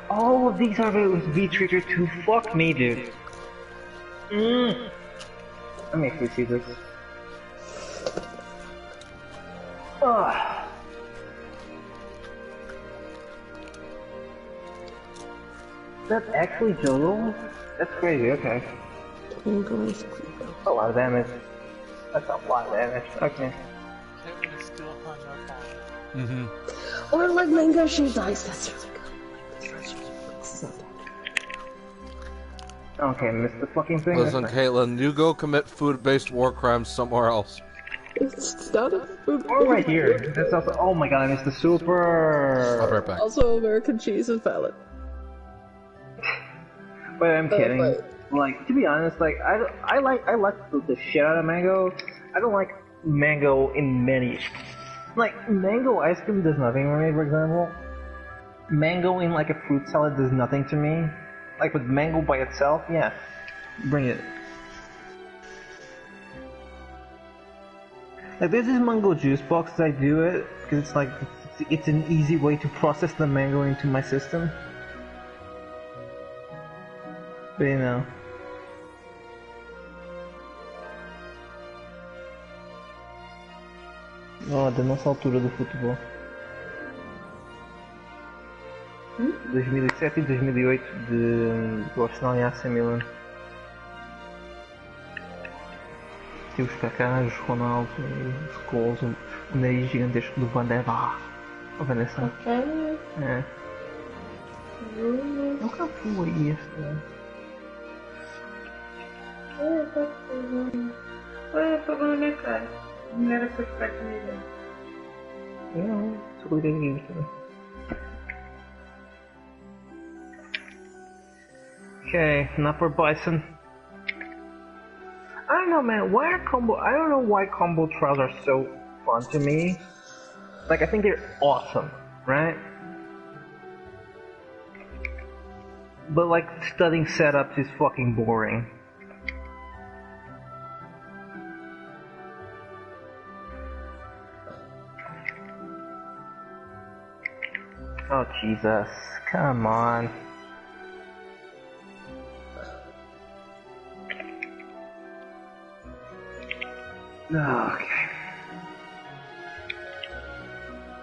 All of these are with V-Trigger 2. Fuck me, dude. Let me actually see this. Ugh. That's actually Jolo? That's crazy, okay. A lot of damage. That's a lot of damage, okay. Caitlyn is still hung up on it. Mm-hmm. Or like mango shoe dice, that's really good. Okay, missed the fucking thing. Listen, Caitlyn, you go commit food-based war crimes somewhere else. It's not a food. Oh, right here. That's also. Oh my god, I missed the super. I'll be right back. Also, American cheese is valid. But I'm kidding. Like, to be honest, like I like the shit out of mango. I don't like mango in many. Like mango ice cream does nothing for me. For example, mango in like a fruit salad does nothing to me. Like with mango by itself, yeah, bring it. Like this is mango juice box. I do it because it's like it's an easy way to process the mango into my system. But you know. Ó, da nossa altura do futebol. 2007 e 2008 do Arsenal e AC Milan. Tem os Kaká, Ronaldo, os Scholes, o nariz gigantesco do Van der Vaart. O Vanessa. É. Eu capu aí essa. Pegou na minha cara. Não era pra ficar de ninguém. Não, só cuidei de mim também. Okay, Napper Bison. I don't know, man. I don't know why combo trials are so fun to me. Like, I think they're awesome, right? But like, studying setups is fucking boring. Oh Jesus! Come on. Okay.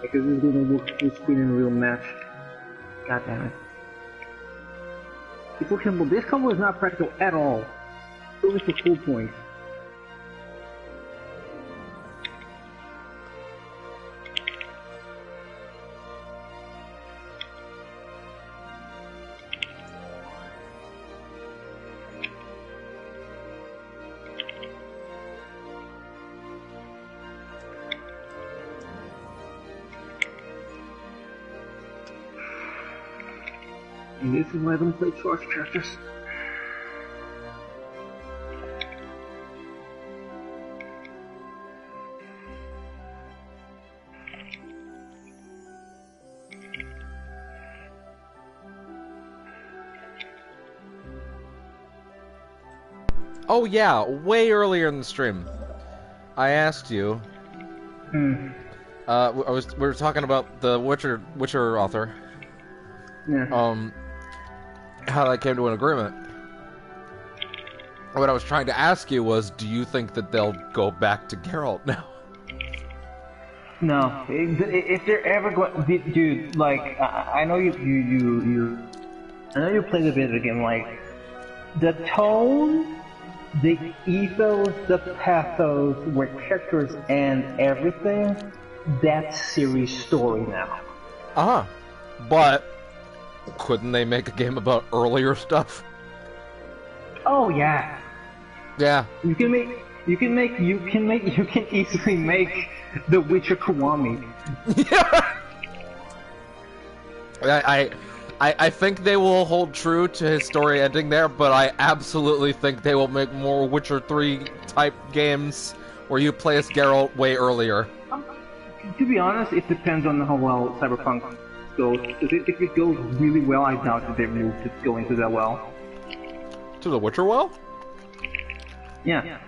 Because this is gonna work full screen in a real match. God damn it. People can, this combo is not practical at all. It's only for full points. And this is why I don't play charge characters. Oh yeah, way earlier in the stream, I asked you. We were talking about the Witcher author. Yeah. How that came to an agreement. What I was trying to ask you was, do you think that they'll go back to Geralt now? No. If they're ever going, dude, like I know you I know you played a bit of the game. Like the tone, the ethos, the pathos, where characters and everything, that's series story now. But couldn't they make a game about earlier stuff? Oh yeah. Yeah. You can easily make The Witcher Kiwami. I think they will hold true to his story ending there, but I absolutely think they will make more Witcher 3 type games where you play as Geralt way earlier. To be honest, it depends on how well Cyberpunk goes. If it goes really well, I doubt that they will just go into that well. To the Witcher well? Yeah.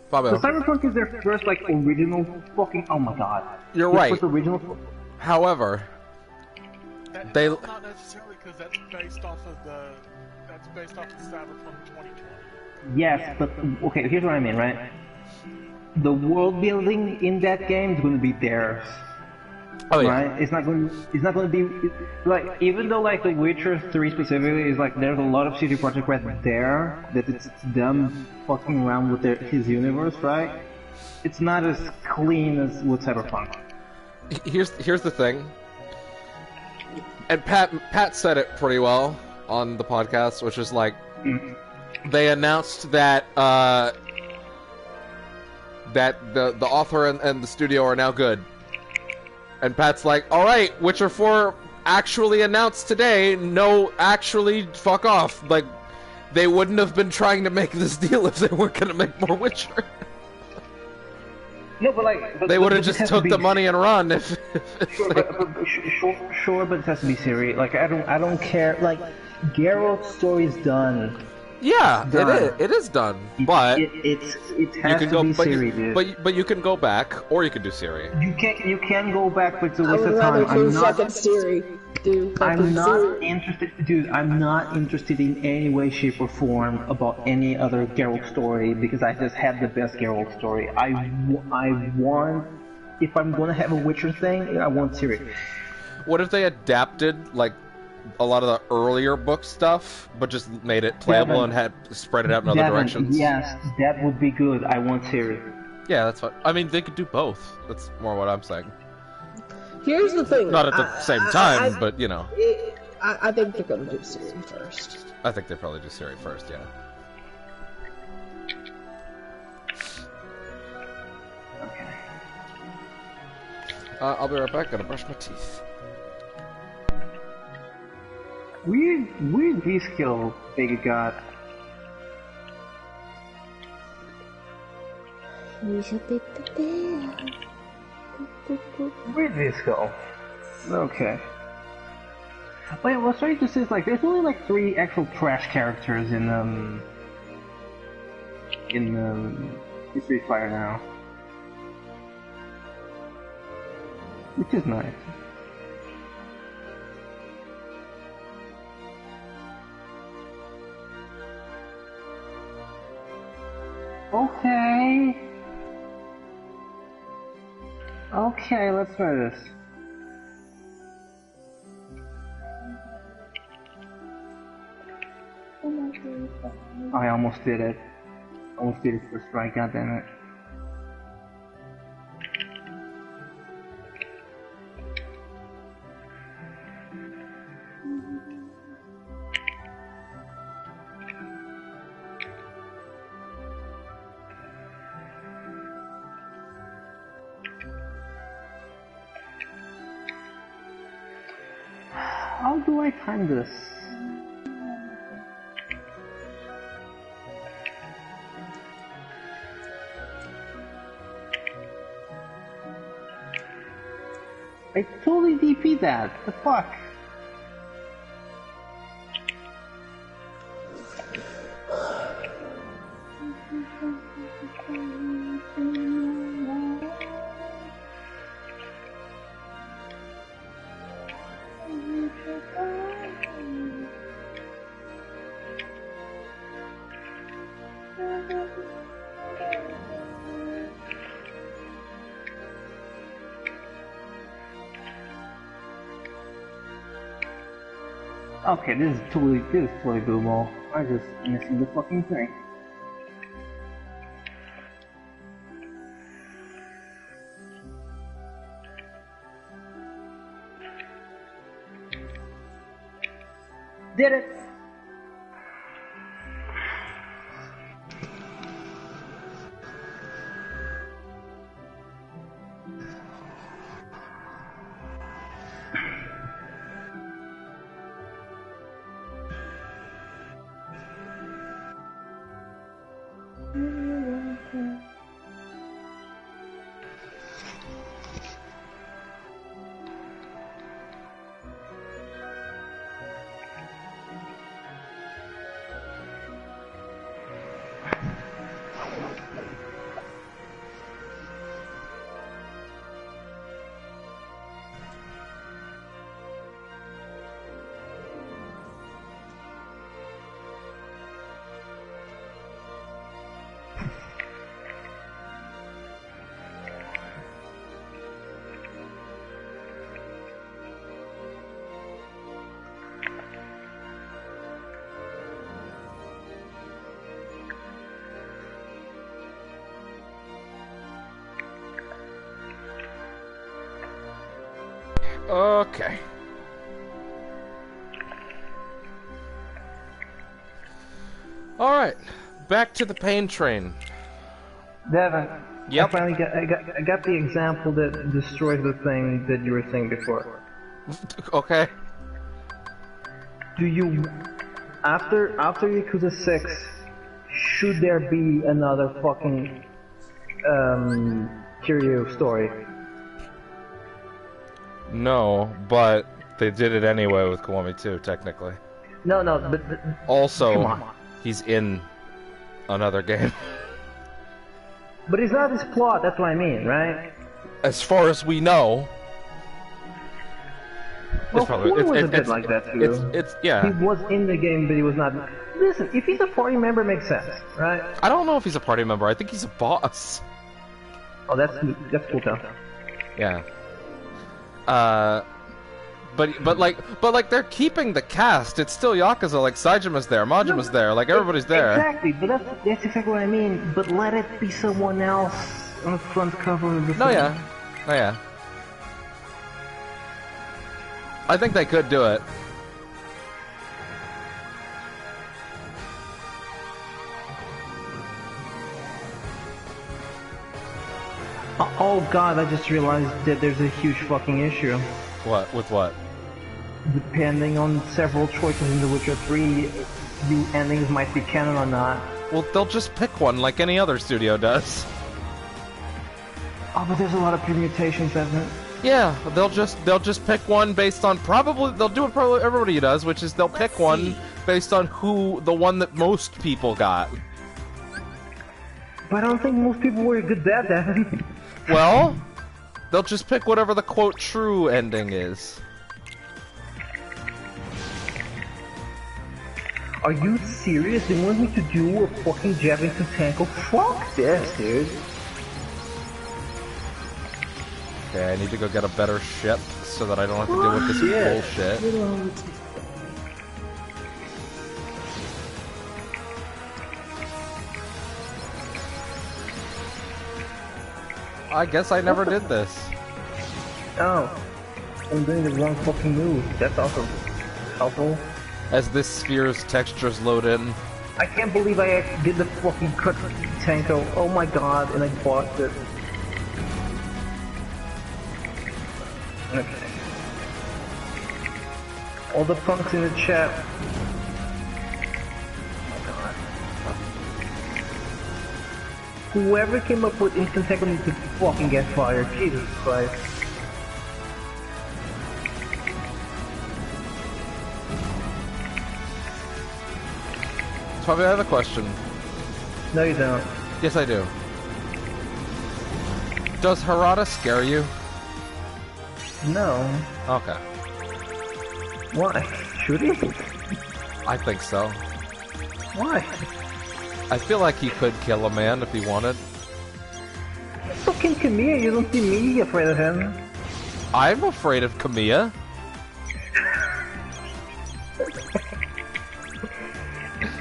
Probably. So Cyberpunk is their first like original fucking. Oh my god. You're right. First original. However, they not necessarily because that's based off of Cyberpunk 2020. Yes, but okay. Here's what I mean, right? The world building in that game is going to be theirs. Oh yeah. Right? It's not going to be like, even though like The Witcher 3 specifically is like, there's a lot of CD Projekt Red there that it's them fucking around with his universe, right? It's not as clean as with Cyberpunk. Here's the thing, and Pat said it pretty well on the podcast, which is like, they announced that that the author and the studio are now good. And Pat's like, alright, Witcher 4 actually announced today, no, actually, fuck off. Like, they wouldn't have been trying to make this deal if they weren't gonna make more Witcher. No, but like... They would have just took the money and run if Sure, but it has to be serious. Like, I don't care. Like, Geralt's story's done. Yeah, done. it is done, but it has you can to be but Siri, dude. but you can go back, or you can do Siri. You can go back, but it's a I waste would of rather time. do fucking Siri. Do fucking I'm not Siri. interested, dude. I'm not interested in any way, shape, or form about any other Geralt story because I just had the best Geralt story. I want, if I'm gonna have a Witcher thing, I want Siri. What if they adapted like a lot of the earlier book stuff, but just made it playable and had spread it out in other directions? Yes, that would be good. I want Siri. Yeah, that's what I mean. They could do both. That's more what I'm saying. Here's the thing. Not at the same time, but you know. I think they're gonna do Siri first. I think they probably do Siri first. Yeah. Okay. I'll be right back. Gotta brush my teeth. Weird V-skill Vega got. Weird V-skill. Okay. But yeah, what's strange to see is like there's only like 3 actual trash characters in Street Fighter now, which is nice. Okay. Okay, let's try this. I almost did it. Almost did it first try, goddammit. How do I time this? I totally DP that. The fuck? Okay, this is totally doable. I'm just missing the fucking thing. Did it! Okay. Alright, back to the pain train. Devin, yep. I got the example that destroys the thing that you were saying before. Okay. Do you, after Yakuza 6, should there be another fucking Kiryu story? No, but they did it anyway with Kiwami 2, technically. No, but also, come on. He's in another game. But it's not his plot, that's what I mean, right? As far as we know. Well, Four was a bit like that too. Yeah. He was in the game, but he was not. Listen, if he's a party member, it makes sense, right? I don't know if he's a party member. I think he's a boss. Oh, that's cool too. Yeah. But like they're keeping the cast. It's still Yakuza. Like Saijima's there, Majima's there. Like everybody's there. Exactly, but that's exactly what I mean. But let it be someone else on the front cover of the film. Oh yeah. I think they could do it. Oh god, I just realized that there's a huge fucking issue. What? With what? Depending on several choices in The Witcher 3, the endings might be canon or not. Well, they'll just pick one like any other studio does. Oh, but there's a lot of permutations, isn't it? Yeah, they'll just pick one based on they'll do what probably everybody does, which is they'll pick one based on the one that most people got. But I don't think most people were good at that. Well, they'll just pick whatever the quote true ending is. Are you serious? They want me to do a fucking jabbing to tackle? Fuck this, dude. Okay, I need to go get a better ship so that I don't have to deal with this bullshit. I guess I never did this. Oh. I'm doing the wrong fucking move. That's also helpful. As this sphere's textures load in. I can't believe I did the fucking cut Tanko. Oh my god, and I bought it. Okay. All the punks in the chat. Oh my god. Whoever came up with instant tackle needs to fucking get fired. Jesus Christ. Probably I have a question. No, you don't. Yes, I do. Does Harada scare you? No. Okay. Why? Should he? I think so. Why? I feel like he could kill a man if he wanted. Fucking Kamiya, you don't see me afraid of him. I'm afraid of Kamiya.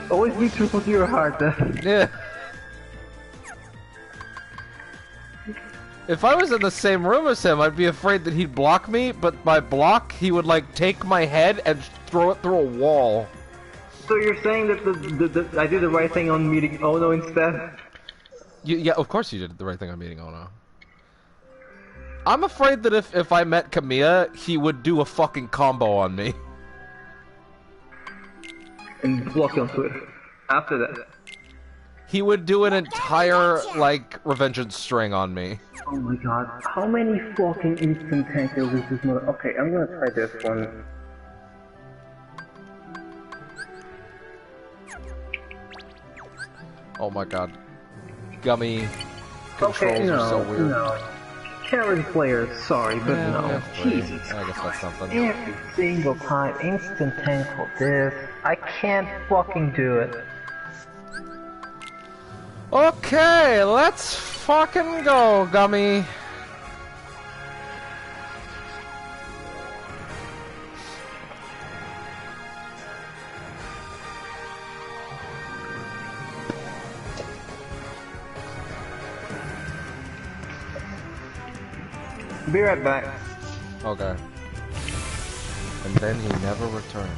Always be truthful to your heart, Yeah. If I was in the same room as him, I'd be afraid that he'd block me, but by block, he would, like, take my head and throw it through a wall. So you're saying that I did the right thing on meeting Ono instead? Yeah, of course you did the right thing on meeting Ono. I'm afraid that if I met Kamiya, he would do a fucking combo on me. And block you on Twitter. After that. He would do an entire, like, revengeance string on me. Oh my god. How many fucking instant tankers is this mother? Okay, I'm gonna try this one. Oh my god. Gummy controls are so weird. No. Carry players, sorry, but Yeah, no. Jesus I guess that's something. Every single time, instant tankle this. I can't fucking do it. Okay, let's fucking go, Gummy. Be right back. Okay. And then he never returned.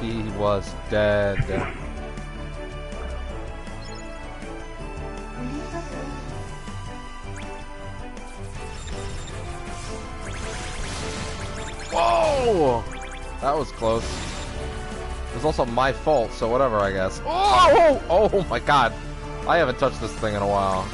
He was dead. Whoa! That was close. It was also my fault, so whatever, I guess. Oh! Oh my god. I haven't touched this thing in a while.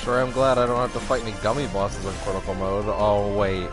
Sure, I'm glad I don't have to fight any gummy bosses in critical mode. Oh, wait.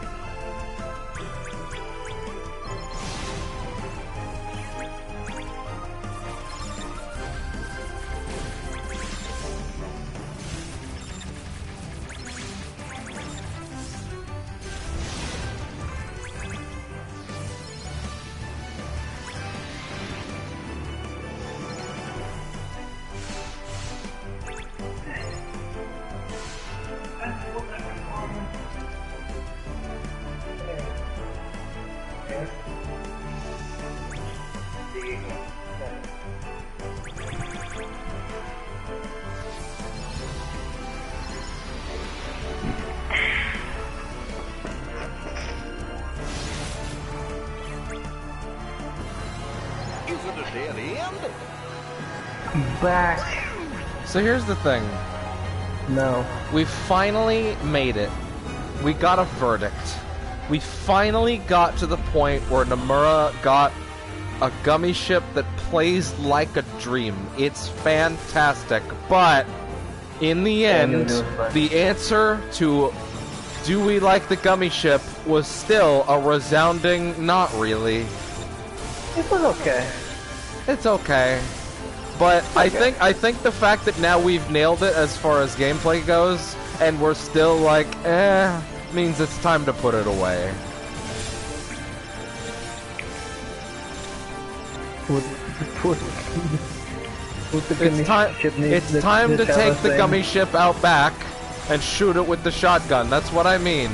Back. So here's the thing. No. We finally made it. We got a verdict. We finally got to the point where Nomura got a gummy ship that plays like a dream. It's fantastic, but in the end, the answer to do we like the gummy ship was still a resounding not really. It was okay. It's okay. But I think the fact that now we've nailed it as far as gameplay goes, and we're still like, means it's time to put it away. It's time to take the gummy ship out back and shoot it with the shotgun. That's what I mean.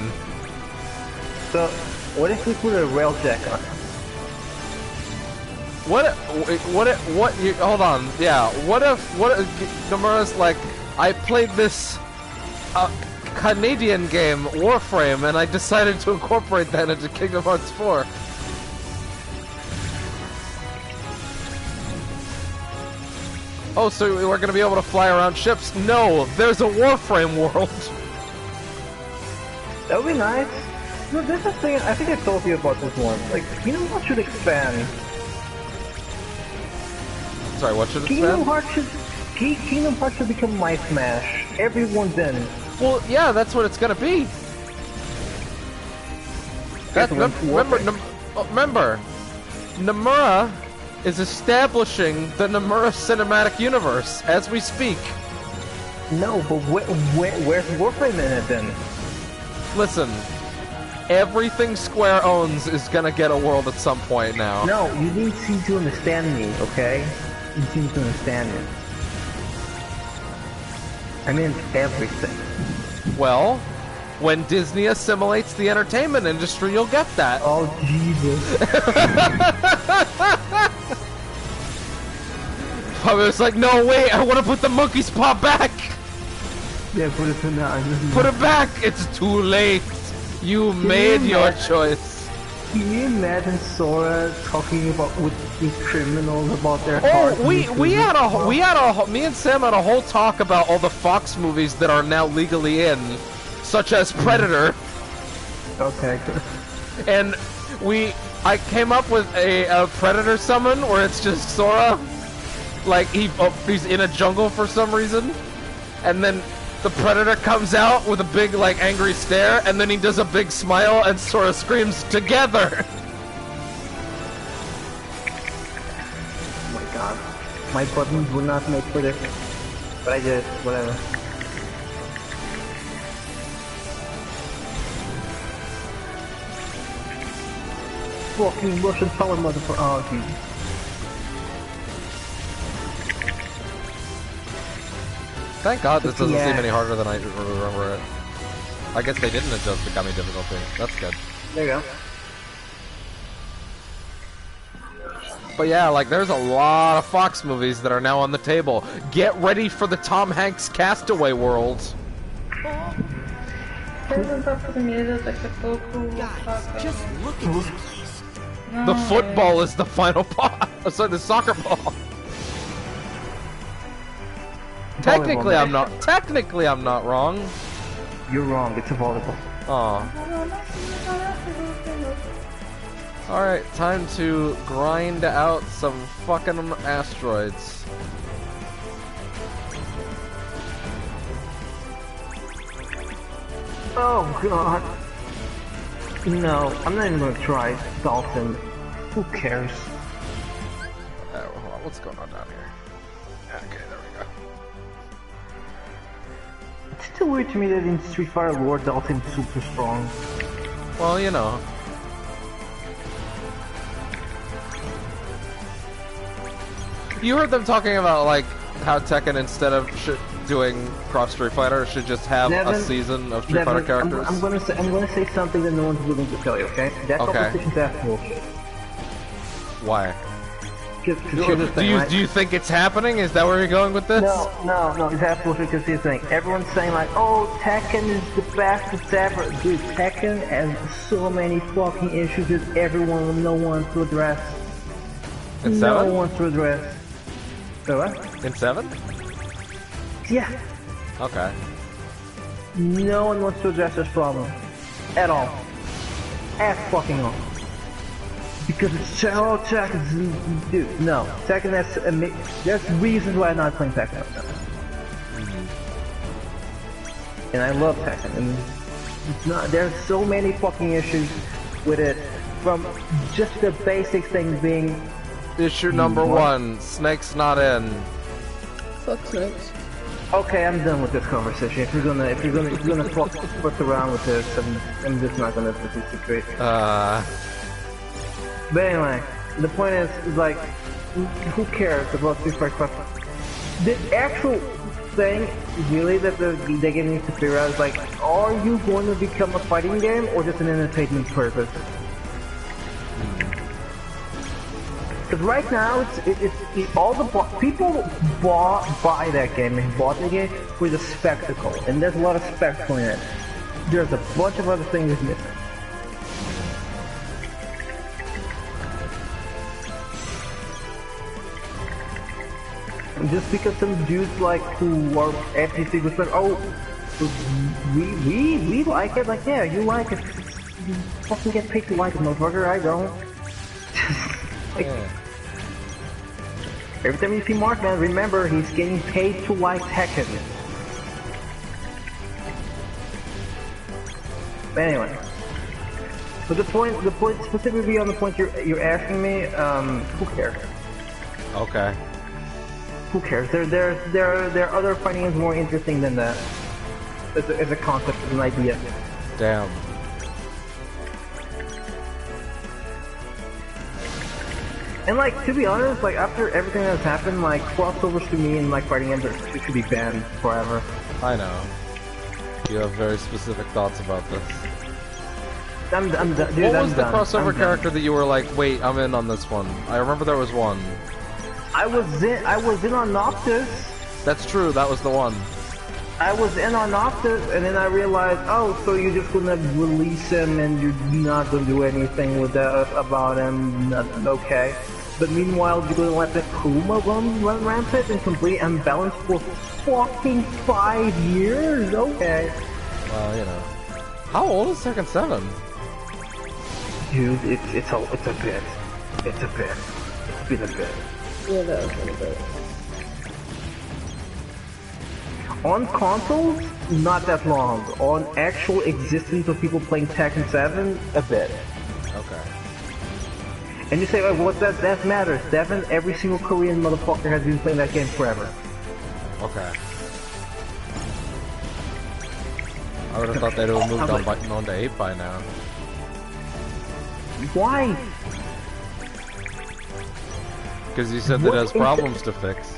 So, what if we put a railjack on it? Hold on, yeah, what if Nomura's like, I played this, Canadian game, Warframe, and I decided to incorporate that into Kingdom Hearts 4. Oh, so we're gonna be able to fly around ships? No, there's a Warframe world! That would be nice. No, this is the thing, I think I told you about this one. Like, Kingdom Hearts should expand. Sorry, what should Kingdom Hearts should become My Smash. Everyone's in. Well, yeah, that's what it's gonna be. Remember, Nomura is establishing the Nomura Cinematic Universe as we speak. No, but where's Warframe in it then? Listen, everything Square owns is gonna get a world at some point now. No, you need to understand me, okay? You seem to understand it. I mean everything. Well, when Disney assimilates the entertainment industry, you'll get that. Oh, Jesus. I was like, no, wait, I want to put the monkey's paw back! Yeah, put it in there. Put it back! It's too late! You made your choice. Can you imagine Sora talking about with these criminals about their me and Sam had a whole talk about all the Fox movies that are now legally in, such as Predator. Okay, good. And I came up with a Predator summon where it's just Sora, like he's in a jungle for some reason, and then the Predator comes out with a big, like, angry stare, and then he does a big smile, and Sora screams, "Together!" Oh my god. My buttons would not make for this. But I did, whatever. Fucking Russian power motherfucker. Oh, Jesus. Thank God this doesn't seem any harder than I remember it. I guess they didn't adjust the gummy difficulty. That's good. There you go. But yeah, like, there's a lot of Fox movies that are now on the table. Get ready for the Tom Hanks Castaway world. Guys, just look at this place. The football is the final boss. Sorry, the soccer ball. Technically, I'm not wrong. You're wrong. It's a volleyball. Aw. Alright, time to grind out some fucking asteroids. Oh god. No, I'm not even gonna try Dolphin. Who cares? Hold on, what's going on down here? Okay, there we go. It's still weird to me that in Street Fighter lore, Dolphin's super strong. Well, you know. You heard them talking about, like, how Tekken, instead of doing Cross Street Fighter, should just have a season of Street Fighter characters? I'm gonna say something that no one's willing to tell you, okay? That competition's ass bullshit. Why? Do you think it's happening? Is that where you're going with this? No, it's ass bullshit because here's the thing. Everyone's saying like, oh, Tekken is the fastest ever. Dude, Tekken has so many fucking issues that everyone will no one to address. In 7? No one to address. So what? In 7? Yeah. Okay. No one wants to address this problem. At all. At fucking all. Because it's Tekken, dude, no. Tekken, there's reasons why I'm not playing Tekken. And I love Tekken, and it's not, there's so many fucking issues with it, from just the basic things being... Issue number 1, Snake's not in. Fuck Snakes. Okay, I'm done with this conversation. If you're gonna fuck around with this, I'm just not gonna participate. But anyway, the point is like, who cares about Street Fighter? The actual thing, really, that the game needs to figure out is like, are you going to become a fighting game or just an entertainment purpose? Because right now, it's all the people buy that game and bought the game for the spectacle, and there's a lot of spectacle in it. There's a bunch of other things missing. Just because some dudes like who are FGC was like, oh, we like it, like, yeah, you like it. You fucking get paid to like it, motherfucker. I don't. Like, every time you see Markman, remember he's getting paid to like Tekken. But anyway, but the point specifically on the point you're asking me, who cares? Okay. Who cares? There are other fighting games more interesting than that. As a concept, as an idea. Damn. And like, to be honest, like after everything that's happened, like crossovers to me and like fighting games should be banned forever. I know. You have very specific thoughts about this. I'm done. Dude, what was the crossover character that you were like, wait, I'm in on this one? I remember there was one. I was in on Noctis. That's true, that was the one. I was in on Noctis, and then I realized, oh, so you're just gonna release him and you're not gonna do anything with that about him, okay. But meanwhile, you're gonna let the Kuma run rampant and complete unbalance for fucking 5 years? Okay. Well, you know. How old is Tekken 7? Dude, it's a bit. It's a bit. It's been a bit. Yeah, that was been a bit. On consoles, not that long. On actual existence of people playing Tekken 7, a bit. Okay. And you say, oh, what that matters? 7, every single Korean motherfucker has been playing that game forever. Okay. I would have thought they'd have moved on to 8 by now. Why? Because you said that it has problems to fix.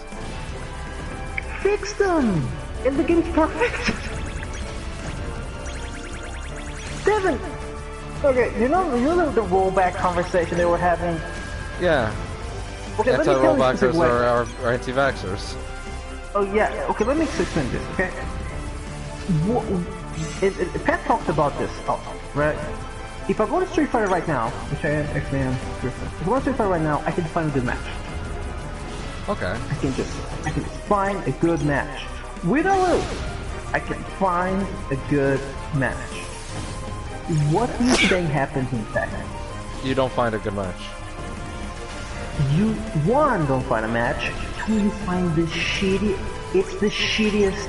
Fix them! And the game's perfect! 7! Okay, you know the rollback conversation they were having? Yeah. Okay, anti-rollbackers are anti-vaxxers. Oh yeah, okay, let me explain this, okay? Pat talked about this, right? If I go to Street Fighter right now, which I actually am, if I go to Street Fighter right now, I can find a good match. Okay. I can just find a good match. Win or lose, I can find a good match. What do you think happens in Tekken? You don't find a good match. You, 1, don't find a match. 2, you find the shitty. It's the shittiest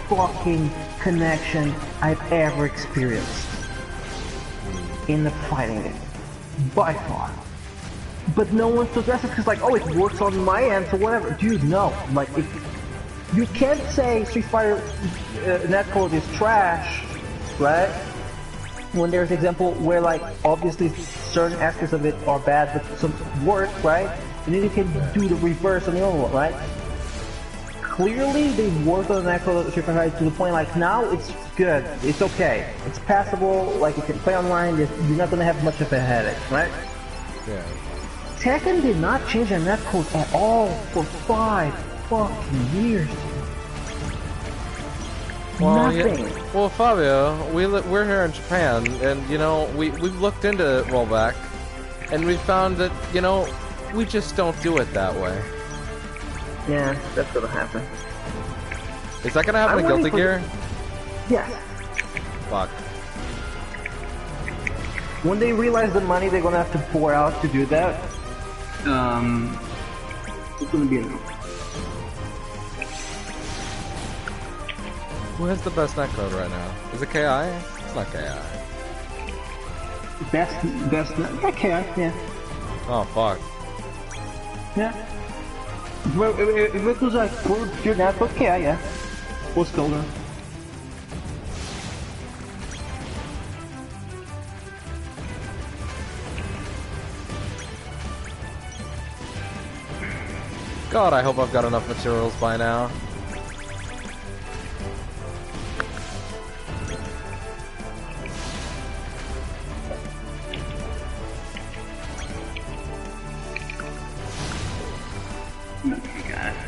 fucking connection I've ever experienced in a fighting game. By far. But no one took that because like, oh, it works on my end, so whatever. Dude, no. Like, you can't say Street Fighter netcode is trash, right? When there's an example where like, obviously certain aspects of it are bad, but some work, right? And then you can do the reverse on the other one, right? Clearly, they worked on the netcode of Street Fighter to the point like, now it's good, it's okay, it's passable, like you can play online, you're not gonna have much of a headache, right? Yeah. Tekken did not change their netcode at all for 5 fucking years. Well, Nothing. yeah, well, Fabio, we're here in Japan, and you know we've looked into rollback, and we found that we just don't do it that way. Yeah, that's gonna happen. Is that gonna happen in Guilty Gear? Yes. Fuck. When they realize the money they're gonna have to pour out to do that, it's gonna be enough. Who has the best netcode right now? Is it KI? It's not KI. Best net? Yeah, KI, yeah. Oh, fuck. Yeah. If it was like pure netcode, KI, yeah. Or Skolder. God, I hope I've got enough materials by now.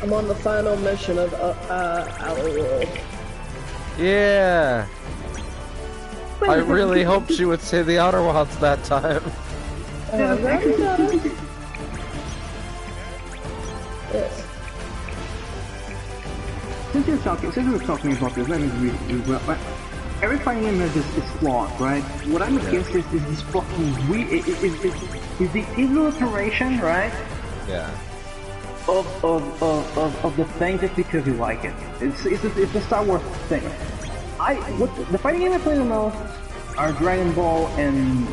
I'm on the final mission of Outer World. Yeah. I really hoped she would say the Outer Wilds that time. Yes. Since we're talking about this, let me read. Every fighting game has this flaw, right? What I'm against is this fucking weird. Is the evil iteration, right? Yeah. Of the thing just because you like it. It's a Star Wars thing. The fighting game I play the most are Dragon Ball and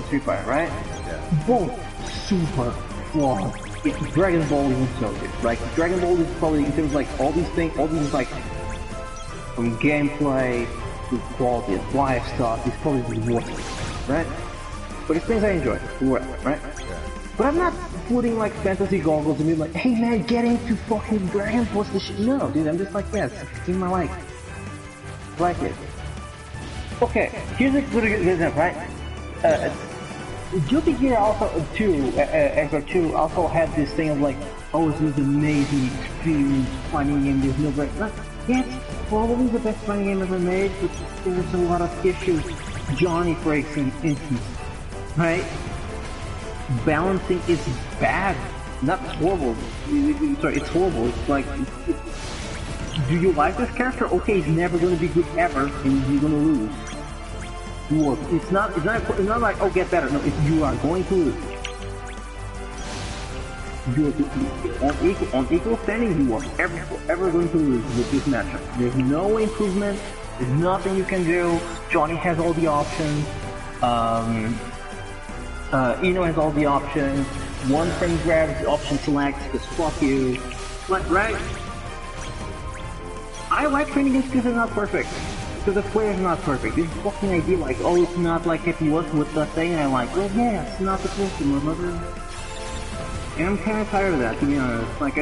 Street Fighter, right? Yeah. Both super flawed. Dragon Ball isn't so good. Like Dragon Ball is probably in terms of like all these things, all these like from gameplay to quality of life stuff, is probably the worst, right? But it's things I enjoy, whatever, right? Yeah. But I'm not putting like fantasy goggles and be like, hey man, get into fucking Dragon Ball the shit. No, dude, I'm just like, yes, it's in my life. Like it. Okay, here's a good example, right? Guilty Gear also 2 also had this thing of like, oh, this is an amazing experience fighting game, there's no break. Yeah, it's probably the best fighting game ever made, but there's a lot of issues. Johnny breaks in instance, right? Balancing is bad, not horrible. Sorry, it's horrible. It's like, do you like this character? Okay, he's never going to be good ever, and you're going to lose. It's not like, oh, get better. No, you are going to lose. On equal standing, you are ever going to lose with this matchup. There's no improvement. There's nothing you can do. Johnny has all the options. Eno has all the options. One frame grabs, option select, because fuck you. Like, right? I like training games because they're not perfect. Because the player is not perfect. This fucking idea like, oh, it's not like if you work with the thing, and I'm like, well, yeah, it's not supposed to, motherfucker. And I'm kind of tired of that, to be honest. Like,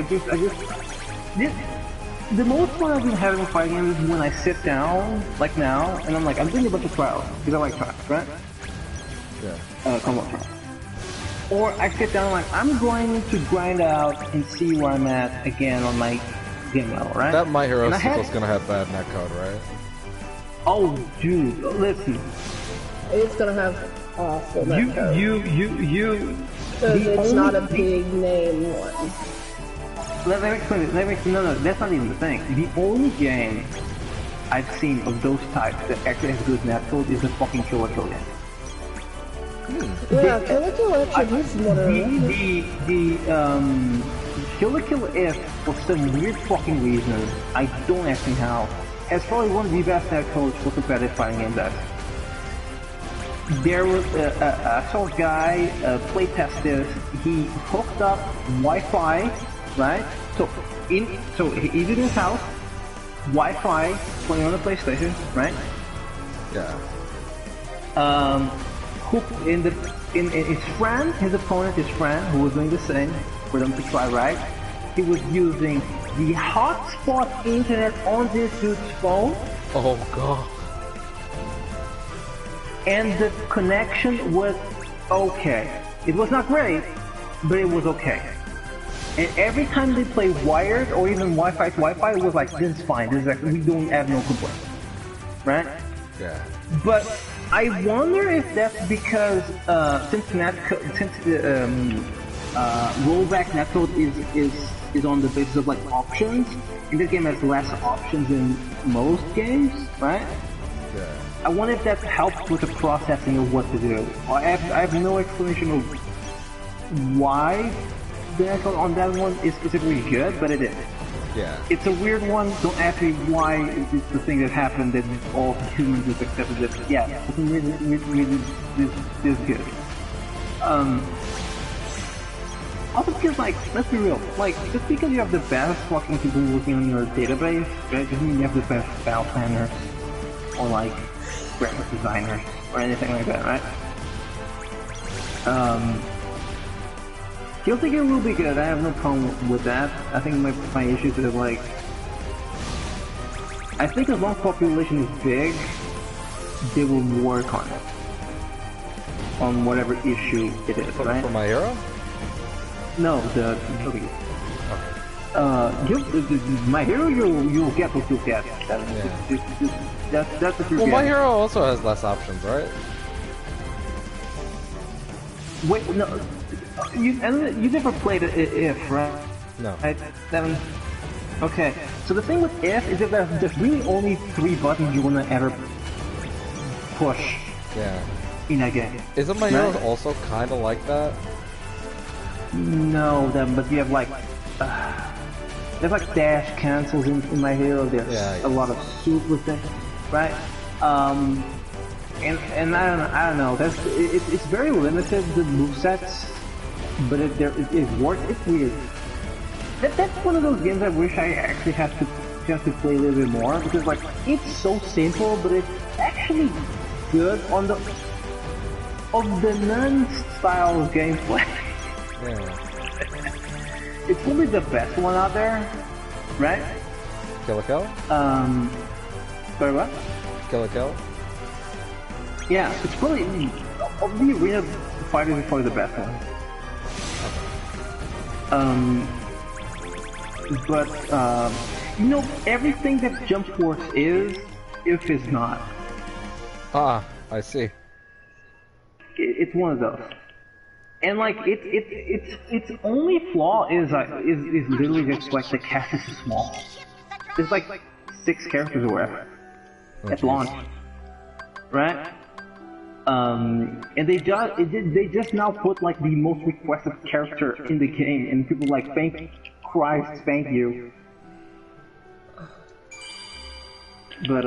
the most fun I've been having with fighting games is when I sit down, like now, and I'm like, I'm doing a bunch of trials, because I like trials, right? Yeah. Combat trials. Or I sit down like, I'm going to grind out and see where I'm at again on my game level, right? That My Hero sequel's gonna have bad netcode, right? Oh, dude, listen. It's gonna have awful netcode. Because it's not a big name one. Let me explain it. No, that's not even the thing. The only game I've seen of those types that actually has good netcode is the fucking Killer Kill game. Yeah, Killer Kill actually is one of them. Killer Kill If, for some weird fucking reason, I don't actually know how, as probably one of the best netcodes for competitive fighting games ever. There was I saw a guy playtest this. He hooked up Wi-Fi, right? So he's in his house, Wi-Fi playing on the PlayStation, right? Yeah. Hooked in his friend, his opponent, his friend, who was doing the same for them to try, right? He was using the hotspot internet on this dude's phone. Oh god. And the connection was okay. It was not great, but it was okay. And every time they play wired or even Wi-Fi to Wi-Fi, it was like, this is fine, this is like, we don't have no complaints. Right? Yeah. But I wonder if that's because since rollback netcode is on the basis of like options, and this game has less options than most games, right? Yeah. I wonder if that helps with the processing of what to do. I have no explanation of why the netcode on that one is specifically good, but it is. Yeah. It's a weird one. Don't ask me why it's the thing that happened that all humans have accepted it. Yeah, it's really this good. Also because, like, let's be real, like, just because you have the best fucking people working on your database, right, doesn't mean you have the best battle planners, or, like, graphic designers, or anything like that, right? Guilty Gear will be good, I have no problem with that. I think my issues is, like, I think as long as population is big, they will work on it. On whatever issue it is, right? For My Hero? No, the Guilty Gear. My Hero, you'll get what you'll get. That's what you're Well, My getting. Hero also has less options, right? Wait, no. You never played If, right? No. Right? Okay. So the thing with If is that there's really only 3 buttons you wanna ever push. Yeah. In a game. Isn't My Hero also kind of like that? No, but you have like there's like dash cancels in My Hero. There's a lot of super things, right? And I don't know. It's very limited, the movesets, but it works. It's weird. That's one of those games I wish I actually have to play a little bit more, because like it's so simple, but it's actually good on the non-style of gameplay. Yeah. It's probably the best one out there, right? Kill a Kill? Sorry, what? Kill a Kill? Yeah, it's probably of the arena fighters is probably the best one. But you know, everything that Jump Force is, If is not. Ah, I see. It's one of those. And like its only flaw is literally just like the cast is small. There's like 6 characters or whatever at launch, right? And they just now put like the most requested character in the game, and people like thank Christ, thank you. But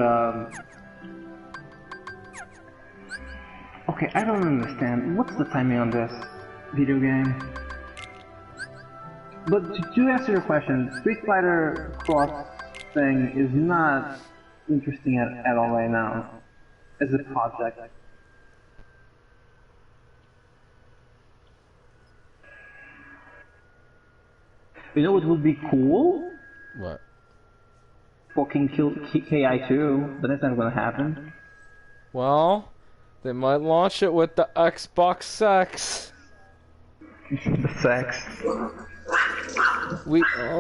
okay, I don't understand. What's the timing on this video game? But to answer your question, Street Fighter Cross thing is not interesting at all right now as a project. You know what would be cool? What? Fucking kill KI2, but that's not gonna happen. Well, they might launch it with the Xbox Sex. The sex.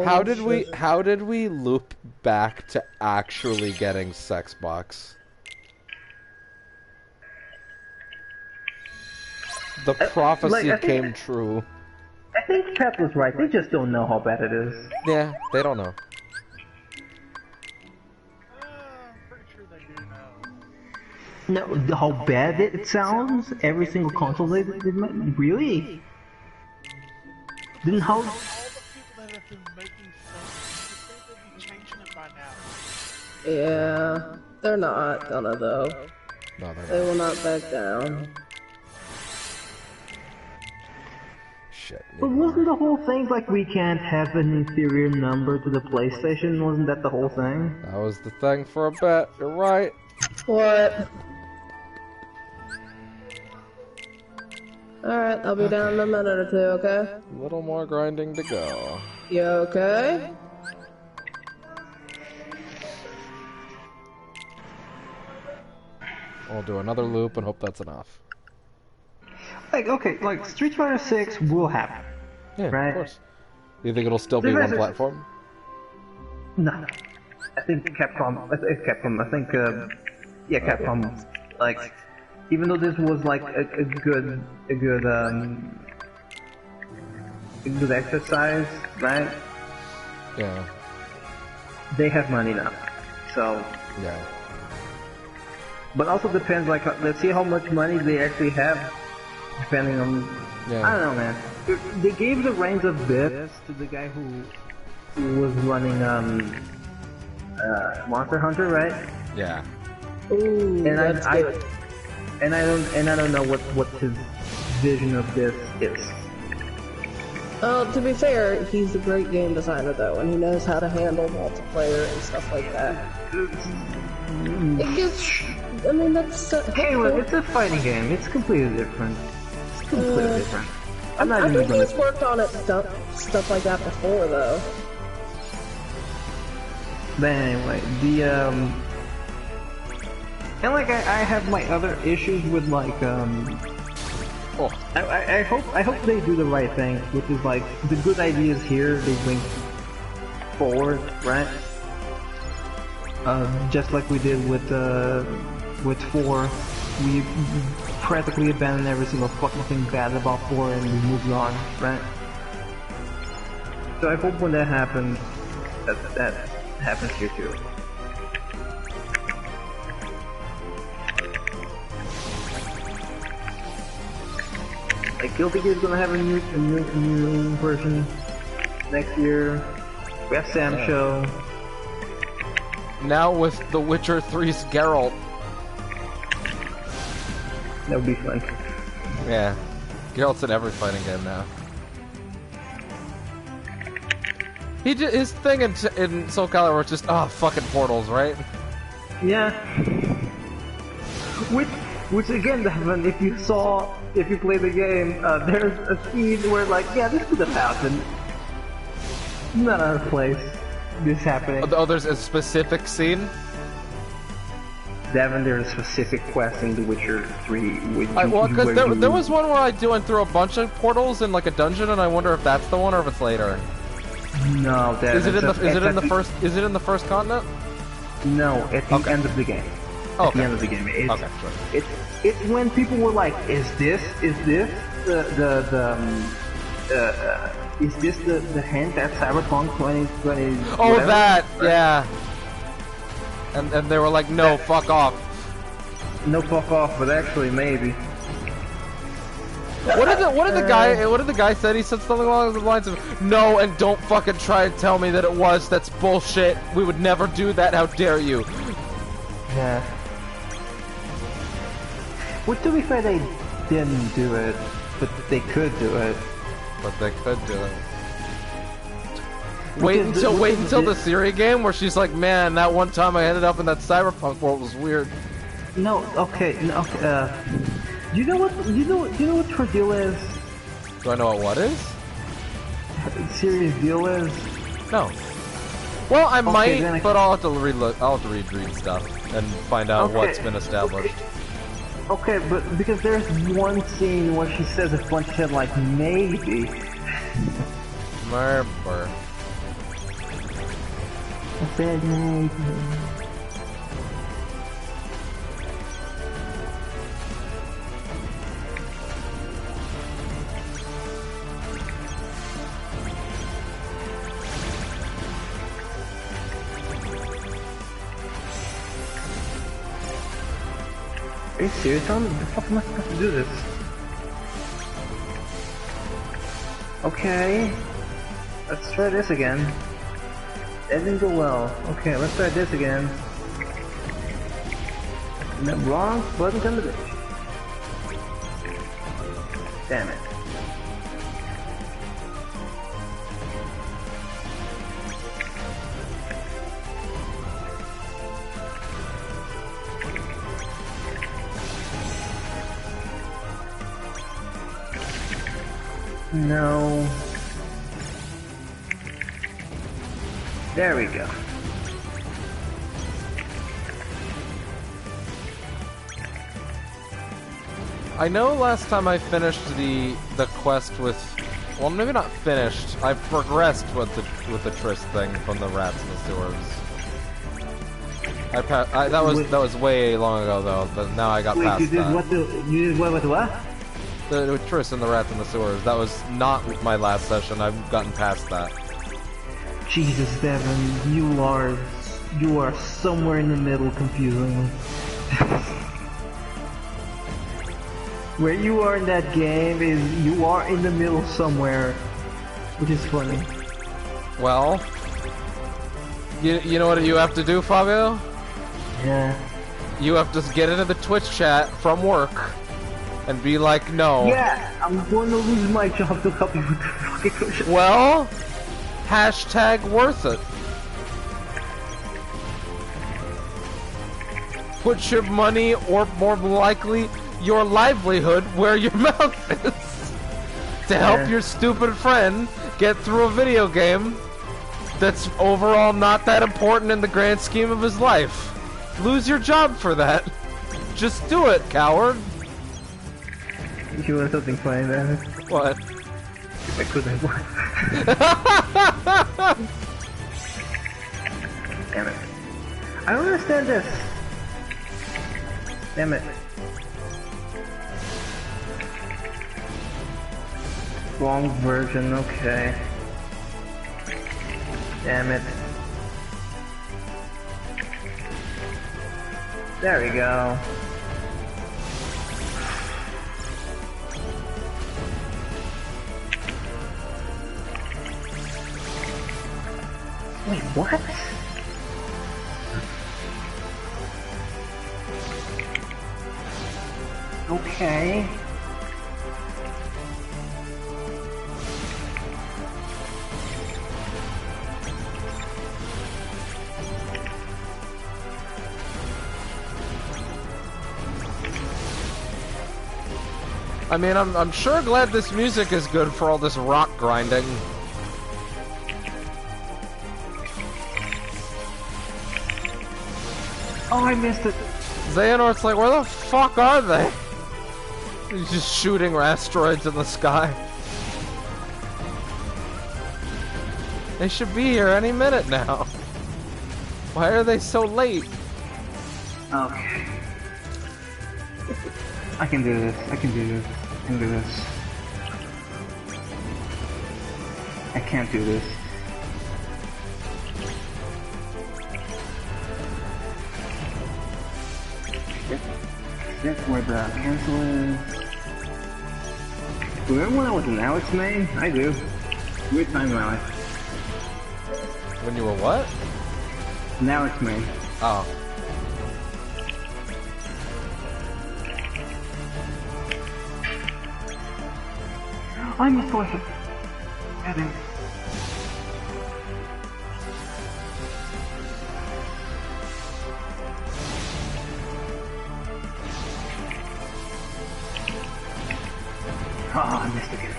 How did we loop back to actually getting Sexbox? The prophecy came true. I think Pat was right. They just don't know how bad it is. Yeah, they don't know. No, how bad it sounds? Every single console they made? Really? Then how... Yeah, they're not gonna though. No, they will not back down. Shit. But wasn't the whole thing like we can't have an inferior number to the PlayStation? Wasn't that the whole thing? That was the thing for a bit. You're right. What? Alright, I'll be down in a minute or two, okay? A little more grinding to go. You okay? We'll do another loop and hope that's enough. Like, okay, like Street Fighter 6 will happen. Yeah, right? Of course. You think it'll still be one platform? No. I think Capcom, I think, yeah, Capcom, like, even though this was like a good exercise, right? Yeah. They have money now, so. Yeah. But also depends, like, let's see how much money they actually have, depending on. Yeah. I don't know, man. They gave the reins of bits to the guy who was running Monster Hunter, right? Yeah. Ooh, and that's good. I don't know what his vision of this is. To be fair, he's a great game designer though, and he knows how to handle multiplayer and stuff like that. It gets, I mean, that's. Hey, look, it's a fighting game. It's completely different. It's completely different. I think he's worked on it stuff like that before though. But anyway, and like I have my other issues with like I hope they do the right thing, which is like the good ideas here they bring forward, right? Just like we did with 4, we practically abandoned every single fucking thing bad about 4 and we moved on, right? So I hope when that happens, that happens here too. Like Guilty Gear is gonna have a new version next year. We have Sam Show. Now with The Witcher 3's Geralt. That would be fun. Yeah. Geralt's in every fighting game now. He did his thing in Soul Calibur was just fucking portals, right? Yeah. Which again, Devin, if you played the game, there's a scene where like, yeah, this could have happened. Not out of place. This happening. Oh, there's a specific scene? Devin, there's a specific quest in The Witcher 3. Well, because there was one where I went through a bunch of portals in like a dungeon, and I wonder if that's the one or if it's later. No, Devin. Is it in the first continent? No, at the end of the game. At the end of the game. Okay, sure. It's when people were like, is this the hint at Cyberpunk 2020? Oh, whatever? That, yeah. And they were like, no, fuck off. No, fuck off, but actually, maybe. What did the guy said? He said something along the lines of, no, and don't fucking try to tell me that it was. That's bullshit. We would never do that. How dare you? Yeah. Well, to be fair, they didn't do it, but they could do it. Wait until the Siri game where she's like, man, that one time I ended up in that cyberpunk world was weird. No, okay. Do you know what her deal is? Do I know what is? Siri's deal is? No. Well, I might, but I'll have to read stuff and find out what's been established. Okay, but because there's one scene where she says a bunch of shit like maybe. Murmur. I said maybe. Are you serious? How the fuck am I supposed to do this? Okay. Let's try this again. That didn't go well. Okay, let's try this again. No, wrong button combination. Damn it. No. There we go. I know last time I finished the quest with, well, maybe not finished. I progressed with the Triss thing from the rats in the sewers. That was way long ago though, but now I got past you did that. You did what with what? The Triss and the rats in the sewers. That was not my last session. I've gotten past that. Jesus, Devin, you are somewhere in the middle, confusing me. Where you are in that game is you are in the middle somewhere, which is funny. Well, you know what you have to do, Fabio? Yeah. You have to get into the Twitch chat from work and be like, no. Yeah, I'm going to lose my job to help you with the fucking question. Well, hashtag worth it. Put your money, or more likely, your livelihood where your mouth is. To help your stupid friend get through a video game that's overall not that important in the grand scheme of his life. Lose your job for that. Just do it, coward. You want something funny then? What? I couldn't. Damn it. I don't understand this. Damn it. Wrong version, okay. Damn it. There we go. Wait, what? Okay. I mean, I'm sure glad this music is good for all this rock grinding. Oh, I missed it. Xehanort's like, where the fuck are they? He's just shooting asteroids in the sky. They should be here any minute now. Why are they so late? Okay. I can do this. I can do this. I can do this. I can't do this. That's where the cancel is. Remember when I was an Alex main? I do. Weird time in my life. When you were what? An Alex main. Oh. I missed one. Adam. Oh, I missed again.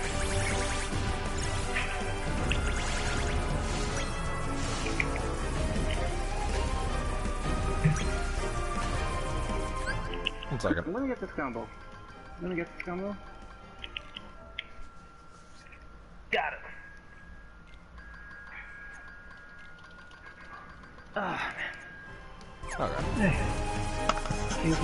One second. Let me get this combo. Let me get this combo. Got it. Ah, man. Okay.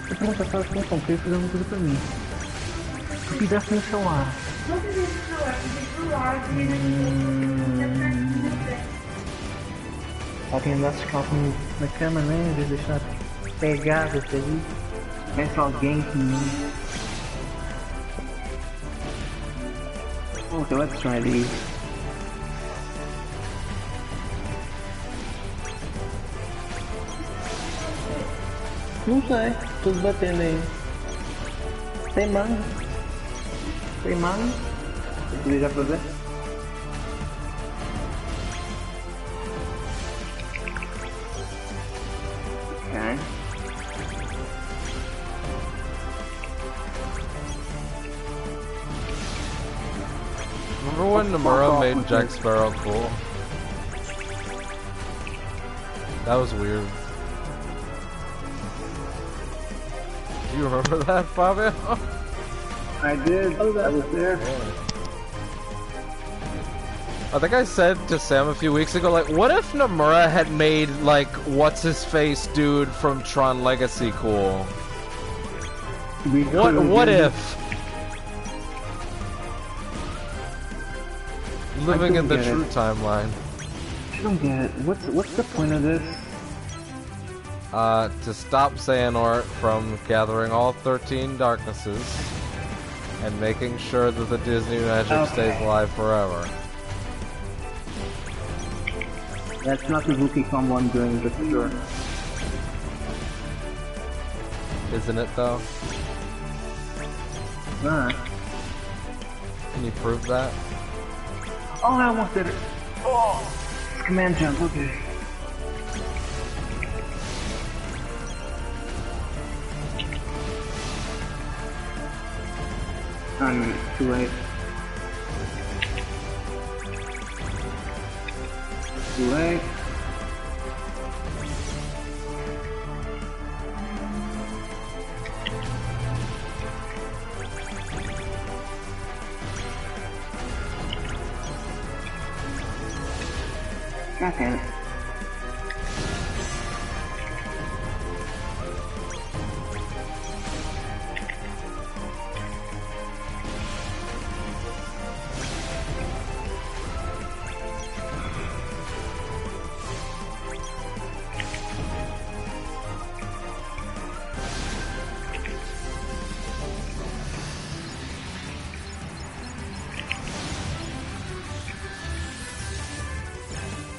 Eu vou mostrar para o completo fazer uma coisa pra mim. O que dá no celular? Só tem nossos calços na cama, né? Às vezes deixar pegadas ali. Parece alguém que... Okay, let's try these. Não sei, tudo batendo aí. Tem manga? Tem manga? Eu podia já fazer? Ok. Remember when Nomura made Jack Sparrow cool? That was weird. Do you remember that, Fabio? I did. I was there. I think I said to Sam a few weeks ago, like, what if Nomura had made, like, what's-his-face dude from Tron Legacy cool? What if? Living in the true timeline. I don't get it. What's the point of this? To stop Xehanort from gathering all 13 darknesses and making sure that the Disney magic stays alive forever. That's not the Wookiee combo I'm doing, but sure. Isn't it, though? Alright. Can you prove that? Oh, I almost did it. Oh! It's command jump, okay. Too late. Too late. God damn it.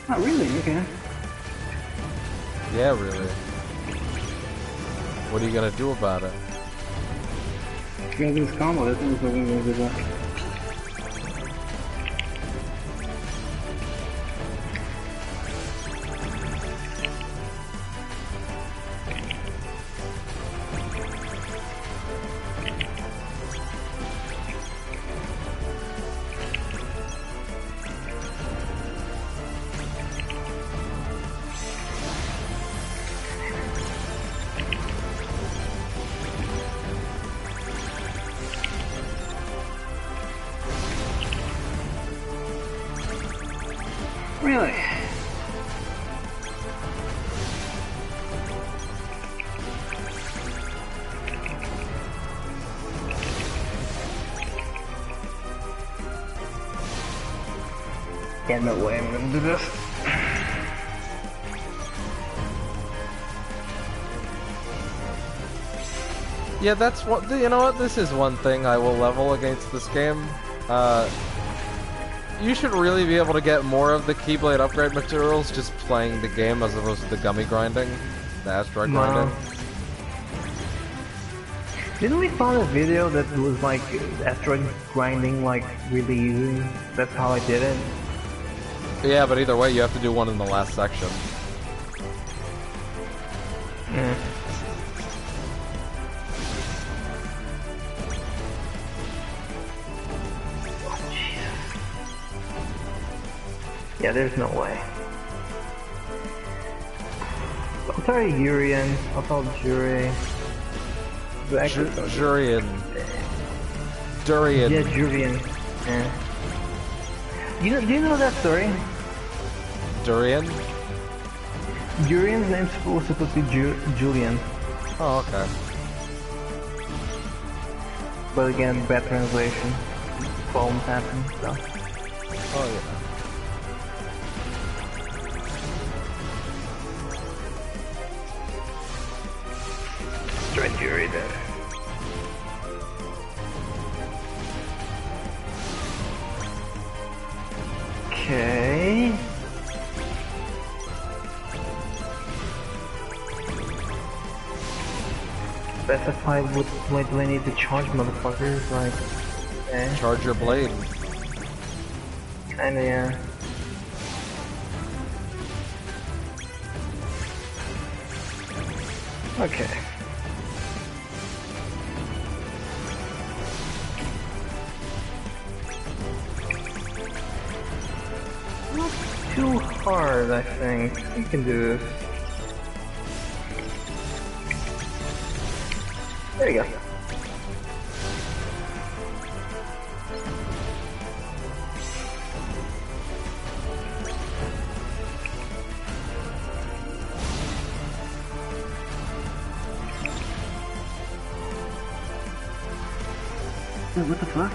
Not really, okay. Yeah, really. What are you gonna do about it? You gotta do this combo, that's what we're gonna do that. Really? Yeah, no way I'm gonna do this. Yeah, that's what. You know what? This is one thing I will level against this game. You should really be able to get more of the Keyblade upgrade materials just playing the game as opposed to the gummy grinding, the asteroid grinding. Didn't we find a video that was like asteroid grinding like really easy? That's how I did it. Yeah, but either way, you have to do one in the last section. Yeah. Yeah, there's no way. I'll tell Urian. I'll tell Jury. Jurian. Durian. Yeah, Jurian. Yeah. Do you know that story? Durian? Jurian's name was supposed to be Julian. Oh, okay. But again, bad translation. Problems happen, so. Oh, yeah. Try Jury there. Okay. specify what do I need to charge, motherfuckers? Like, eh? Charge your blade. Kinda, yeah. Okay. Not too hard, I think. We can do this. There you go. What the fuck?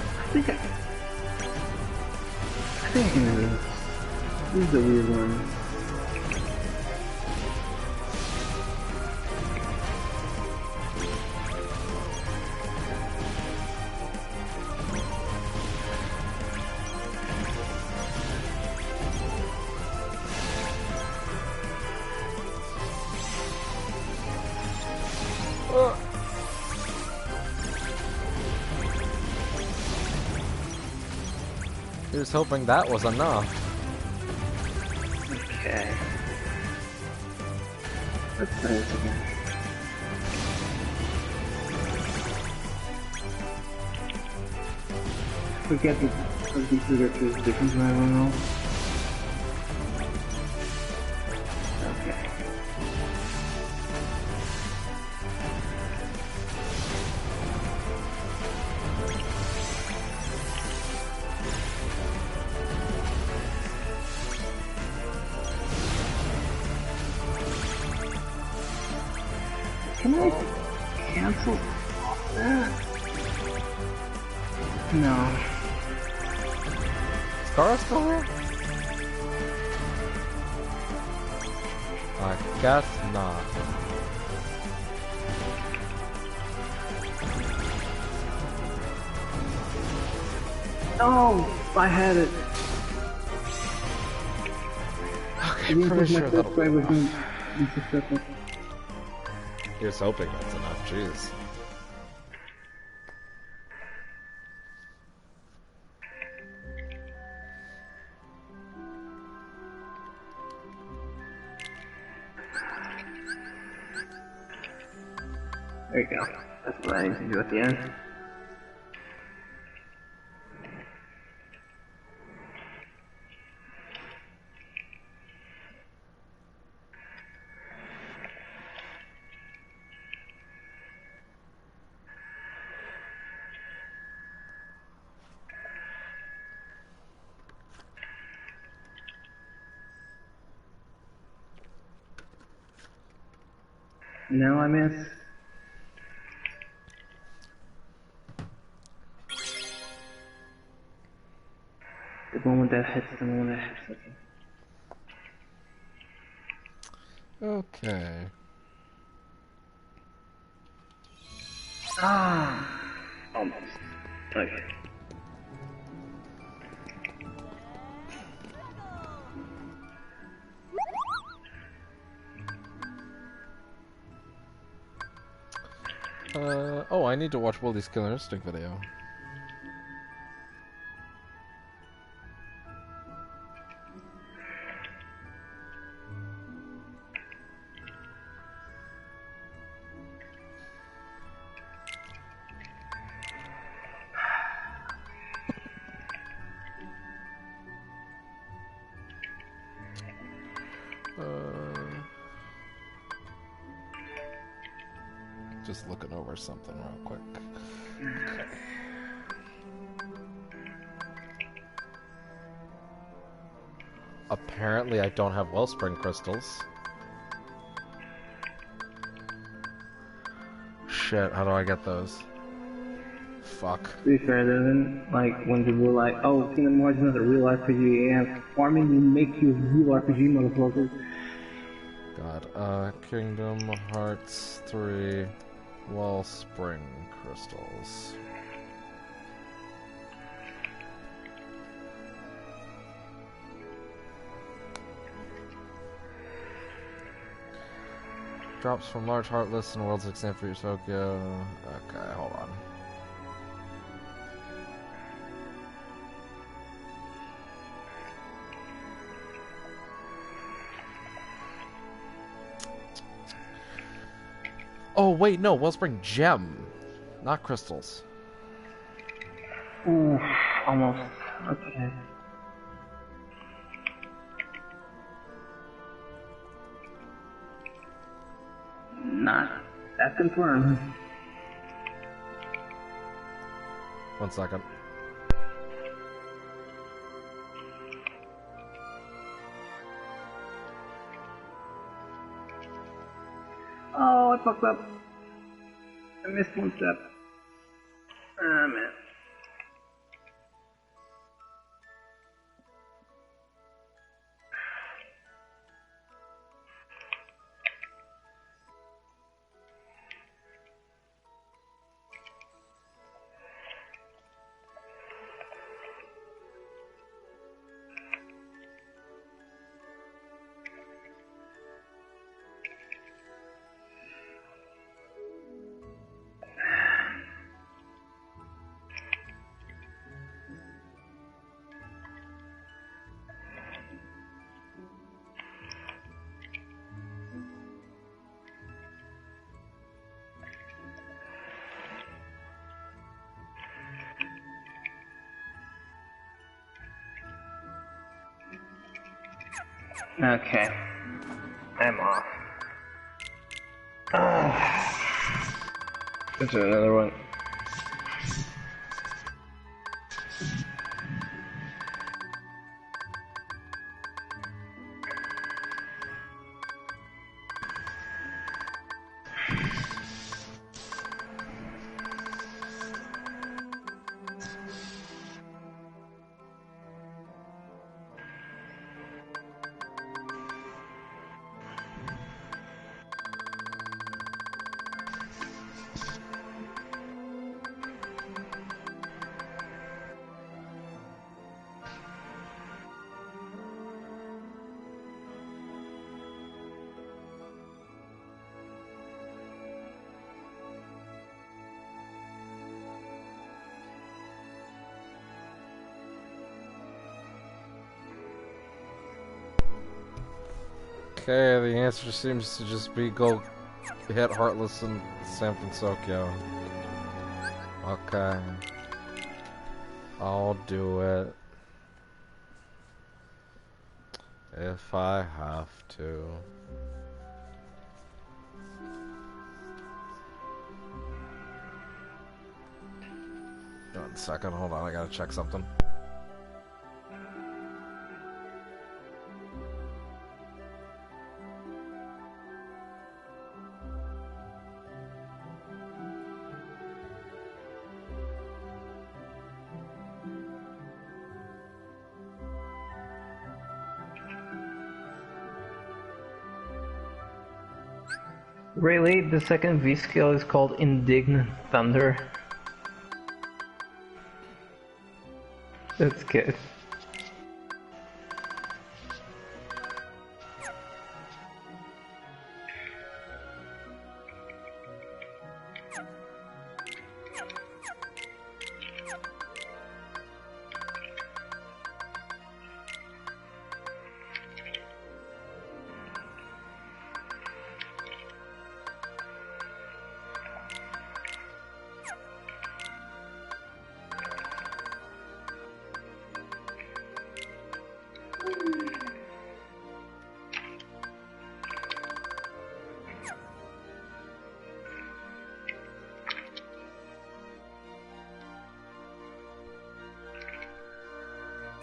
I think I can do this. This is a weird one. He was hoping that was enough. Okay. Let's try this again. Forget these two are different, I don't know. Okay. Can I cancel that? No. Is Kara still there? I guess not. Oh, I had it. Okay, pretty sure that'll try was being successful. Here's hoping that's enough, jeez. There you go. That's what I need to do at the end. Now I miss. The moment that hits the moment that hits it. Okay. Ah! Almost. Okay. Oh, I need to watch Willie's Killer Instinct video. Just looking over something real quick. Okay. Apparently I don't have wellspring crystals. Shit, how do I get those? Fuck. To be fair, then, like, when people were like, oh, Kingdom Hearts is not a real RPG, and farming will make you a real RPG, motherfucker. God, Kingdom Hearts 3 wellspring crystals. Drops from large heartless and world's exam for Tokyo. Okay, hold on. Oh wait, no, Wellspring Gem, not crystals. Ooh, almost. Okay. Not that confirmed. 1 second. Oh, I fucked up. I missed one step. Ah, man. Okay. I'm off. Let's do another one. Okay, the answer seems to just be go hit Heartless in San Francisco. Okay. I'll do it. If I have to. 1 second, hold on, I gotta check something. Really, the second V skill is called Indignant Thunder. That's good.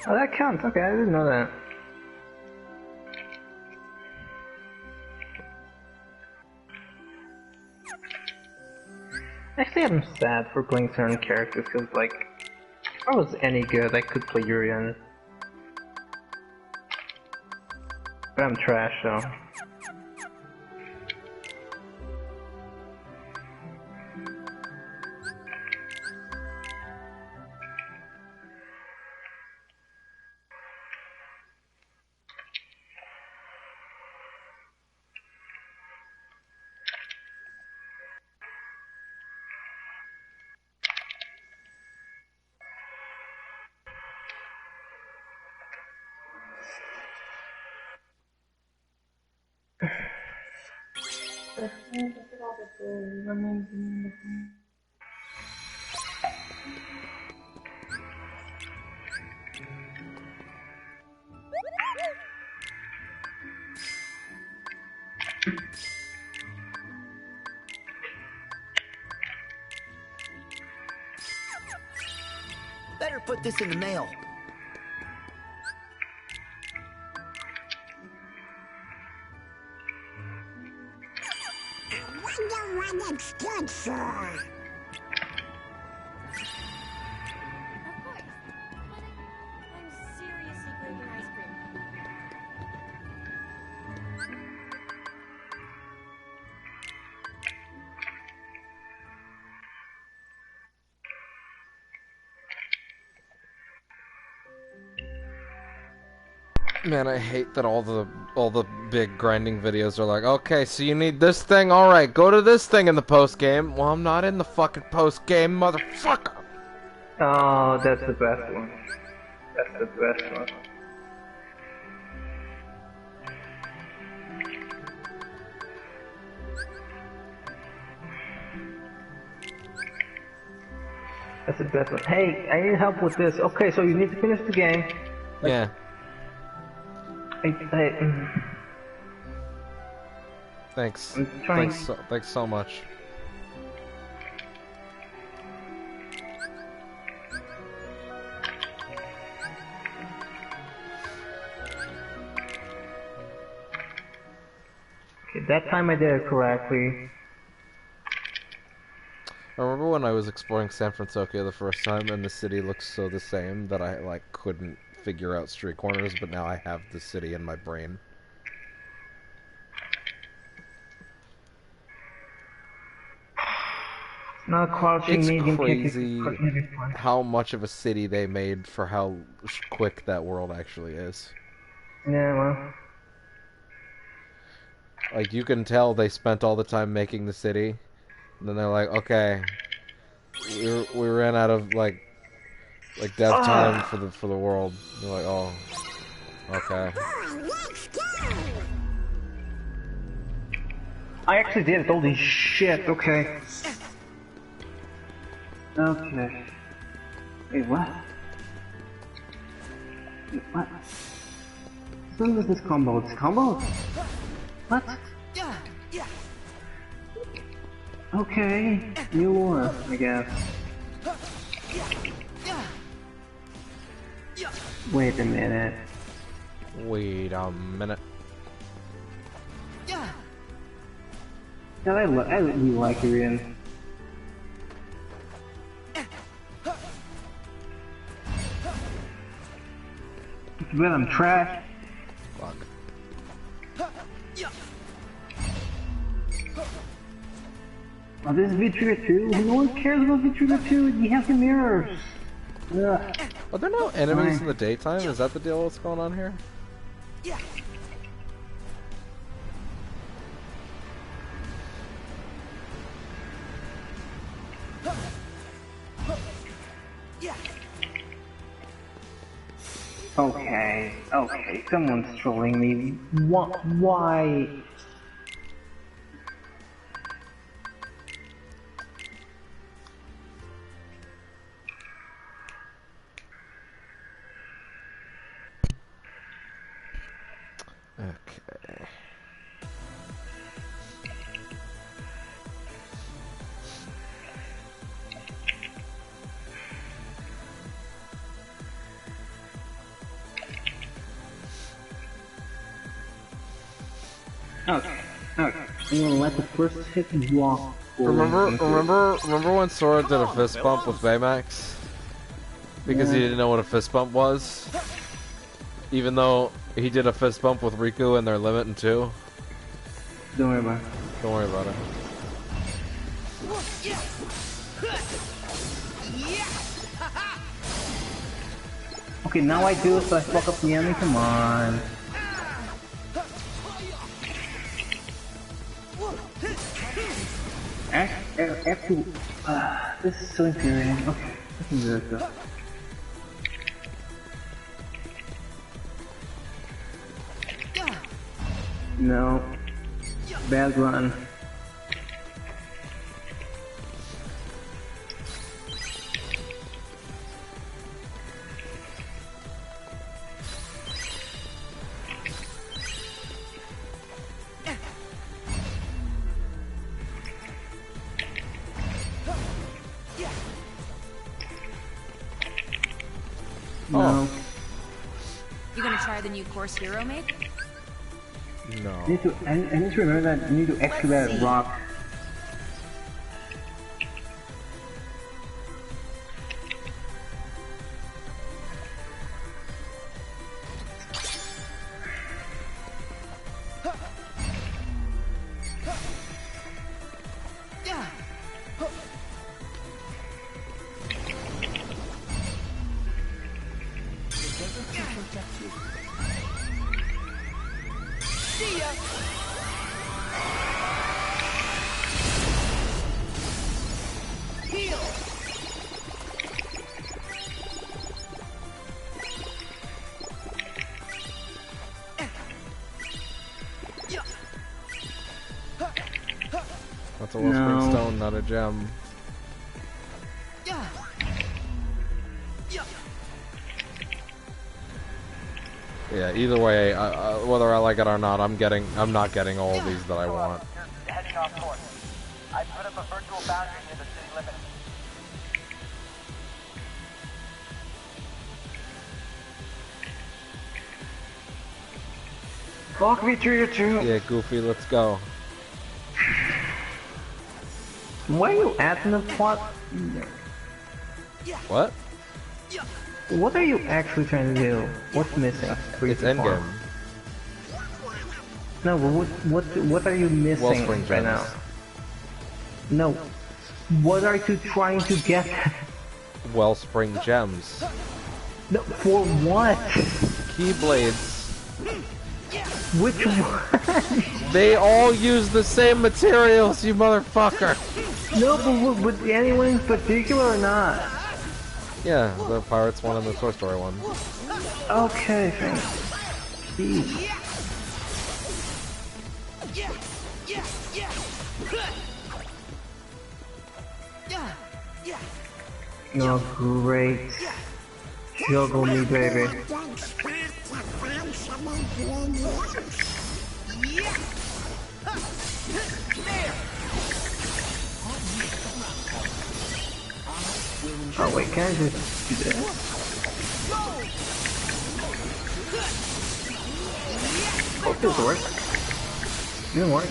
Oh, that counts. Okay, I didn't know that. Actually, I'm sad for playing certain characters because, like, if I was any good, I could play Urian. But I'm trash, so. Better put this in the mail. I wonder what it's good for. Man, I hate that all the big grinding videos are like, okay, so you need this thing, alright, go to this thing in the post game. Well, I'm not in the fucking post game, motherfucker. Oh, that's the best one. That's the best one. That's the best one. Hey, I need help with this. Okay, so you need to finish the game. Yeah. Thanks. Thanks so much. Okay, that time I did it correctly. I remember when I was exploring San Francisco the first time and the city looked so the same that I like couldn't figure out street corners, but now I have the city in my brain. Not crouching medium. It's crazy how much of a city they made for how quick that world actually is. Yeah, well. Like, you can tell they spent all the time making the city, and then they're like, okay, we ran out of, like dev time for the world. They're like, oh, okay. I actually did it, holy shit, okay. Okay. Wait, what? Wait, what? When was this combo? This combo? What? Okay, new lore, I guess. Wait a minute. Wait a minute. Yeah, I really like Irian. But I'm trash. Fuck. Oh, this is V-Trigger 2? No one cares about V-Trigger 2, you have the mirrors! Ugh. Are there no enemies in the daytime? Is that the deal what's going on here? Yeah. Okay, someone's trolling me. Why? Okay. Okay. I'm gonna let the first hit walk. Remember when Sora did a fist bump with Baymax? Because he didn't know what a fist bump was? Even though he did a fist bump with Riku and their limit in 2? Don't worry about it. Don't worry about it. Okay, now I do it so I fuck up the enemy, come on. Actually, this is so infuriating. Okay, I can do it though. No. Bad run. You gonna try the new course Hero made? No. I need to remember that you need to extra that rock. See ya! Heal! That's a Wellspring Stone, not a gem. Yeah, either way, whether I like it or not, I'm not getting all of these that I want. Heading off course. I put up a virtual boundary near the city limits. Walk me through your tube. Yeah, Goofy, let's go. Why are you adding the plot? What? What are you actually trying to do? What's missing? It's Endgame. No, but what are you missing Wellspring right now? No. What are you trying to get? Wellspring gems. No, for what? Keyblades. Which one? They all use the same materials, you motherfucker! No, but with anyone in particular or not? Yeah, the Pirates one and the Toy Story one. Okay, thanks. Jeez. Oh, great. Juggle me, baby. Oh wait, can I just do this? Oh, this works. Didn't work.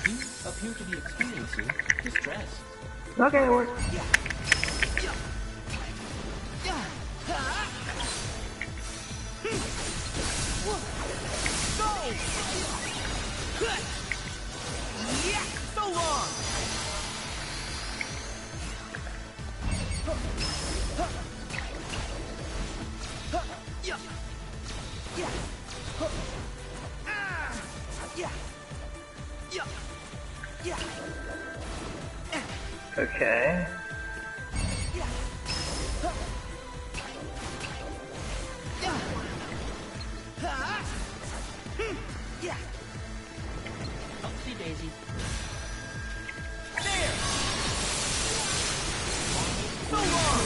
You appear to be experiencing distress. Okay, it worked. So long! Okay. Oopsie daisy. So long!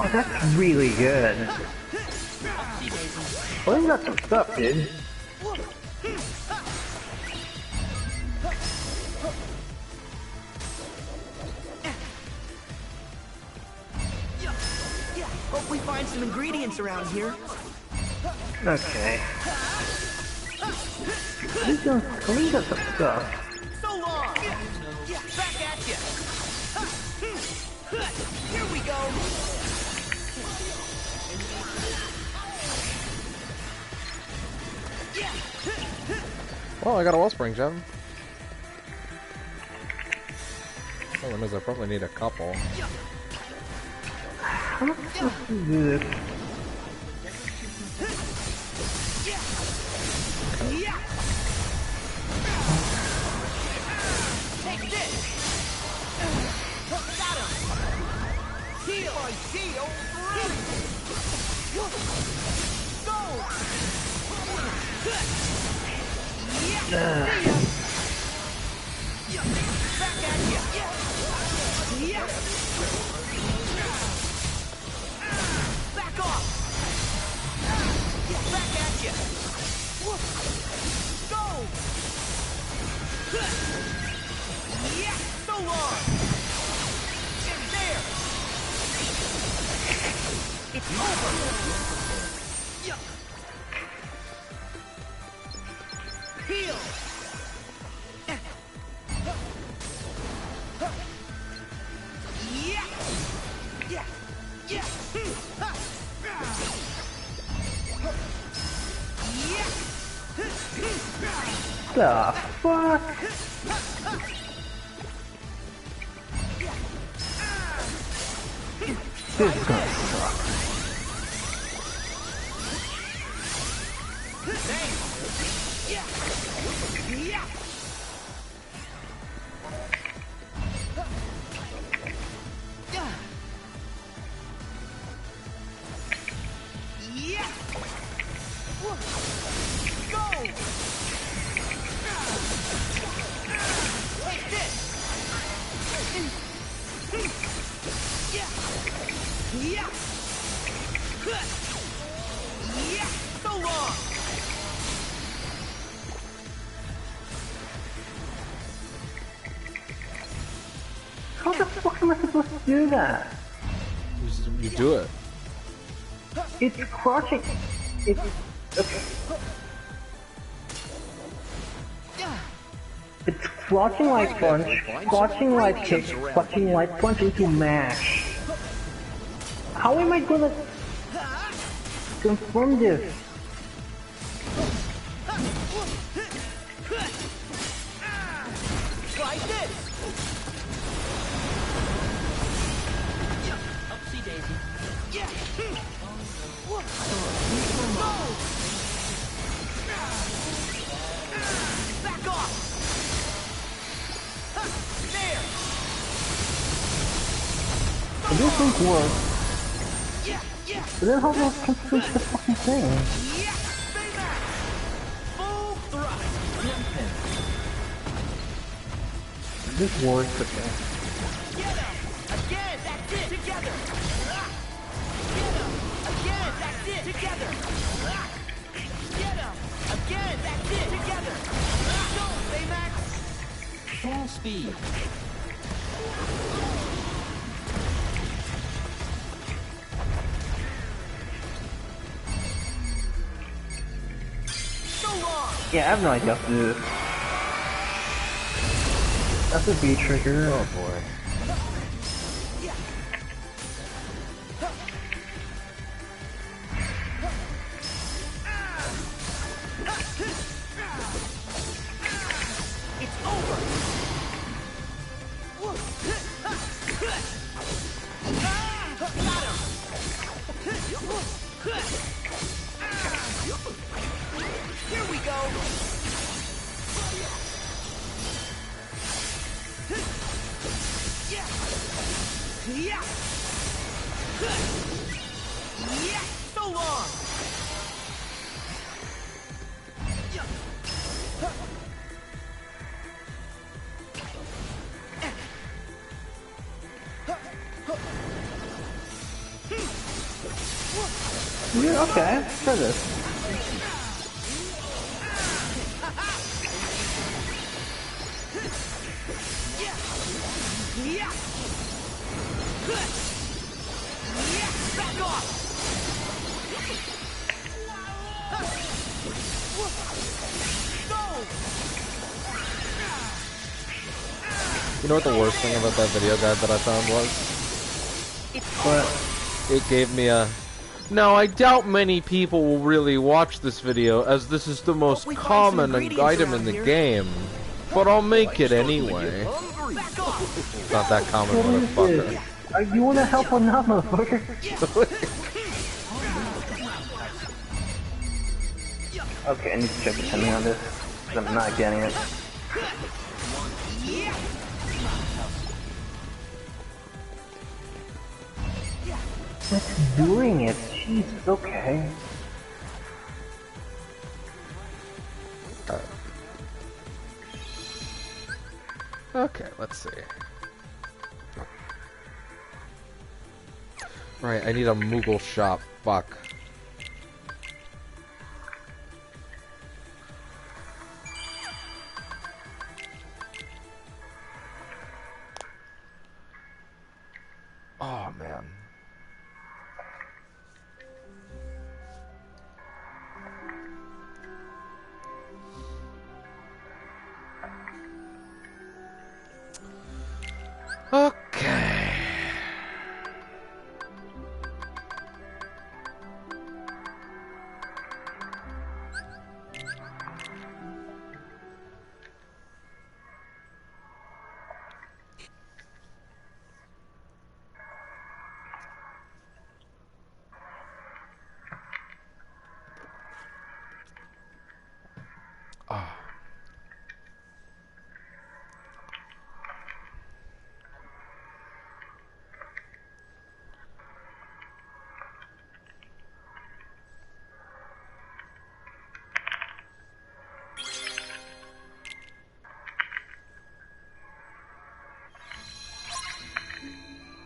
Oh, that's really good. Well, you got some stuff, dude. Hope we find some ingredients around here. Okay. We got some stuff. So long! Back at ya! Here we go! Well, I got a Wellspring gem. Problem is, I probably need a couple. How am I supposed to do this? Take this! Got him! Heal! Heal! Go! Heal! Yeah! Yeah! Yeah! The fuck? This is gonna suck. How the fuck am I supposed to do that? You do it. It's crouching. It's okay. It's crouching like punch, crouching like kick, crouching like punch into mash. How am I gonna confirm this? Try this! Upsy daisy. Yeah! Back off! There! This won't work. But then how do I complete the fucking thing? Full thrust! This works, okay. Get him! Again, that's it! Together! Get him! Again, that's it! Together! Get him! Again, that's it! Together! Go, Baymax! Full speed! Yeah, I have no idea how to do this. That's a B trigger. Oh boy. It's over! Got him! Here we go! Yeah! Yeah! So long! Yeah, okay, try this. Yeah! Back off! You know what the worst thing about that video guide that I found was? What? It gave me a... Now, I doubt many people will really watch this video, as this is the most common item in the game. But I'll make it anyway. Not that common, motherfucker. You wanna help or not, motherfucker? Okay, I need to check the timing on this, because I'm not getting it. It's doing it, Jesus, okay. Okay, let's see. Right, I need a Moogle shop. Fuck. Oh, man.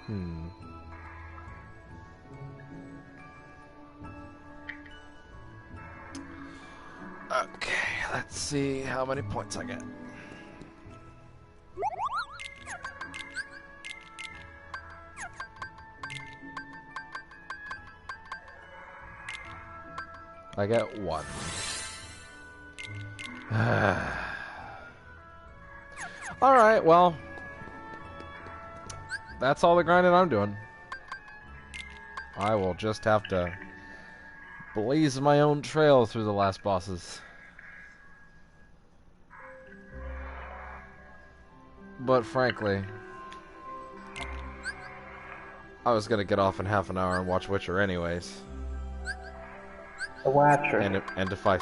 Okay, let's see how many points I get. I get 1. Alright, well. That's all the grinding I'm doing. I will just have to blaze my own trail through the last bosses. But frankly, I was gonna get off in half an hour and watch Witcher anyways. The Watcher. And if I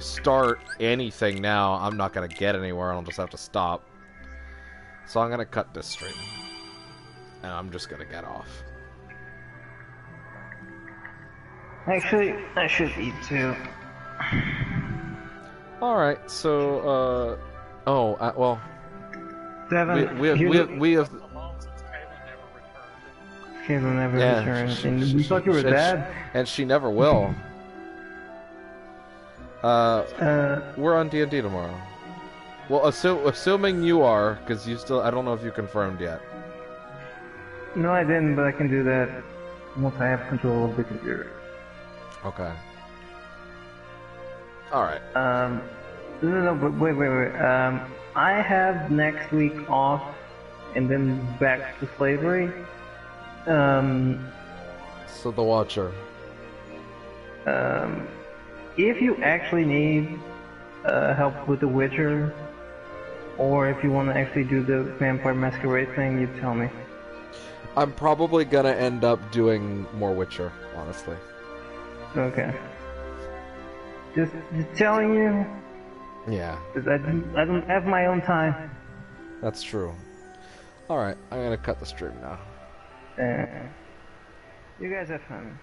start anything now, I'm not gonna get anywhere. I'll just have to stop. So I'm gonna cut this stream, and I'm just gonna get off. Actually, I should eat too. All right. So, well. Devin, we have. Kayla never returned, and we thought you were dead. And she never will. We're on D&D tomorrow. Well, assuming you are, because you still, I don't know if you confirmed yet. No, I didn't, but I can do that once I have control of the computer. Okay. Alright. No, but wait. I have next week off, and then back to slavery. So the Watcher. If you actually need help with the Witcher, or if you want to actually do the Vampire Masquerade thing, you tell me. I'm probably gonna end up doing more Witcher, honestly. Okay. Just telling you. Yeah. Because I don't have my own time. That's true. Alright, I'm gonna cut the stream now. You guys have fun.